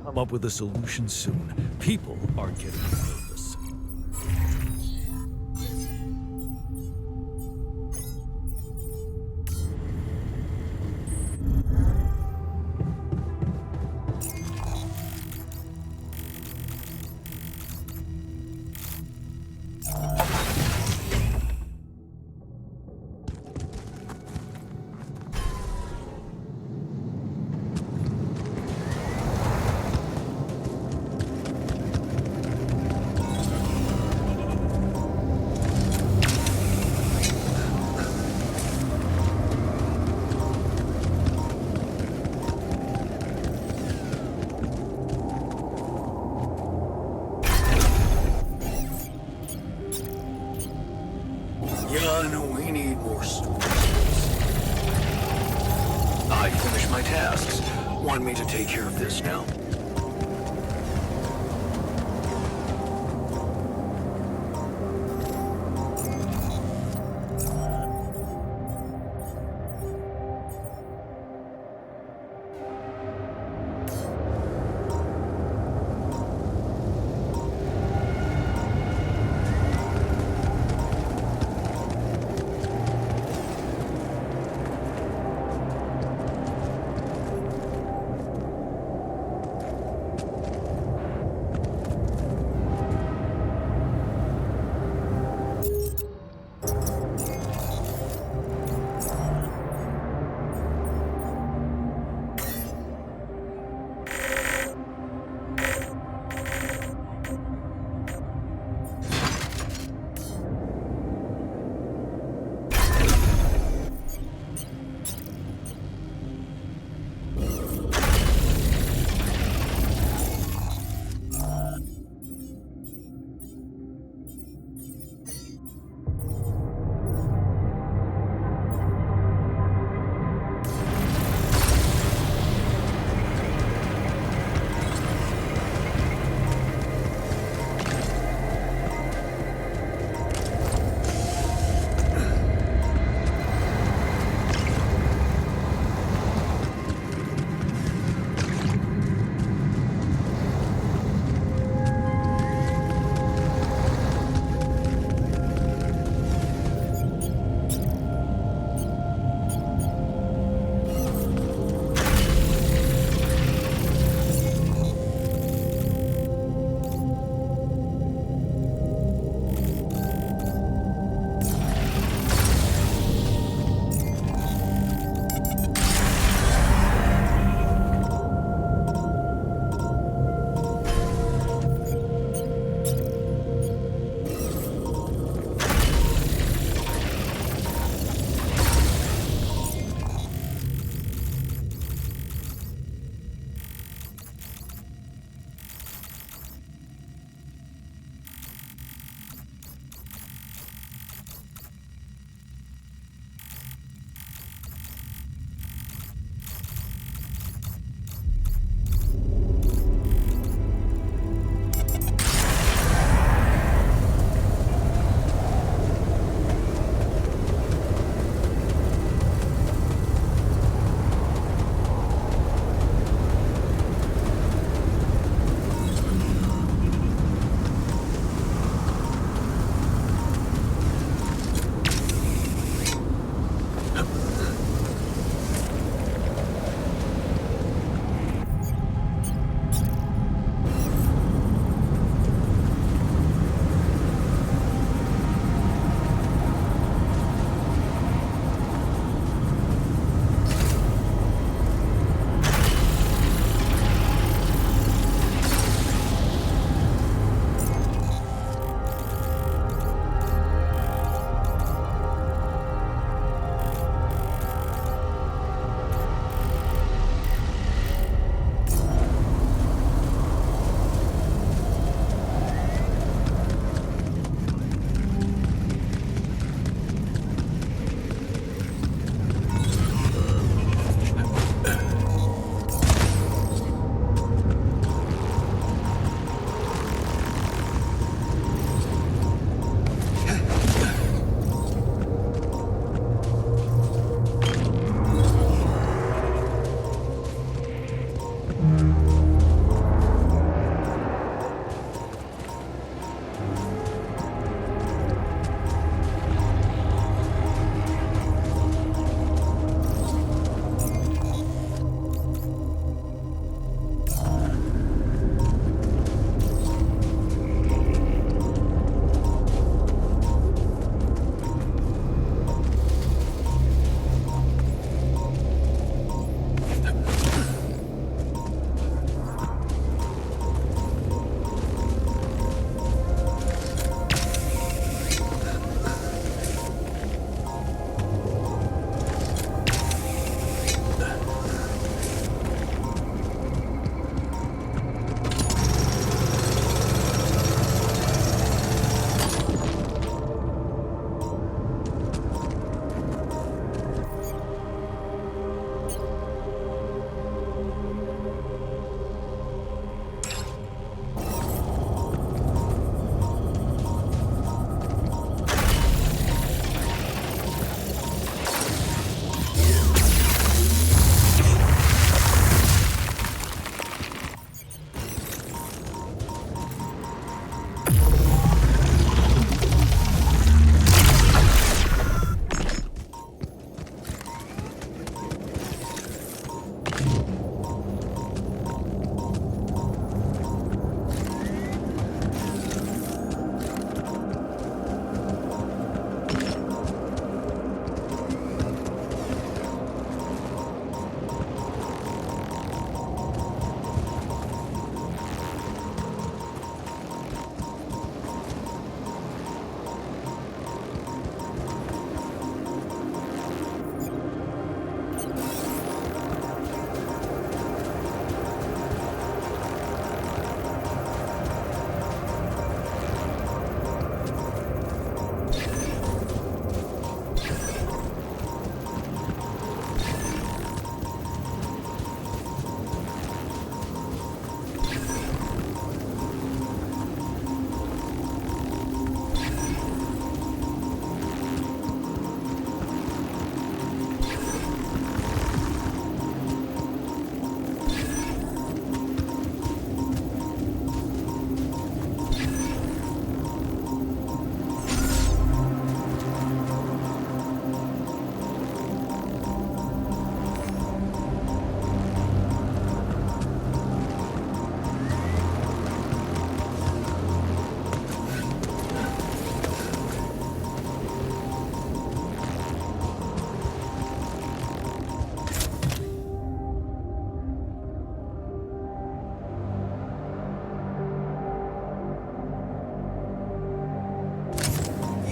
Come up with a solution soon. People are getting nervous. Jan, we need more stories. I finished my tasks. Want me to take care of this now?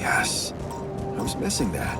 Yes. I was missing that.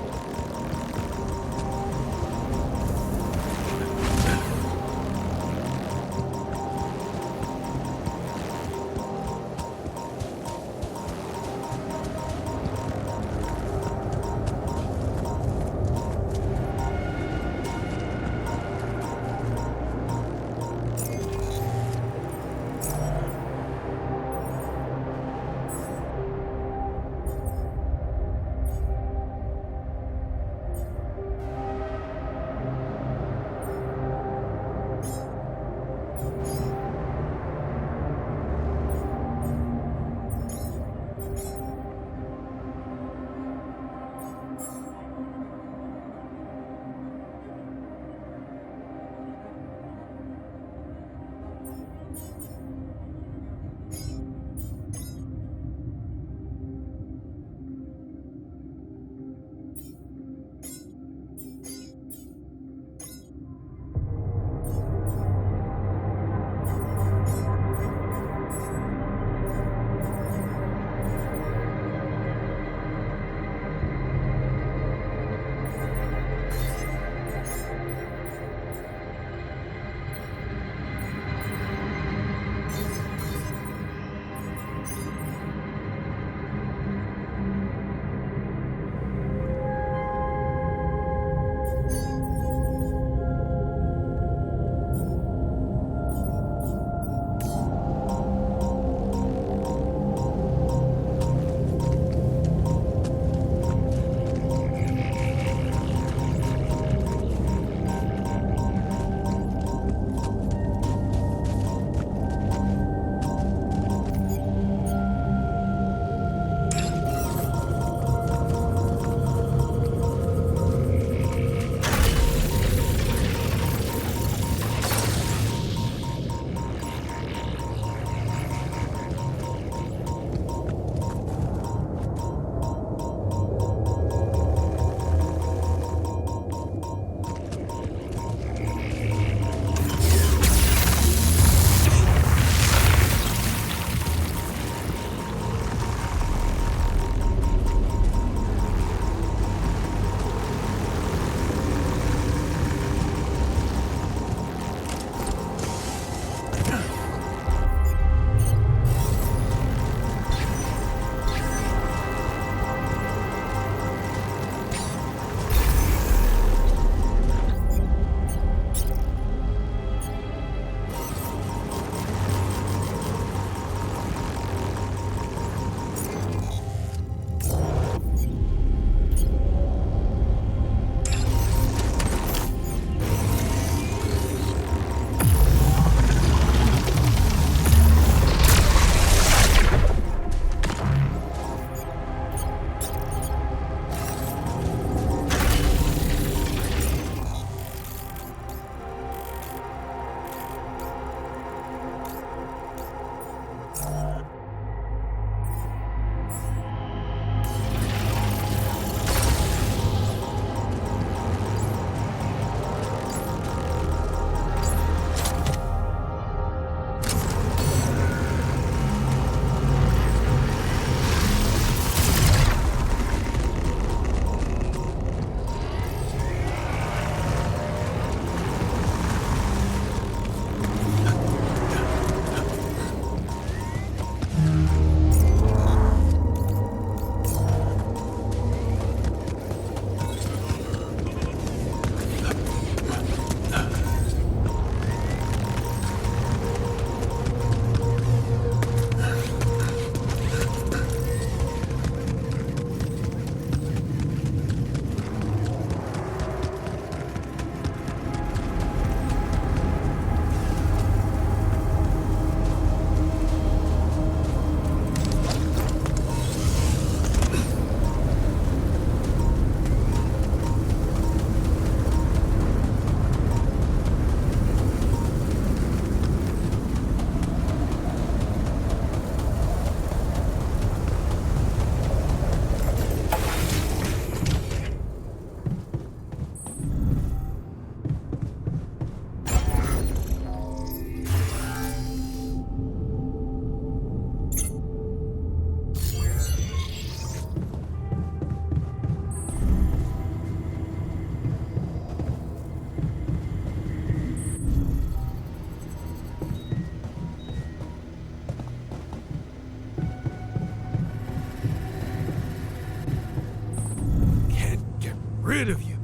rid of you.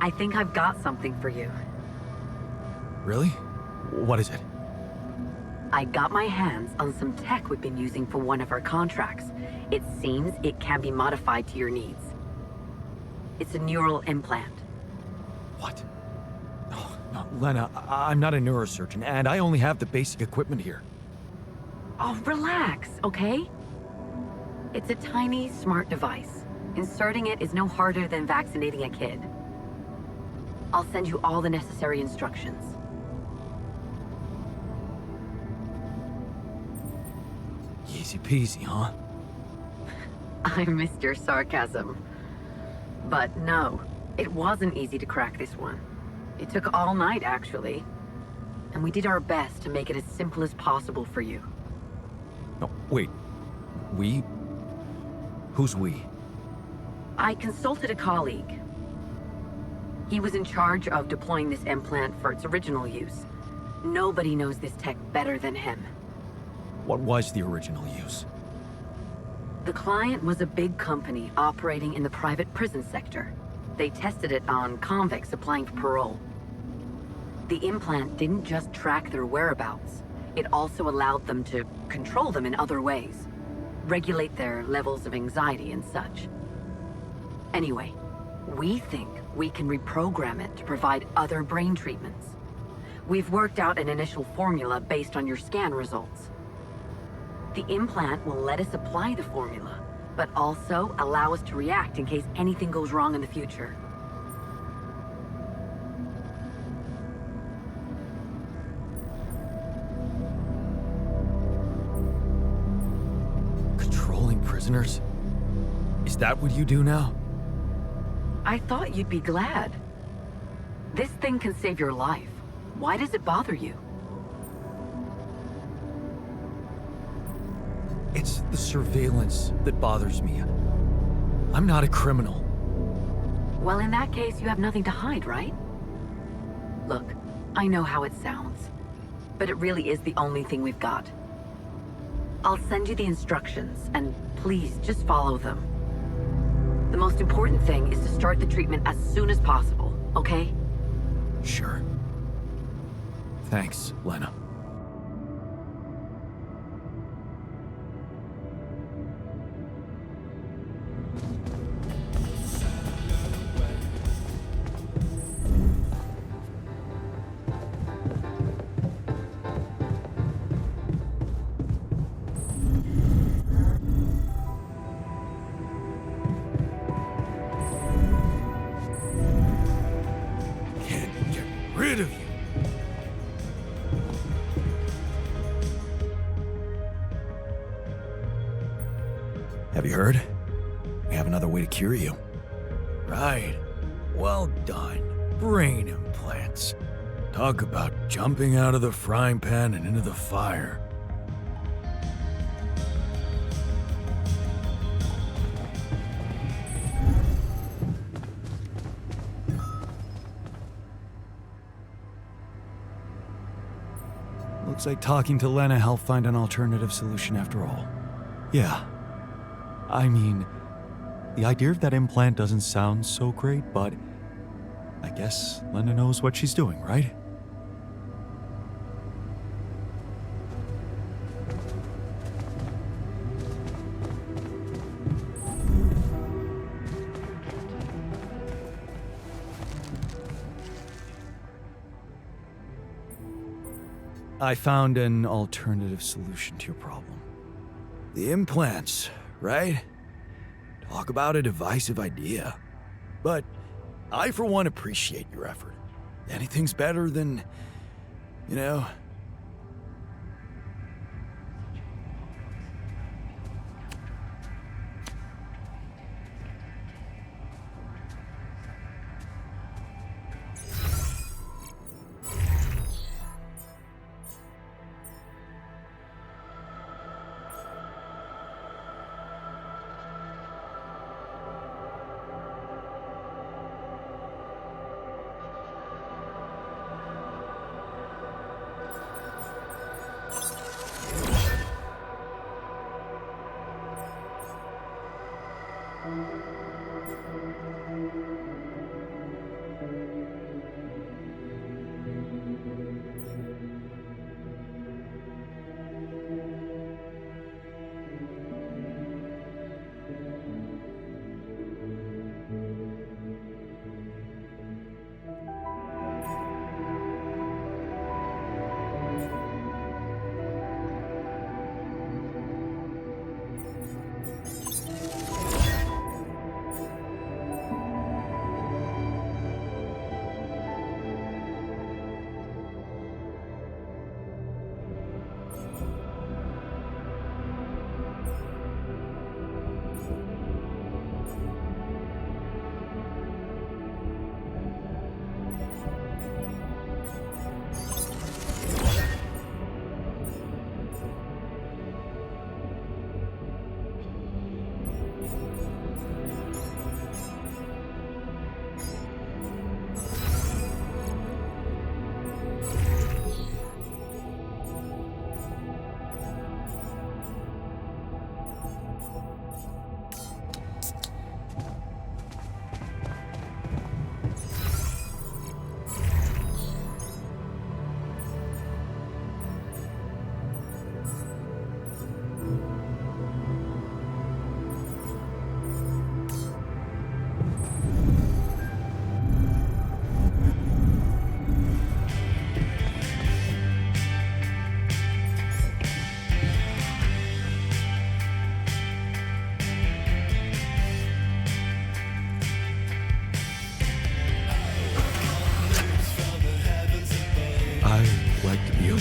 I think I've got something for you. Really? What is it? I got my hands on some tech we've been using for one of our contracts. It seems it can be modified to your needs. It's a neural implant. What? Oh, no, Lena, I'm not a neurosurgeon, and I only have the basic equipment here. Oh, relax, okay? It's a tiny, smart device. Inserting it is no harder than vaccinating a kid. I'll send you all the necessary instructions. Easy peasy, huh? I missed your sarcasm. But no, it wasn't easy to crack this one. It took all night, actually. And we did our best to make it as simple as possible for you. No, wait. We? Who's we? I consulted a colleague. He was in charge of deploying this implant for its original use. Nobody knows this tech better than him. What was the original use? The client was a big company operating in the private prison sector. They tested it on convicts applying for parole. The implant didn't just track their whereabouts. It also allowed them to control them in other ways. Regulate their levels of anxiety and such. Anyway, we think we can reprogram it to provide other brain treatments. We've worked out an initial formula based on your scan results. The implant will let us apply the formula, but also allow us to react in case anything goes wrong in the future. Controlling prisoners? Is that what you do now? I thought you'd be glad. This thing can save your life. Why does it bother you? It's the surveillance that bothers me. I'm not a criminal. Well, in that case, you have nothing to hide, right? Look, I know how it sounds, but it really is the only thing we've got. I'll send you the instructions, and please, just follow them. The most important thing is to start the treatment as soon as possible, okay? Sure. Thanks, Lena. Can't get rid of you. Have you heard? We have another way to cure you. Right. Well done. Brain implants. Talk about jumping out of the frying pan and into the fire. Looks like talking to Lena helped find an alternative solution after all. Yeah. I mean, the idea of that implant doesn't sound so great, but I guess Lena knows what she's doing, right? I found an alternative solution to your problem. The implants, right? Talk about a divisive idea. But I, for one, appreciate your effort. Anything's better than, you know...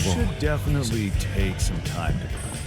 should definitely take some time to prep.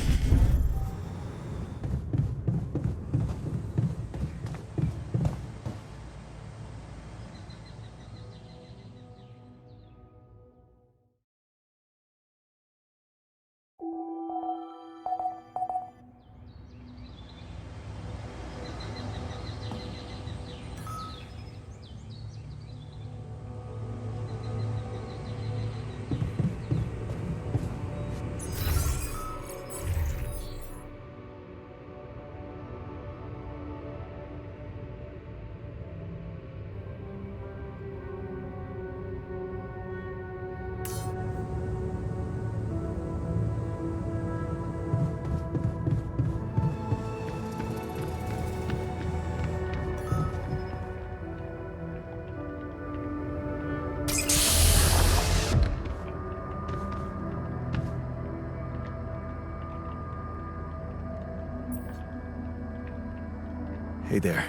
Hey there.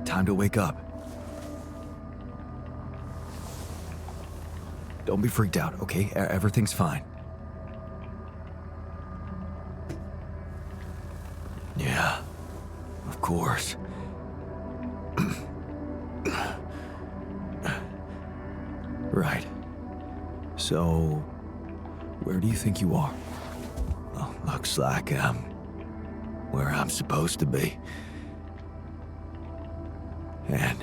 Time to wake up. Don't be freaked out, okay? Everything's fine. Yeah, of course. Right. So, where do you think you are? Well, looks like I'm where I'm supposed to be. And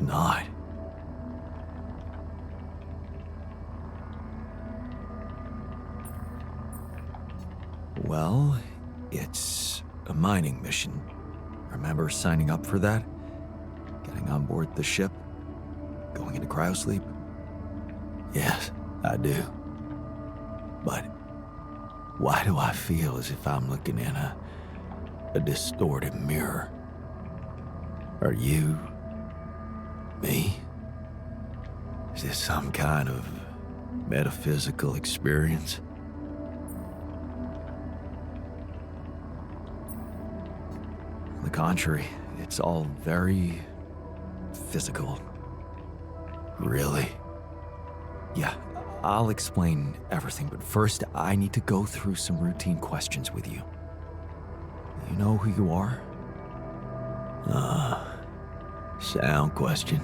not. Well, it's a mining mission. Remember signing up for that? Getting on board the ship? Going into cryosleep? Yes, I do. But why do I feel as if I'm looking in a distorted mirror? Are you me? Is this some kind of metaphysical experience? On the contrary, it's all very physical. Really? Yeah, I'll explain everything, but first I need to go through some routine questions with you. You know who you are? Sound question.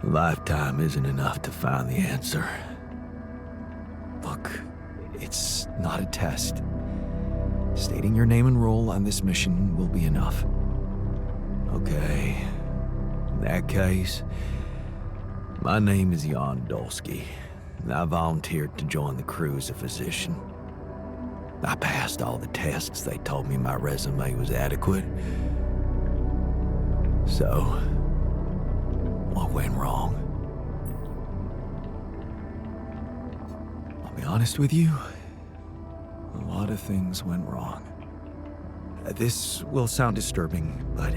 Lifetime isn't enough to find the answer. Look, it's not a test. Stating your name and role on this mission will be enough. Okay. In that case, my name is Jan Dolsky, and I volunteered to join the crew as a physician. I passed all the tests. They told me my resume was adequate. So, what went wrong? I'll be honest with you, a lot of things went wrong. This will sound disturbing, but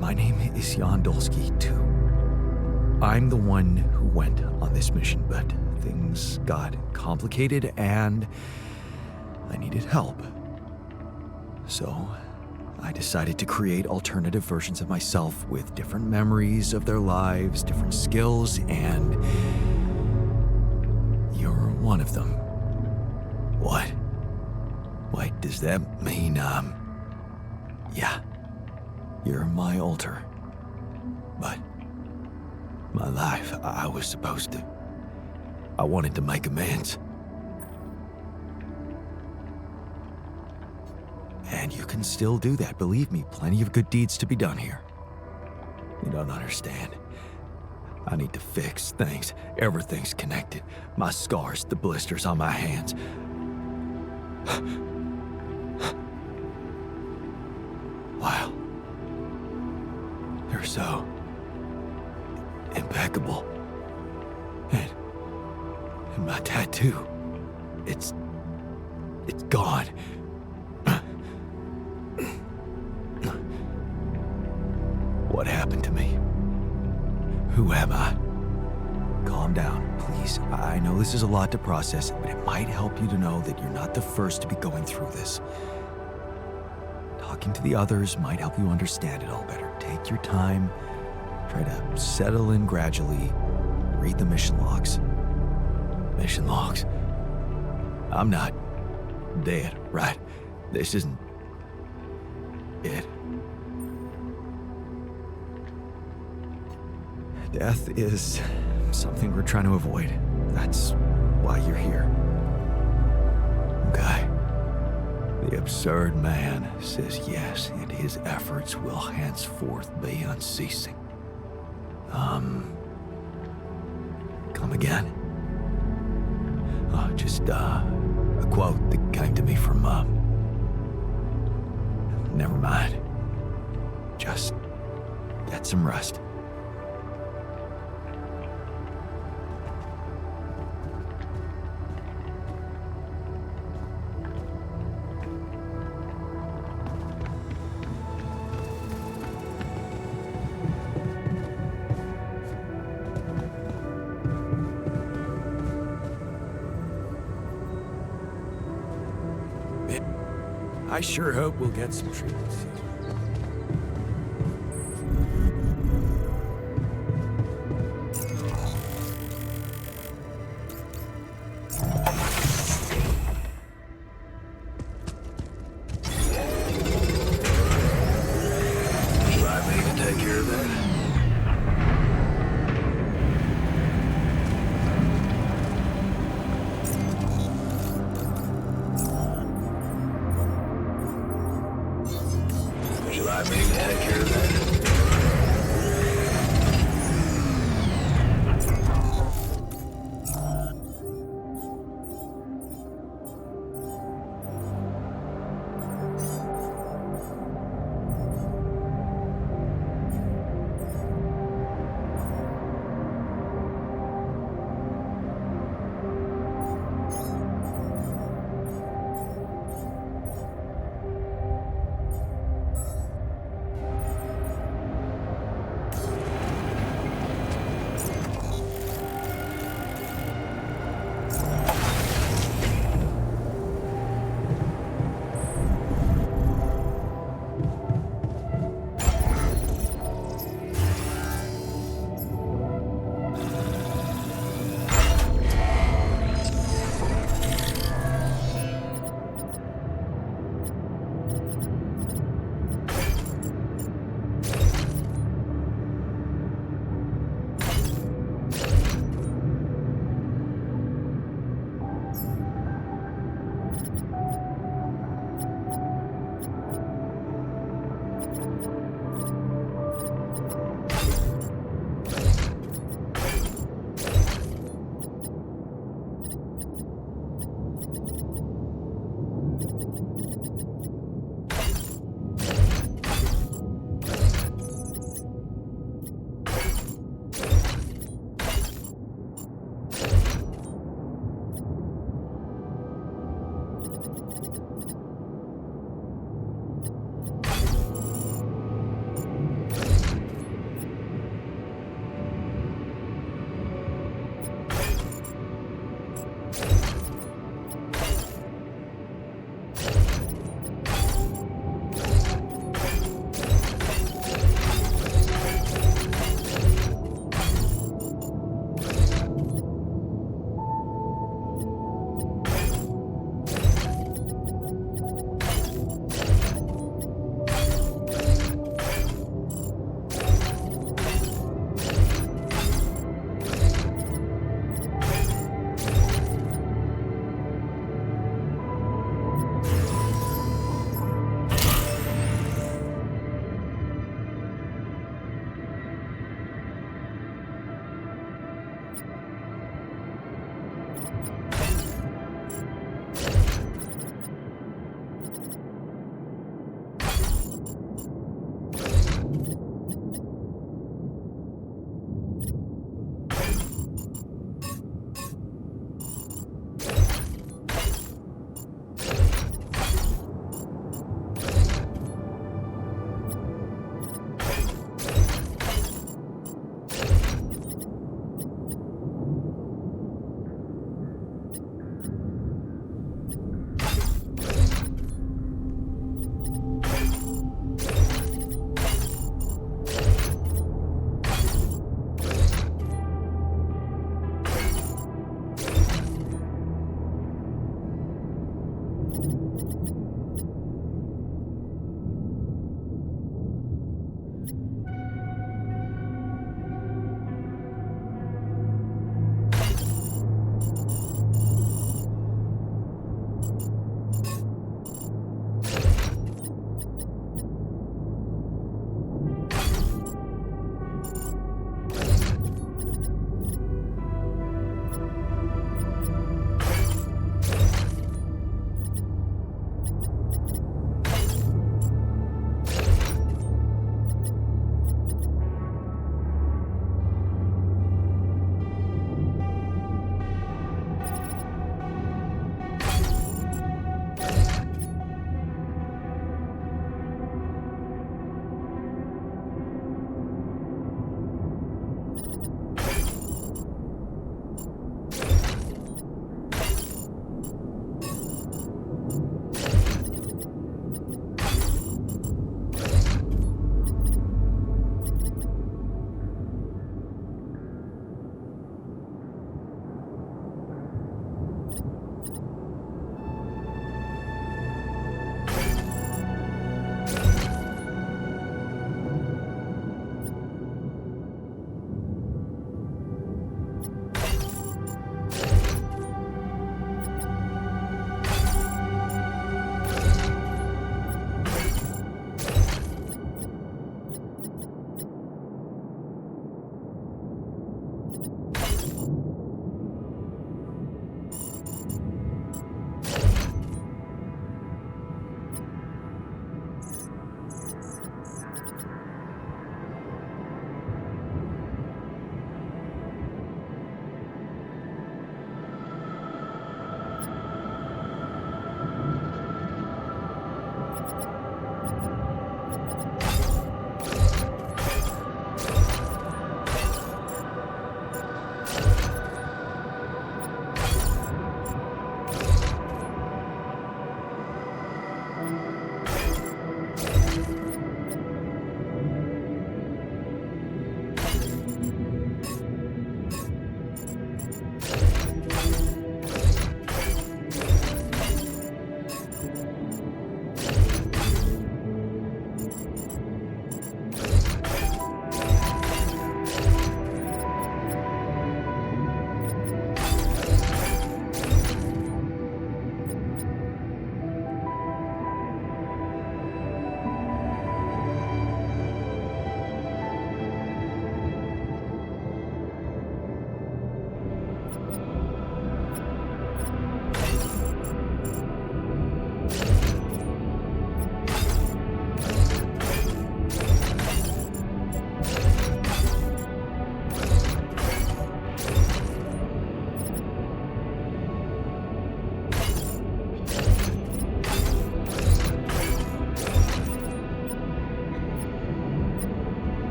my name is Jan Dolsky, too. I'm the one who went on this mission, but things got complicated and I needed help. So, I decided to create alternative versions of myself with different memories of their lives, different skills, and you're one of them. What? Wait, does that mean, yeah, you're my alter. But my life, I was supposed to. I wanted to make amends. And you can still do that, believe me, plenty of good deeds to be done here. You don't understand. I need to fix things. Everything's connected. My scars, the blisters on my hands. Wow. They're so impeccable. And my tattoo, it's gone. What happened to me? Who am I? Calm down, please. I know this is a lot to process, but it might help you to know that you're not the first to be going through this. Talking to the others might help you understand it all better. Take your time. Try to settle in gradually. Read the mission logs. Mission logs. I'm not dead, right? This isn't it. Death is something we're trying to avoid. That's why you're here. Okay. The absurd man says yes, and his efforts will henceforth be unceasing. Come again? Just a quote that came to me from, never mind. Just get some rest. I sure hope we'll get some treatment soon. Remind me to take care of that.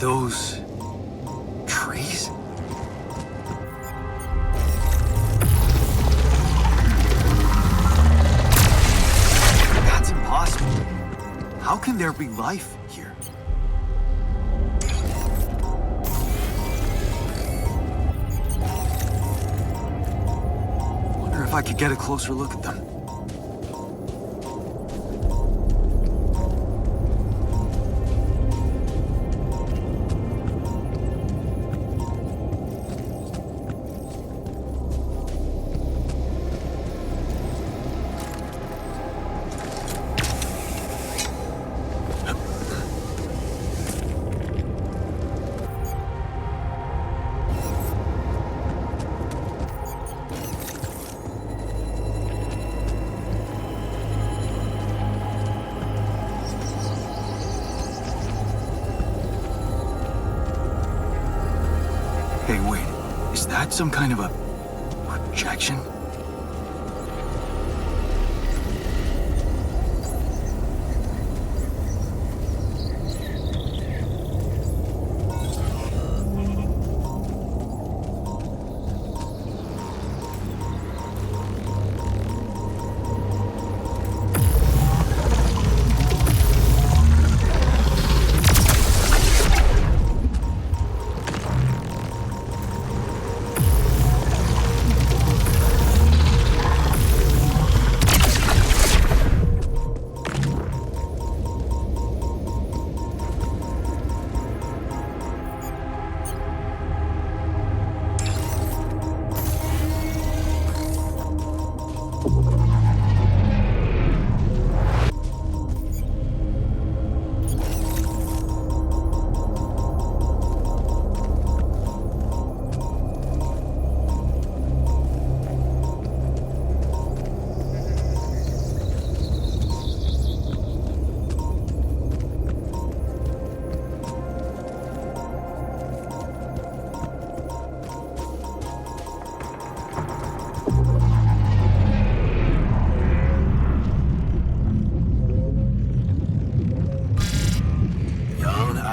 those trees? That's impossible. How can there be life here? Wonder if I could get a closer look at them. Hey, wait. Is that some kind of a projection?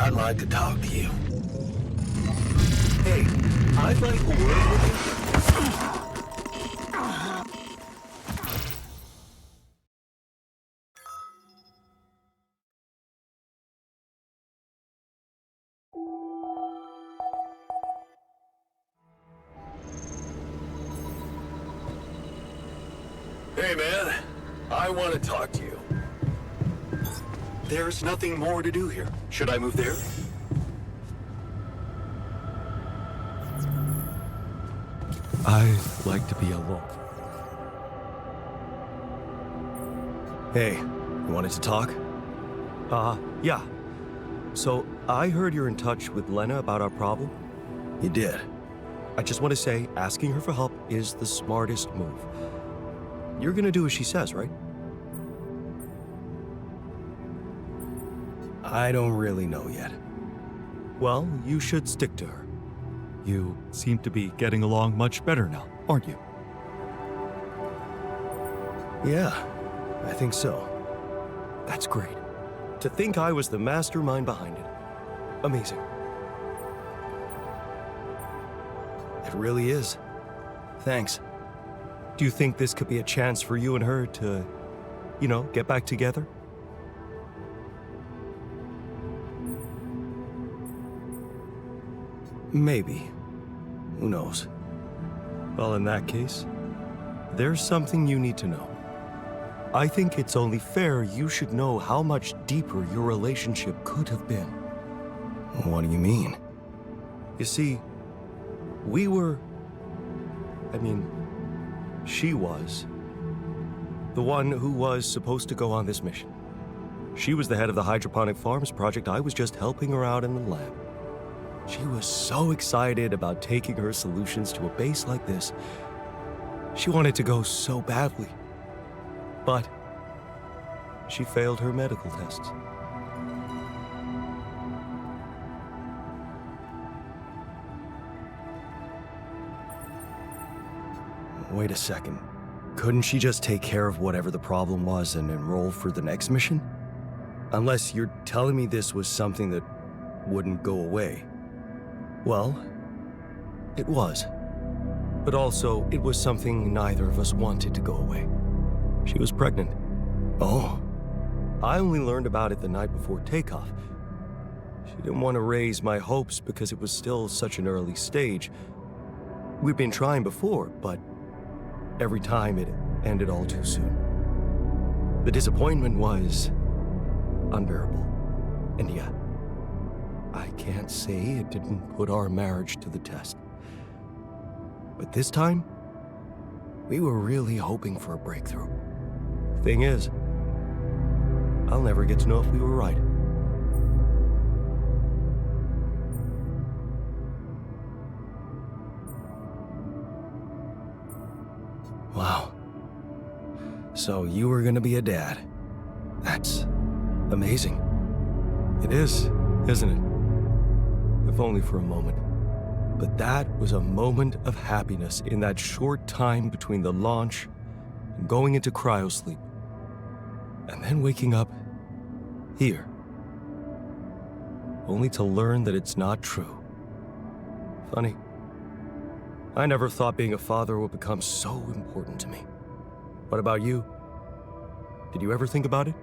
I'd like to talk to you. Hey, I'd like a word with you. Hey, man. I want to talk to you. There's nothing more to do here. Should I move there? I like to be alone. Hey, you wanted to talk? Yeah. So, I heard you're in touch with Lena about our problem. You did. I just want to say, asking her for help is the smartest move. You're gonna do as she says, right? I don't really know yet. Well, you should stick to her. You seem to be getting along much better now, aren't you? Yeah, I think so. That's great. To think I was the mastermind behind it. Amazing. It really is. Thanks. Do you think this could be a chance for you and her to, get back together? Maybe. Who knows? Well, in that case, there's something you need to know. I think it's only fair you should know how much deeper your relationship could have been. What do you mean? You see, she was the one who was supposed to go on this mission. She was the head of the hydroponic farms project. I was just helping her out in the lab. She was so excited about taking her solutions to a base like this. She wanted to go so badly. But she failed her medical tests. Wait a second. Couldn't she just take care of whatever the problem was and enroll for the next mission? Unless you're telling me this was something that wouldn't go away. Well, it was. But also, it was something neither of us wanted to go away. She was pregnant. Oh. I only learned about it the night before takeoff. She didn't want to raise my hopes because it was still such an early stage. We'd been trying before, but every time it ended all too soon. The disappointment was unbearable. And yeah, I can't say it didn't put our marriage to the test. But this time, we were really hoping for a breakthrough. Thing is, I'll never get to know if we were right. Wow. So you were gonna be a dad. That's amazing. It is, isn't it? If only for a moment. But that was a moment of happiness in that short time between the launch and going into cryosleep. And then waking up here. Only to learn that it's not true. Funny. I never thought being a father would become so important to me. What about you? Did you ever think about it?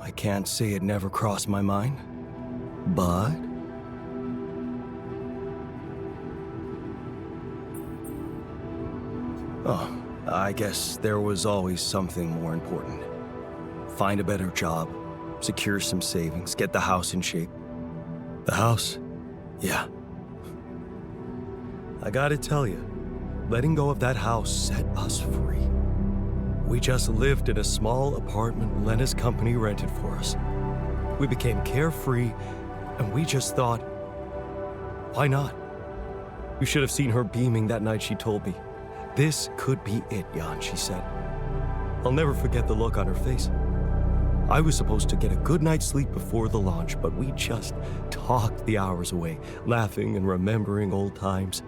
I can't say it never crossed my mind, but... Oh, I guess there was always something more important. Find a better job, secure some savings, get the house in shape. The house? Yeah. I gotta tell you, letting go of that house set us free. We just lived in a small apartment Lena's company rented for us. We became carefree, and we just thought, why not? You should have seen her beaming that night she told me. This could be it, Jan, she said. I'll never forget the look on her face. I was supposed to get a good night's sleep before the launch, but we just talked the hours away, laughing and remembering old times.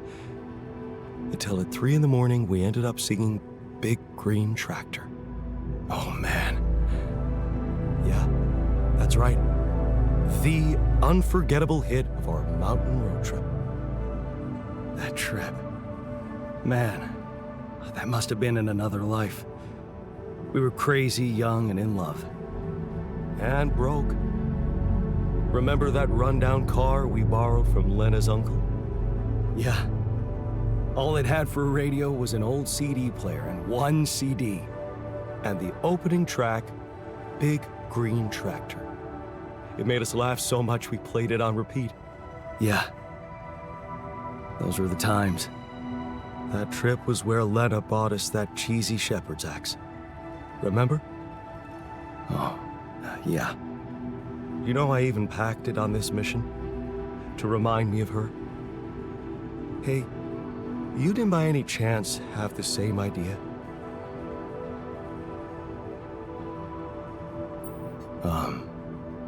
Until at 3 a.m, we ended up singing Big Green Tractor. Oh, man. Yeah, that's right. The unforgettable hit of our mountain road trip. That trip. Man, that must have been in another life. We were crazy, young, and in love. And broke. Remember that rundown car we borrowed from Lena's uncle? Yeah. All it had for a radio was an old CD player and one CD. And the opening track, Big Green Tractor. It made us laugh so much we played it on repeat. Yeah. Those were the times. That trip was where Lena bought us that cheesy shepherd's axe. Remember? Oh, yeah. You know, I even packed it on this mission to remind me of her. Hey, you didn't by any chance have the same idea?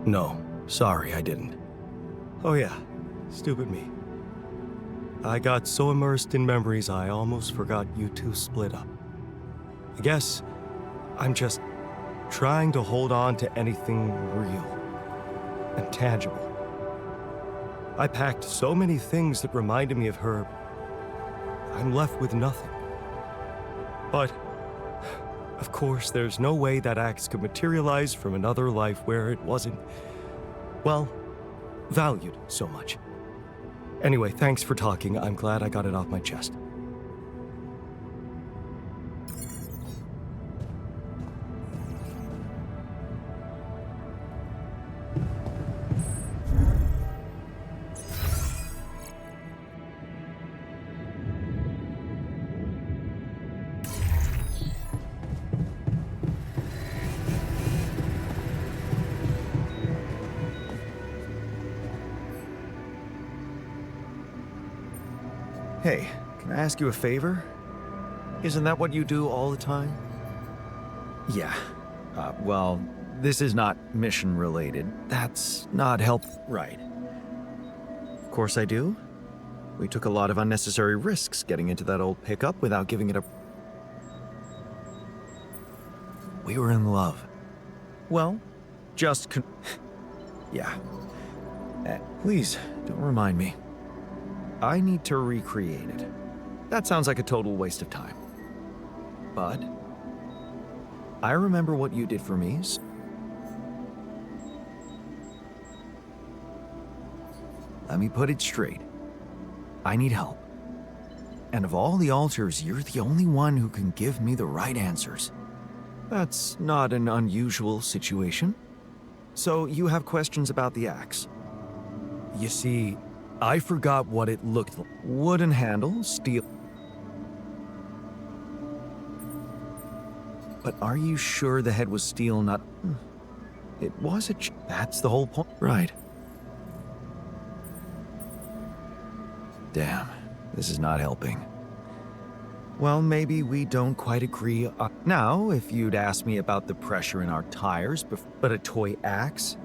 No. Sorry, I didn't. Oh yeah, stupid me. I got so immersed in memories I almost forgot you two split up. I guess I'm just trying to hold on to anything real and tangible. I packed so many things that reminded me of her, I'm left with nothing. But, of course, there's no way that axe could materialize from another life where it wasn't, well, valued so much. Anyway, thanks for talking. I'm glad I got it off my chest. Hey, can I ask you a favor? Isn't that what you do all the time? Yeah. Well, this is not mission related. That's not help. Right. Of course I do. We took a lot of unnecessary risks getting into that old pickup without giving it a... We were in love. Well, just yeah. Please, don't remind me. I need to recreate it. That sounds like a total waste of time. But I remember what you did for me. Let me put it straight. I need help. And of all the alters, you're the only one who can give me the right answers. That's not an unusual situation. So you have questions about the axe? You see, I forgot what it looked like. Wooden handle, steel. But are you sure the head was steel, not... It was a... That's the whole point. Right. Damn, this is not helping. Well, maybe we don't quite agree. Now, if you'd asked me about the pressure in our tires, but a toy axe,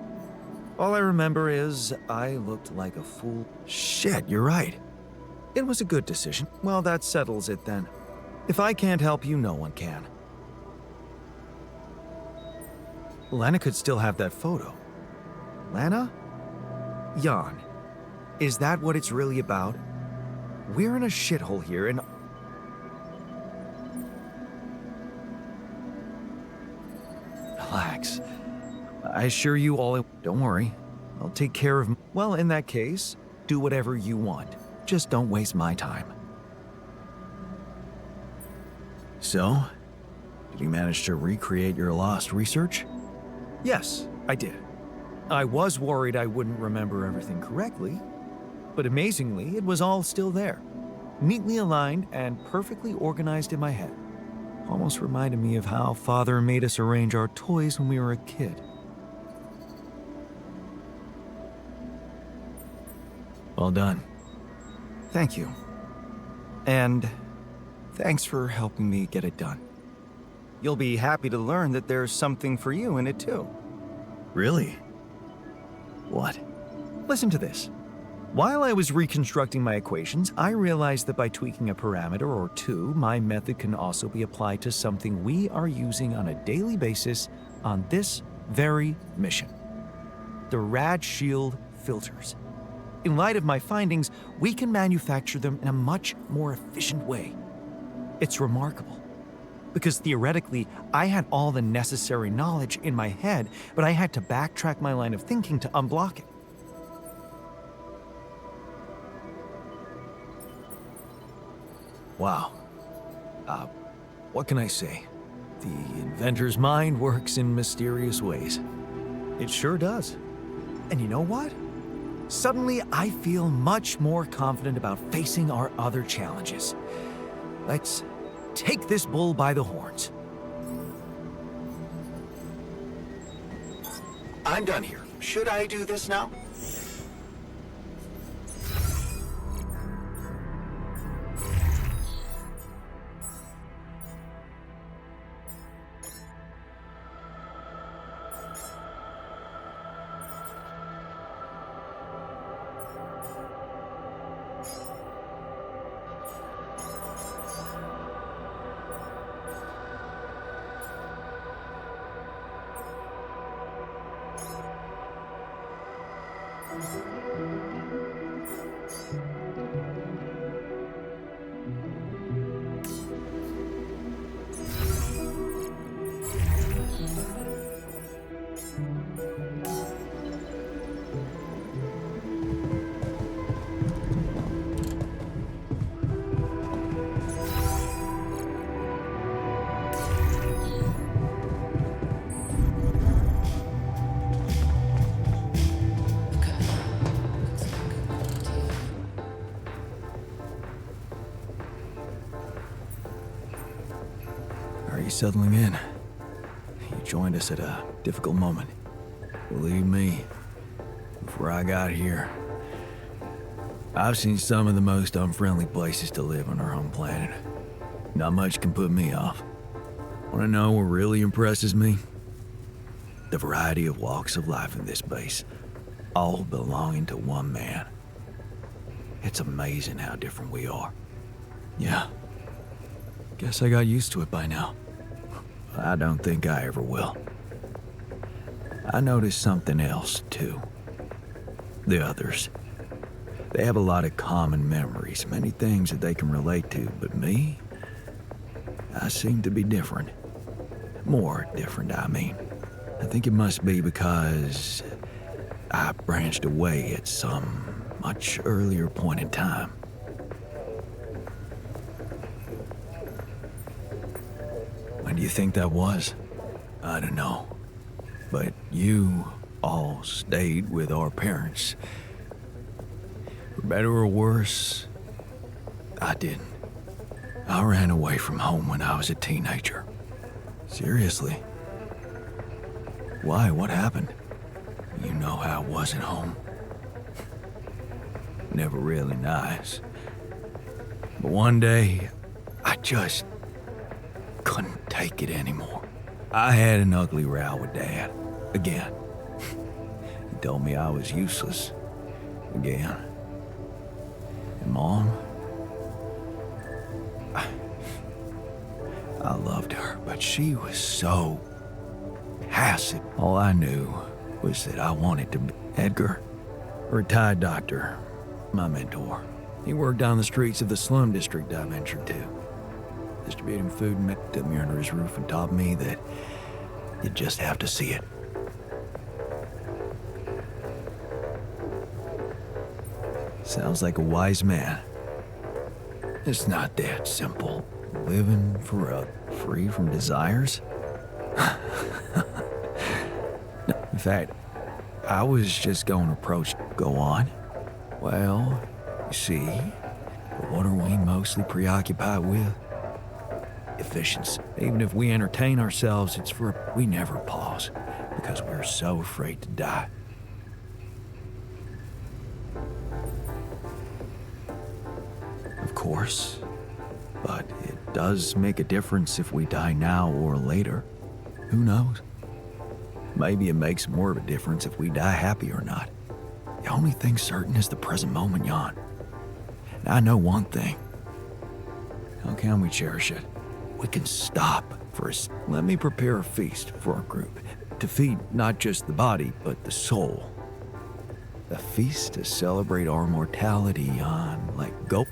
all I remember is I looked like a fool. Shit, you're right. It was a good decision. Well, that settles it then. If I can't help you, no one can. Lana could still have that photo. Lana? Jan, is that what it's really about? We're in a shithole here and... Relax. I assure you all... Don't worry. I'll take care of... Well, in that case, do whatever you want. Just don't waste my time. So, did you manage to recreate your lost research? Yes, I did. I was worried I wouldn't remember everything correctly, but amazingly, it was all still there. Neatly aligned and perfectly organized in my head. Almost reminded me of how Father made us arrange our toys when we were a kid. Well done. Thank you. And thanks for helping me get it done. You'll be happy to learn that there's something for you in it too. Really? What? Listen to this. While I was reconstructing my equations, I realized that by tweaking a parameter or two, my method can also be applied to something we are using on a daily basis on this very mission. The Rad Shield filters. In light of my findings, we can manufacture them in a much more efficient way. It's remarkable. Because theoretically, I had all the necessary knowledge in my head, but I had to backtrack my line of thinking to unblock it. Wow. What can I say? The inventor's mind works in mysterious ways. It sure does. And you know what? Suddenly, I feel much more confident about facing our other challenges. Let's take this bull by the horns. I'm done here. Should I do this now? Are you settling in? You joined us at a difficult moment. Believe me, before I got here, I've seen some of the most unfriendly places to live on our home planet. Not much can put me off. Want to know what really impresses me? The variety of walks of life in this base, all belonging to one man. It's amazing how different we are. Yeah. Guess I got used to it by now. I don't think I ever will. I noticed something else, too. The others. They have a lot of common memories, many things that they can relate to, but me? I seem to be different. More different, I mean. I think it must be because I branched away at some much earlier point in time. When do you think that was? I don't know. But you all stayed with our parents. For better or worse, I didn't. I ran away from home when I was a teenager. Seriously. Why? What happened? You know how it was at home. Never really nice. But one day, I just couldn't take it anymore. I had an ugly row with Dad. Again. He told me I was useless. Again. And Mom? I loved her, but she was so passive. All I knew was that I wanted to be Edgar, a retired doctor, my mentor. He worked down the streets of the slum district I ventured to, distributing food and took me under his roof and taught me that you just have to see it. Sounds like a wise man. It's not that simple. Living forever, free from desires? In fact, I was just going to approach. Go on. Well, you see, what are we mostly preoccupied with? Efficiency. Even if we entertain ourselves, it's for we never pause because we're so afraid to die. Of course, but it does make a difference if we die now or later. Who knows? Maybe it makes more of a difference if we die happy or not. The only thing certain is the present moment, Jan. And I know one thing. How can we cherish it? We can stop for us. Let me prepare a feast for our group to feed not just the body, but the soul. A feast to celebrate our mortality on, like, go.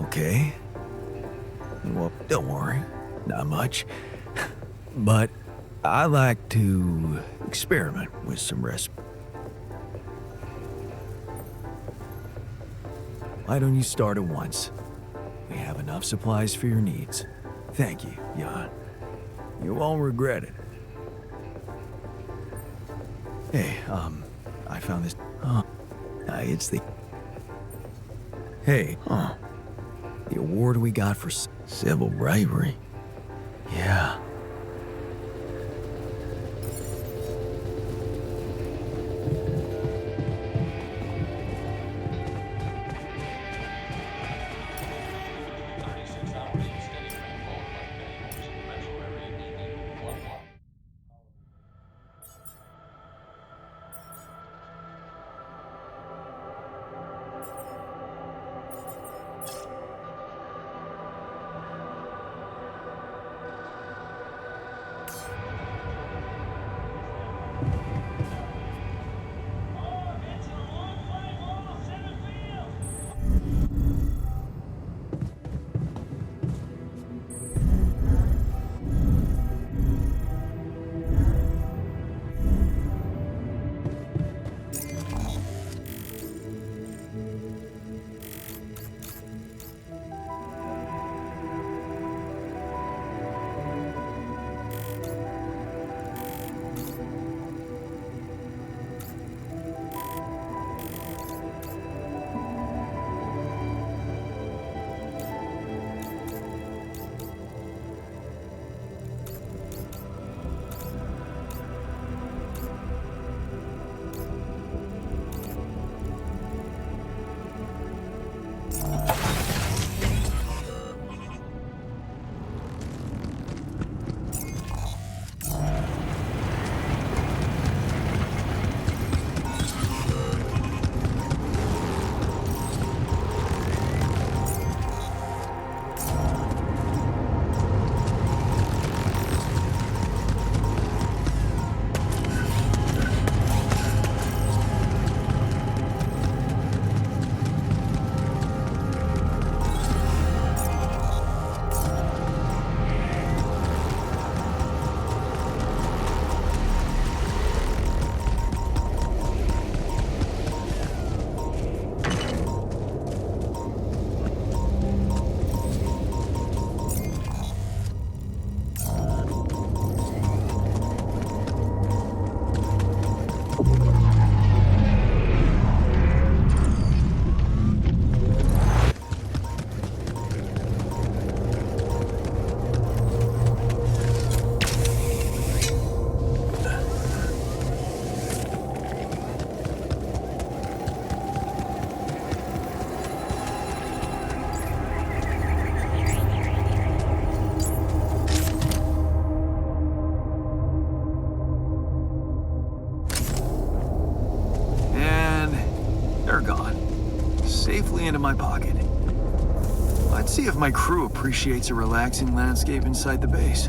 Okay. Well, don't worry. Not much. But I like to experiment with some recipes. Why don't you start at once? We have enough supplies for your needs. Thank you, Jan. You won't regret it. Hey, I found this. It's the. Hey, the award we got for civil bravery. Yeah. safely into my pocket. Let's see if my crew appreciates a relaxing landscape inside the base.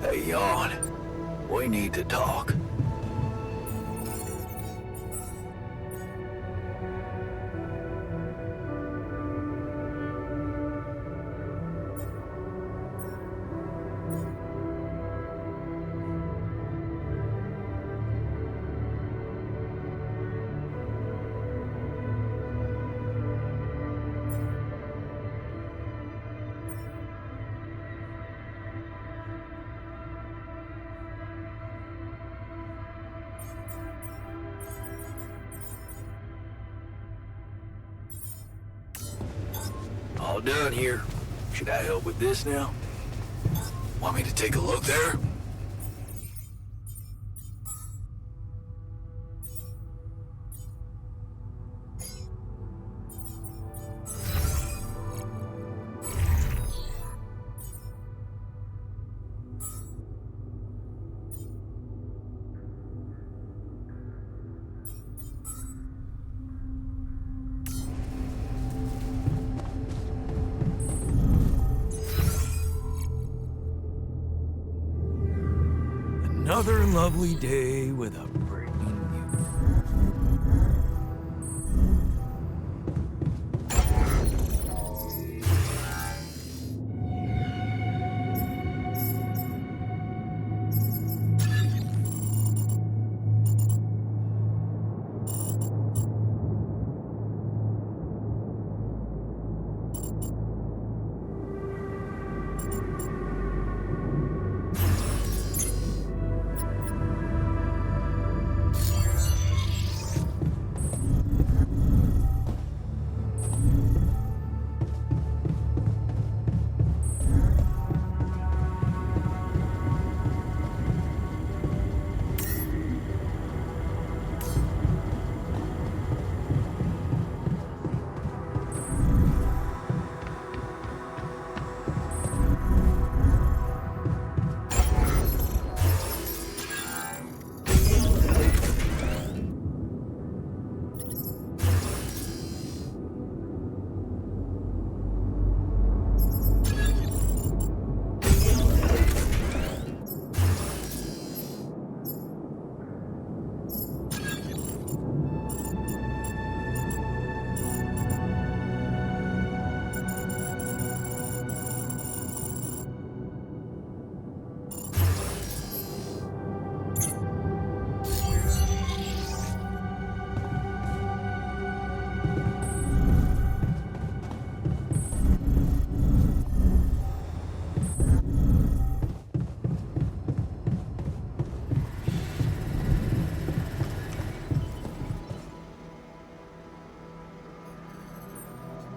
Hey, Yawn. We need to talk. All done here. Should I help with this now? Want me to take a look there? Another lovely day with a breaking news.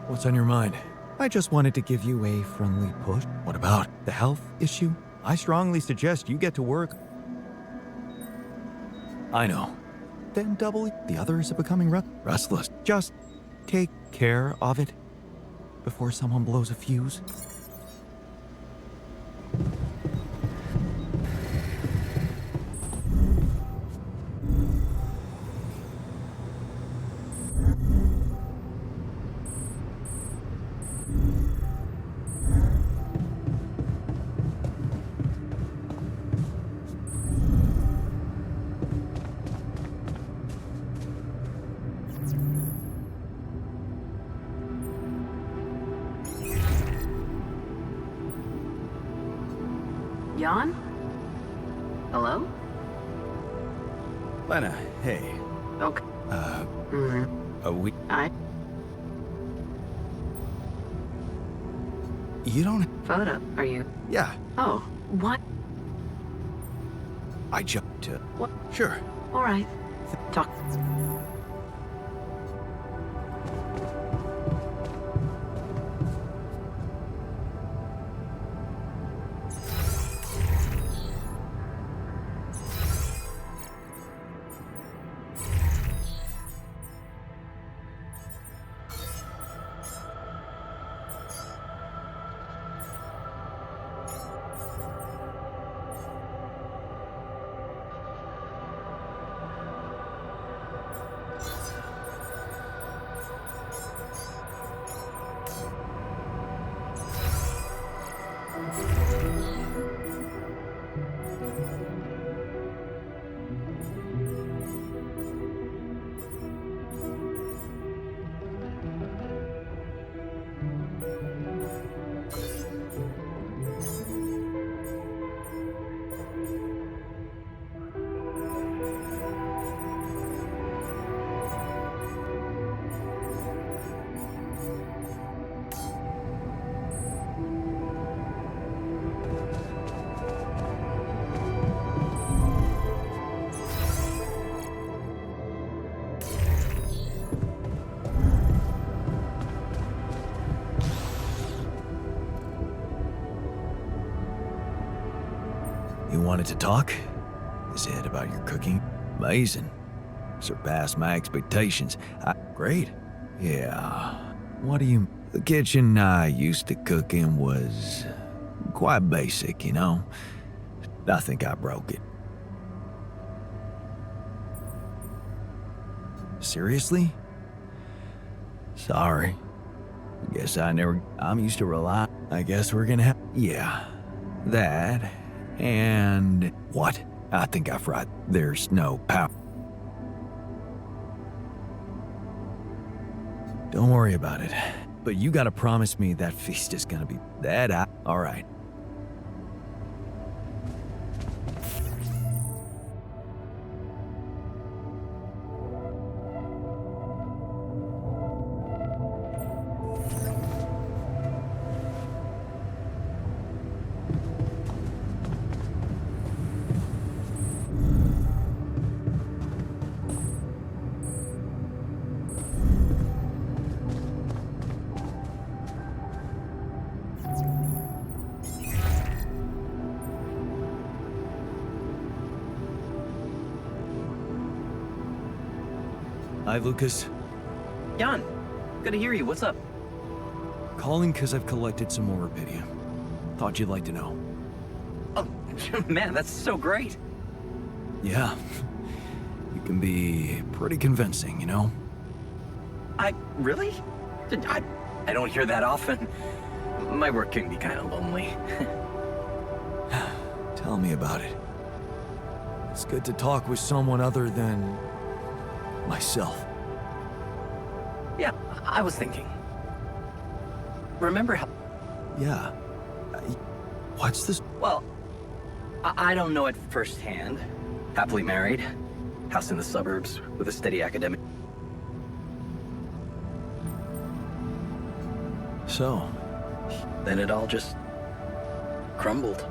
What's on your mind? I just wanted to give you a friendly push. What about? The health issue? I strongly suggest you get to work. I know. Then double the others are becoming Restless. Just take care of it before someone blows a fuse. Jan? Hello? Lena, hey. Okay. We... I... You don't... Photo. Are you... Yeah, Oh, what? I jumped to... What? Sure. All right. Talk. You wanted to talk? Is it about your cooking? Amazing. Surpassed my expectations. Great. Yeah. What do you... The kitchen I used to cook in was quite basic, you know? I think I broke it. Seriously? Sorry. Guess I never... I'm used to rely... I guess we're gonna have... Yeah. That... And... What? I think I fried... There's no power. Don't worry about it. But you gotta promise me that feast is gonna be... All right. Hi, Lucas. Jan, good to hear you. What's up? Calling because I've collected some more Rapidia. Thought you'd like to know. Oh, man, that's so great. Yeah. You can be pretty convincing, you know? Really? I don't hear that often. My work can be kind of lonely. Tell me about it. It's good to talk with someone other than... myself. Yeah, I was thinking. Remember how... Yeah. What's this? Well, I don't know it firsthand. Happily married. House in the suburbs with a steady academic... So, Then it all just crumbled.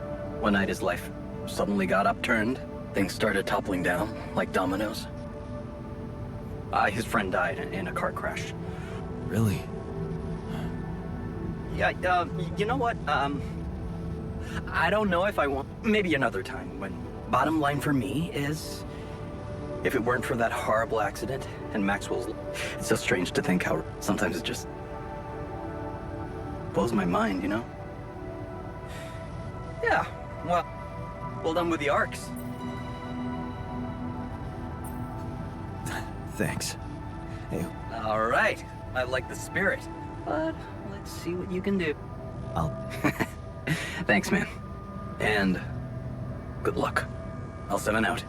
One night his life suddenly got upturned. Things started toppling down like dominoes. His friend died in a car crash. really? Yeah, you know what? I don't know if I want... Maybe another time, when bottom line for me is... If it weren't for that horrible accident and Maxwell's... It's so strange to think how sometimes it just... blows my mind, you know? Yeah, well done with the arcs. Thanks. Hey, All right, I like the spirit. But let's see what you can do. I'll... Thanks, man. And good luck. I'll 7 out.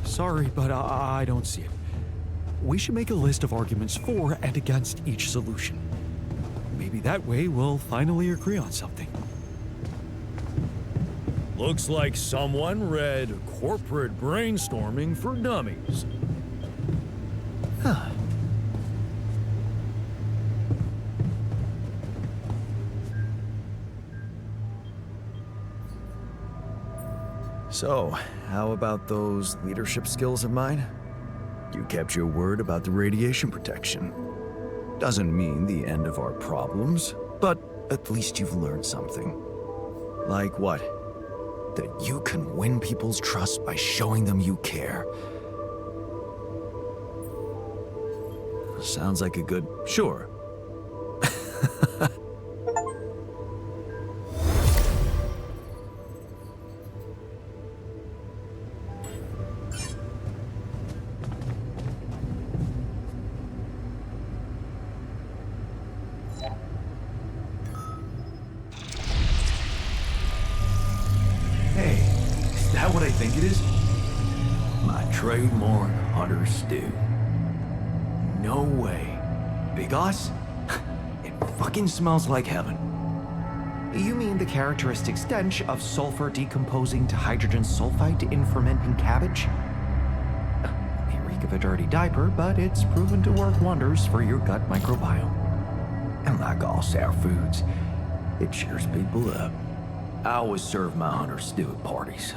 Sorry, but I don't see it. We should make a list of arguments for and against each solution. Maybe that way we'll finally agree on something. Looks like someone read Corporate Brainstorming for Dummies. Huh. So, how about those leadership skills of mine? You kept your word about the radiation protection. Doesn't mean the end of our problems, but at least you've learned something. Like what? That you can win people's trust by showing them you care. Sounds like a good... Sure. Hey, is that what I think it is? My trademark Hunter Stew. No way. Big Us? It fucking smells like heaven. You mean the characteristic stench of sulfur decomposing to hydrogen sulfide in fermenting cabbage? May reek of a dirty diaper, but it's proven to work wonders for your gut microbiome. And like all sour foods, it cheers people up. I always serve my Hunter Stew at parties.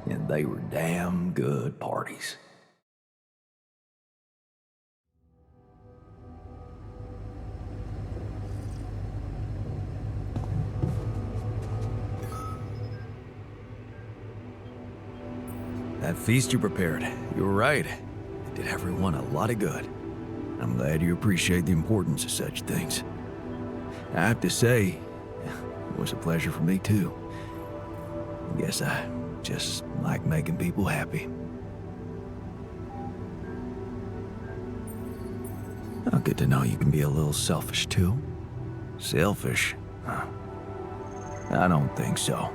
And they were damn good parties. That feast you prepared, you were right. It did everyone a lot of good. I'm glad you appreciate the importance of such things. I have to say, it was a pleasure for me too. I guess I just like making people happy. Oh, good to know you can be a little selfish too. Selfish? Huh. I don't think so.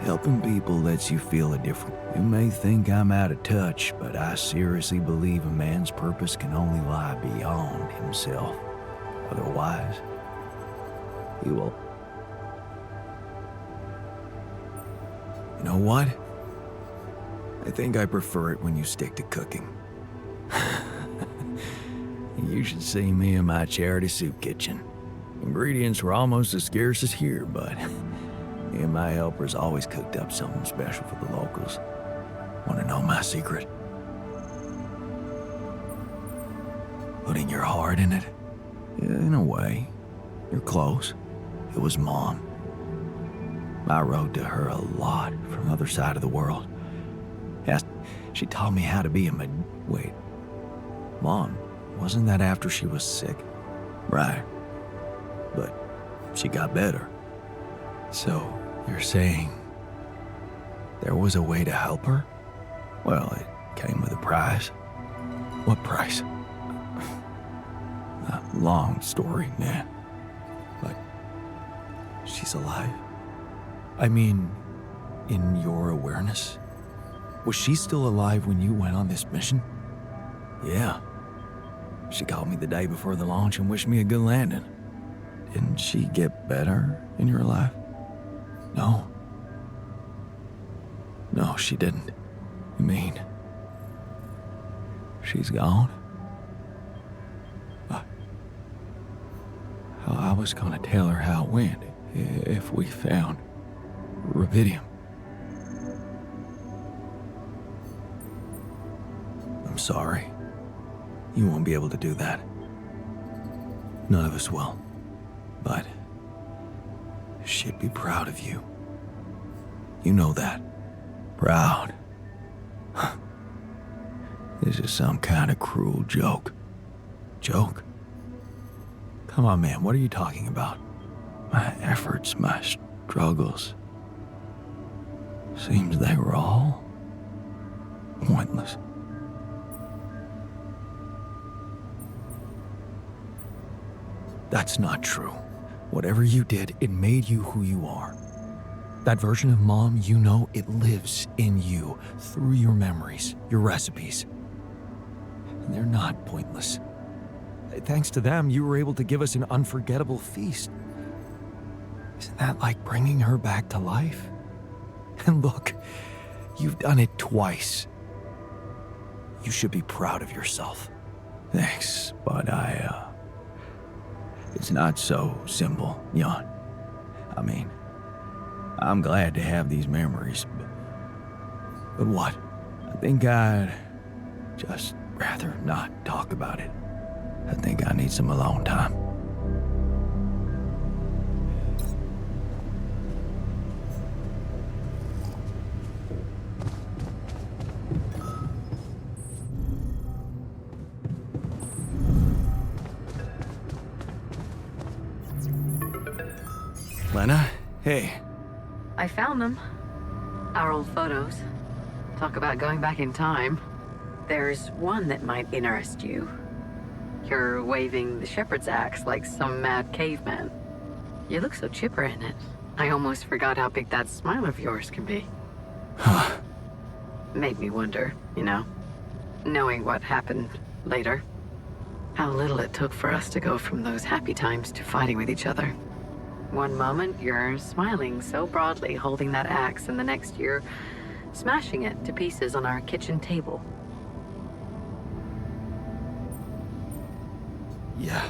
Helping people lets you feel a different. You may think I'm out of touch, but I seriously believe a man's purpose can only lie beyond himself. Otherwise, he will. You know what? I think I prefer it when you stick to cooking. You should see me in my charity soup kitchen. Ingredients were almost as scarce as here, but me and my helpers always cooked up something special for the locals. Want to know my secret? Putting your heart in it? Yeah, in a way. You're close. It was Mom. I wrote to her a lot from the other side of the world. Yes, she taught me how to be a Wait. Mom, wasn't that after she was sick? Right. But she got better. So, you're saying there was a way to help her? Well, it came with a price. What price? A long story, man. But she's alive. I mean, in your awareness? Was she still alive when you went on this mission? Yeah. She called me the day before the launch and wished me a good landing. Didn't she get better in your life? No. No, she didn't. You mean she's gone? was gonna tell her how it went if we found rubidium. I'm sorry. You won't be able to do that. None of us will. But she'd be proud of you. You know that. Proud. This is some kind of cruel joke. Joke? Come on, man, what are you talking about? My efforts, my struggles. Seems they were all pointless. That's not true. Whatever you did, it made you who you are. That version of Mom, you know, it lives in you through your memories, your recipes. And they're not pointless. Thanks to them, you were able to give us an unforgettable feast. Isn't that like bringing her back to life? And look, you've done it twice. You should be proud of yourself. Thanks, but it's not so simple, Jan. I mean, I'm glad to have these memories, but what? I think I'd just rather not talk about it. I think I need some alone time. Lena? Hey. I found them. Our old photos. Talk about going back in time. There's one that might interest you. You're waving the shepherd's axe like some mad caveman. You look so chipper in it. I almost forgot how big that smile of yours can be. Huh. Made me wonder, you know, knowing what happened later. How little it took for us to go from those happy times to fighting with each other. One moment, you're smiling so broadly, holding that axe, and the next you're smashing it to pieces on our kitchen table. Yeah,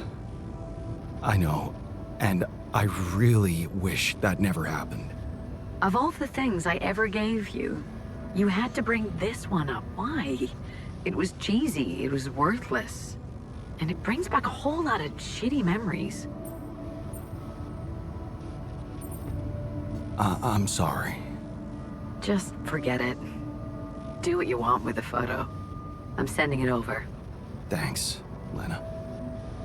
I know, and I really wish that never happened. Of all the things I ever gave you, you had to bring this one up. Why? It was cheesy, it was worthless, and it brings back a whole lot of shitty memories. I'm sorry. Just forget it. Do what you want with the photo. I'm sending it over. Thanks, Lena.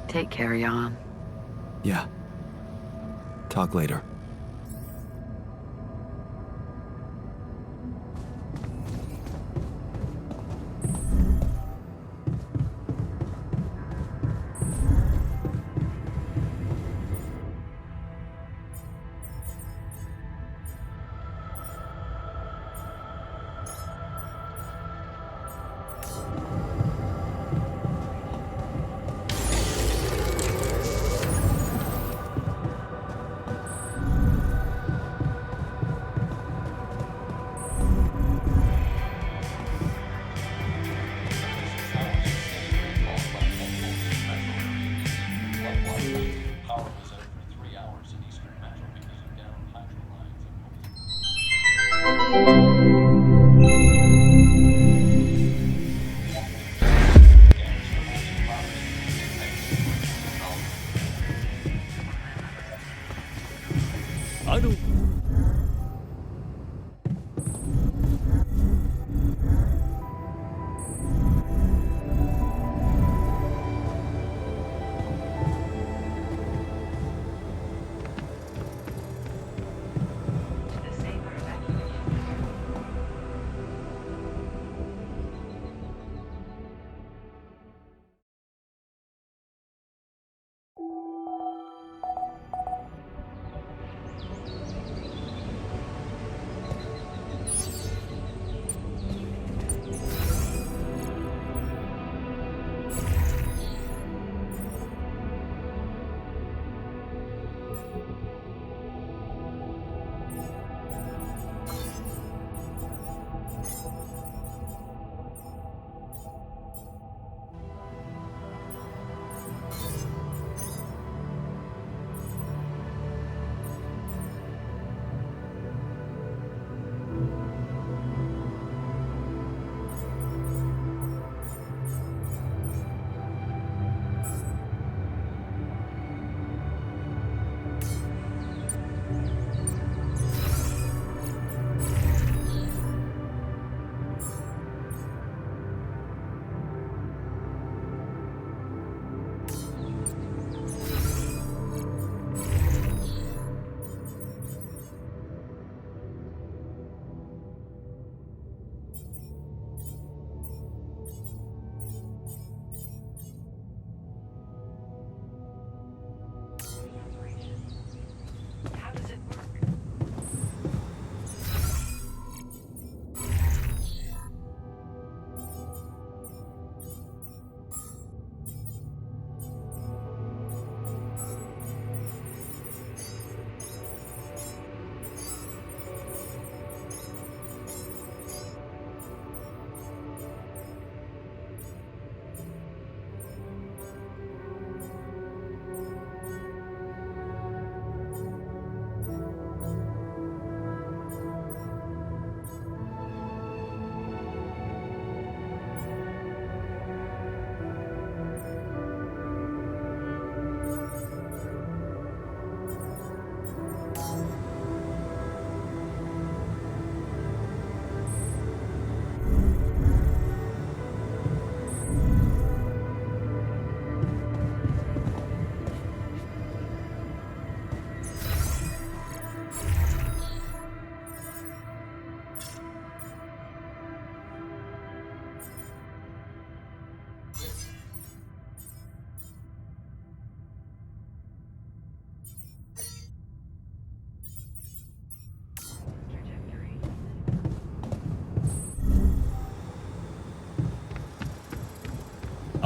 Take care, Jan. Yeah. Talk later.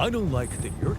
I don't like that you're...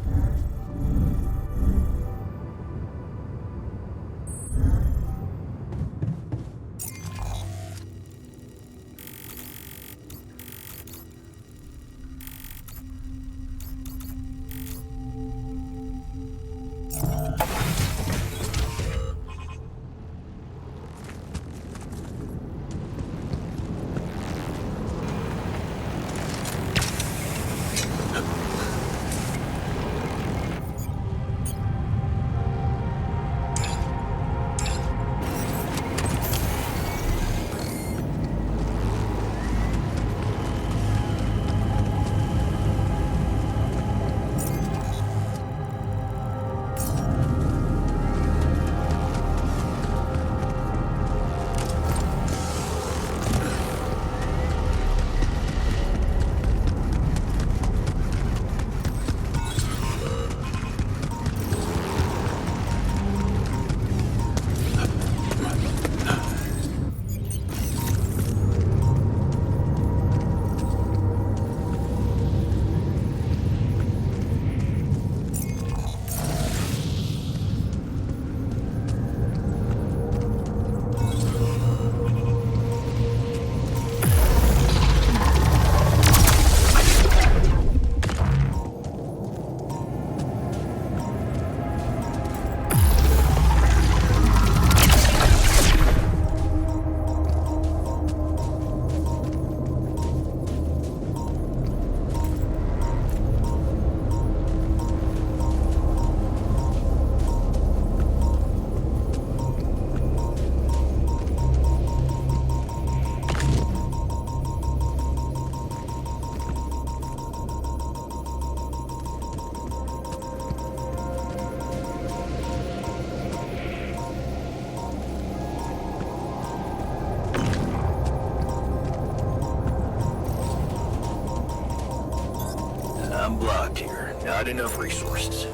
I'm blocked here. Not enough resources.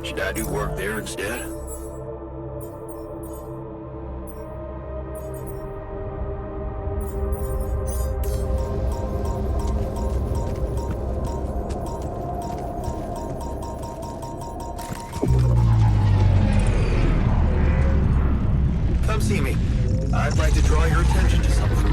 Should I do work there instead? Come see me. I'd like to draw your attention to something.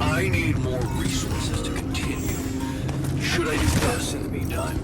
I need more resources to continue. Should I do this in the meantime?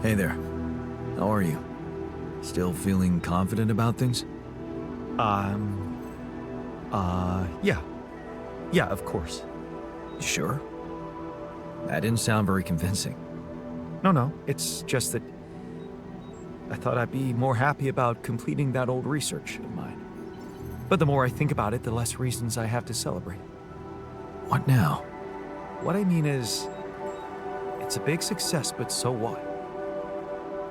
Hey there. How are you? Still feeling confident about things? Yeah. Yeah, of course. You sure? That didn't sound very convincing. No, it's just that I thought I'd be more happy about completing that old research of mine. But the more I think about it, the less reasons I have to celebrate. What now? What I mean is, it's a big success, but so what?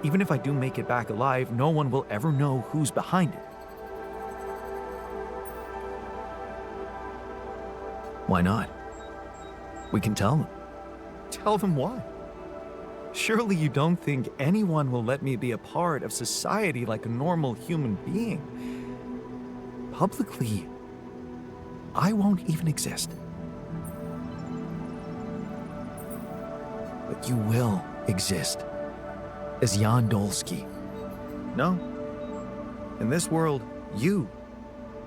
Even if I do make it back alive, no one will ever know who's behind it. Why not? We can tell them. Tell them why? Surely you don't think anyone will let me be a part of society like a normal human being? Publicly, I won't even exist. But you will exist. As Jan Dolsky. No. In this world, you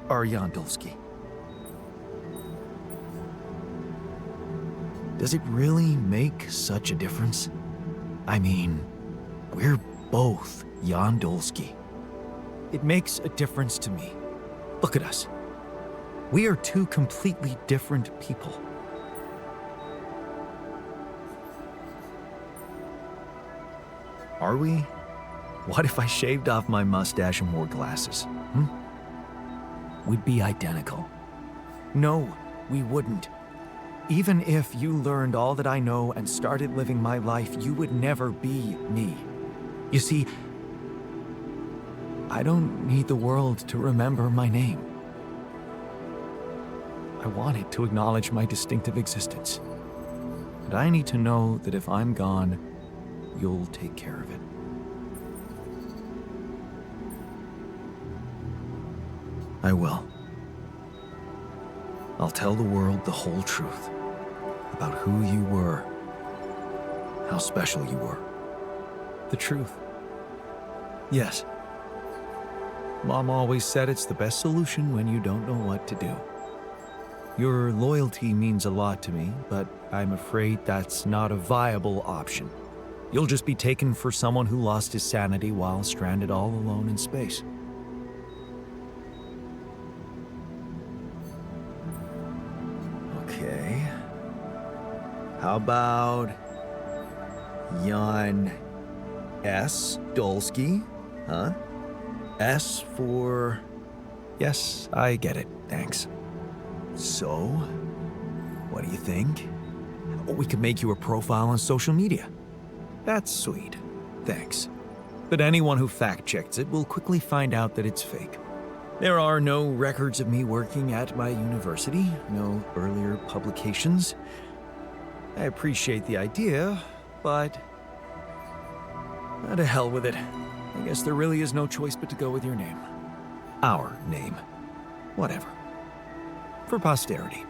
are Jan Dolsky. Does it really make such a difference? I mean, we're both Jan Dolsky. It makes a difference to me. Look at us. We are two completely different people. Are we? What if I shaved off my mustache and wore glasses? We'd be identical. No, we wouldn't. Even if you learned all that I know and started living my life, you would never be me. You see, I don't need the world to remember my name. I want it to acknowledge my distinctive existence. And I need to know that if I'm gone, you'll take care of it. I will. I'll tell the world the whole truth about who you were, how special you were. The truth. Yes. Mom always said it's the best solution when you don't know what to do. Your loyalty means a lot to me, but I'm afraid that's not a viable option. You'll just be taken for someone who lost his sanity while stranded all alone in space. Okay. How about Jan S. Dolsky? Huh? S for... Yes, I get it. Thanks. So? What do you think? We could make you a profile on social media. That's sweet. Thanks. But anyone who fact-checks it will quickly find out that it's fake. There are no records of me working at my university, no earlier publications. I appreciate the idea, but... to hell with it. I guess there really is no choice but to go with your name. Our name. Whatever. For posterity.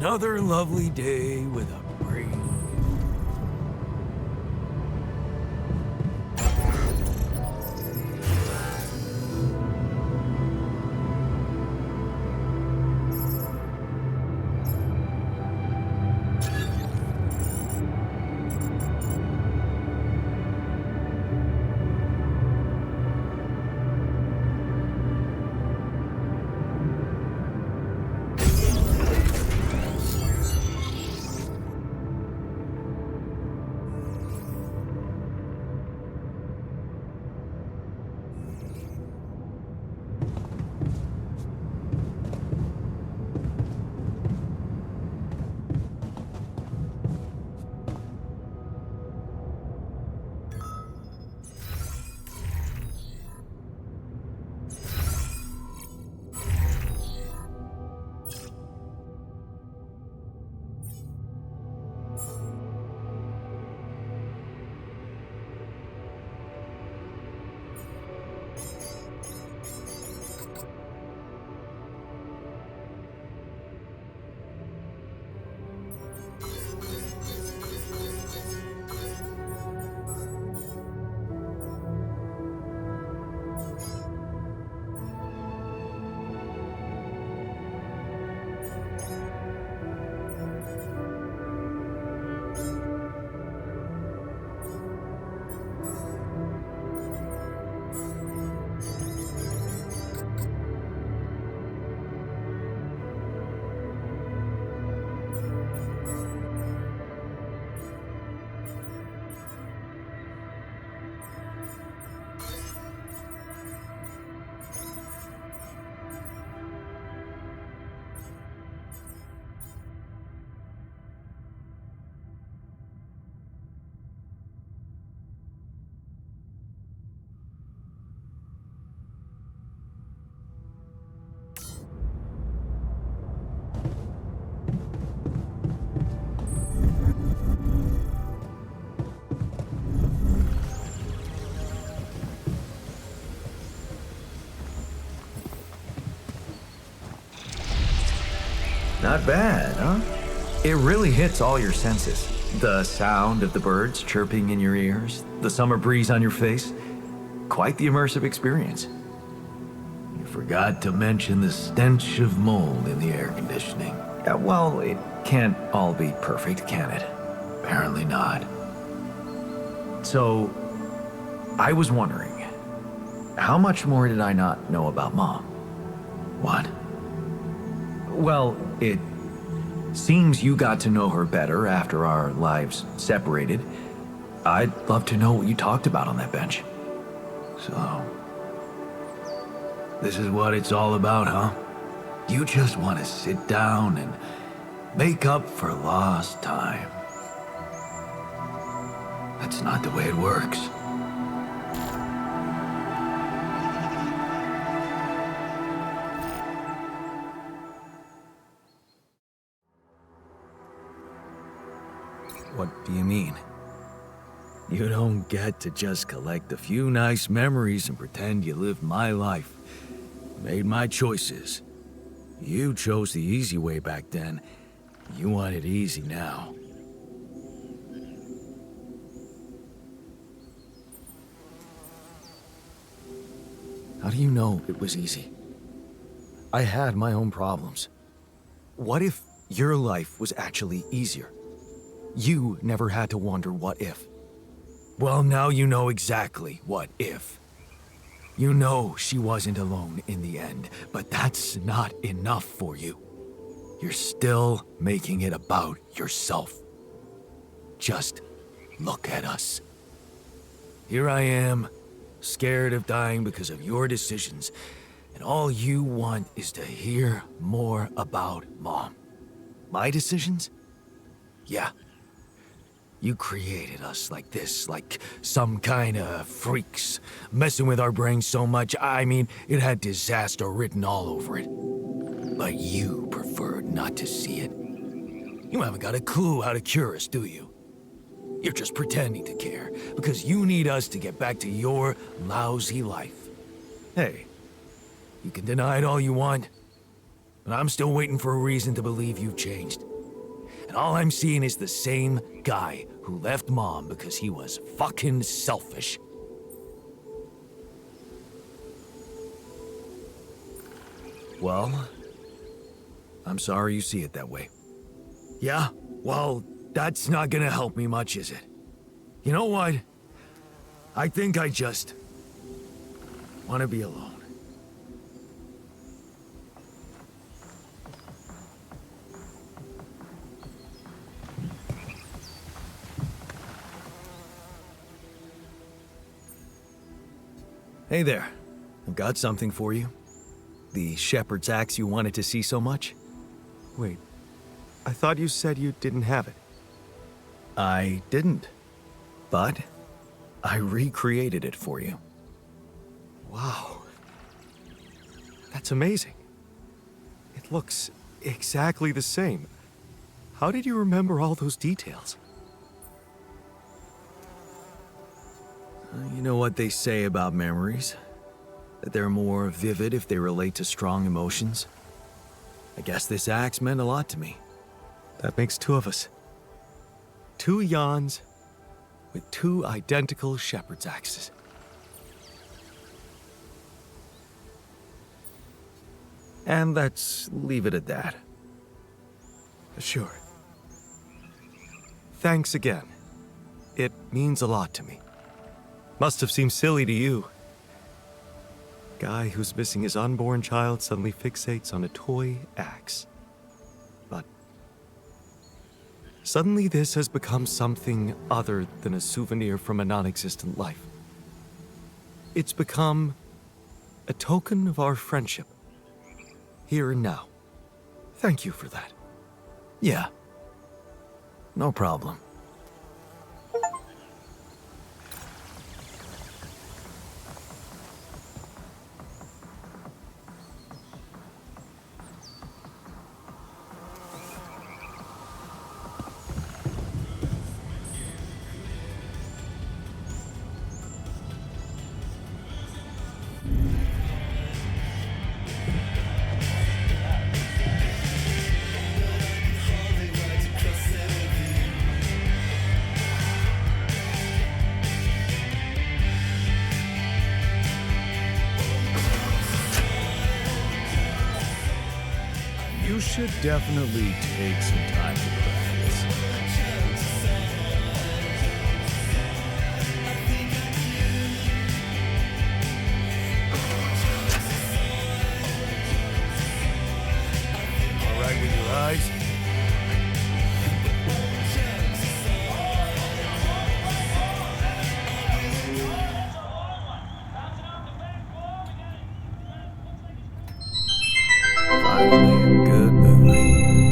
Another lovely day with a breeze. Not bad, huh? It really hits all your senses. The sound of the birds chirping in your ears, the summer breeze on your face. Quite the immersive experience. You forgot to mention the stench of mold in the air conditioning. Well, it can't all be perfect, can it? Apparently not. So, I was wondering, how much more did I not know about Mom? What? Well, it seems you got to know her better after our lives separated. I'd love to know what you talked about on that bench. So, this is what it's all about, huh? You just want to sit down and make up for lost time. That's not the way it works. What do you mean? You don't get to just collect a few nice memories and pretend you lived my life. Made my choices. You chose the easy way back then. You want it easy now. How do you know it was easy? I had my own problems. What if your life was actually easier? You never had to wonder what if. Well, now you know exactly what if. You know she wasn't alone in the end, but that's not enough for you. You're still making it about yourself. Just look at us. Here I am, scared of dying because of your decisions, and all you want is to hear more about Mom. My decisions? Yeah. You created us like this, like some kind of freaks, messing with our brains so much, I mean, it had disaster written all over it. But you preferred not to see it. You haven't got a clue how to cure us, do you? You're just pretending to care, because you need us to get back to your lousy life. Hey, you can deny it all you want, but I'm still waiting for a reason to believe you've changed. And all I'm seeing is the same guy who left Mom because he was fucking selfish. Well, I'm sorry you see it that way. Yeah? Well, that's not gonna help me much, is it? You know what? I think I just want to be alone. Hey there. I've got something for you. The shepherd's axe you wanted to see so much? Wait, I thought you said you didn't have it. I didn't. But I recreated it for you. Wow. That's amazing. It looks exactly the same. How did you remember all those details? You know what they say about memories? That they're more vivid if they relate to strong emotions? I guess this axe meant a lot to me. That makes two of us. Two Jans with two identical shepherd's axes. And let's leave it at that. Sure. Thanks again. It means a lot to me. Must have seemed silly to you. Guy who's missing his unborn child suddenly fixates on a toy axe. But suddenly this has become something other than a souvenir from a non-existent life. It's become a token of our friendship. Here and now. Thank you for that. Yeah. No problem. You should definitely take some time to practice. All right with your eyes? Finally, a good movie.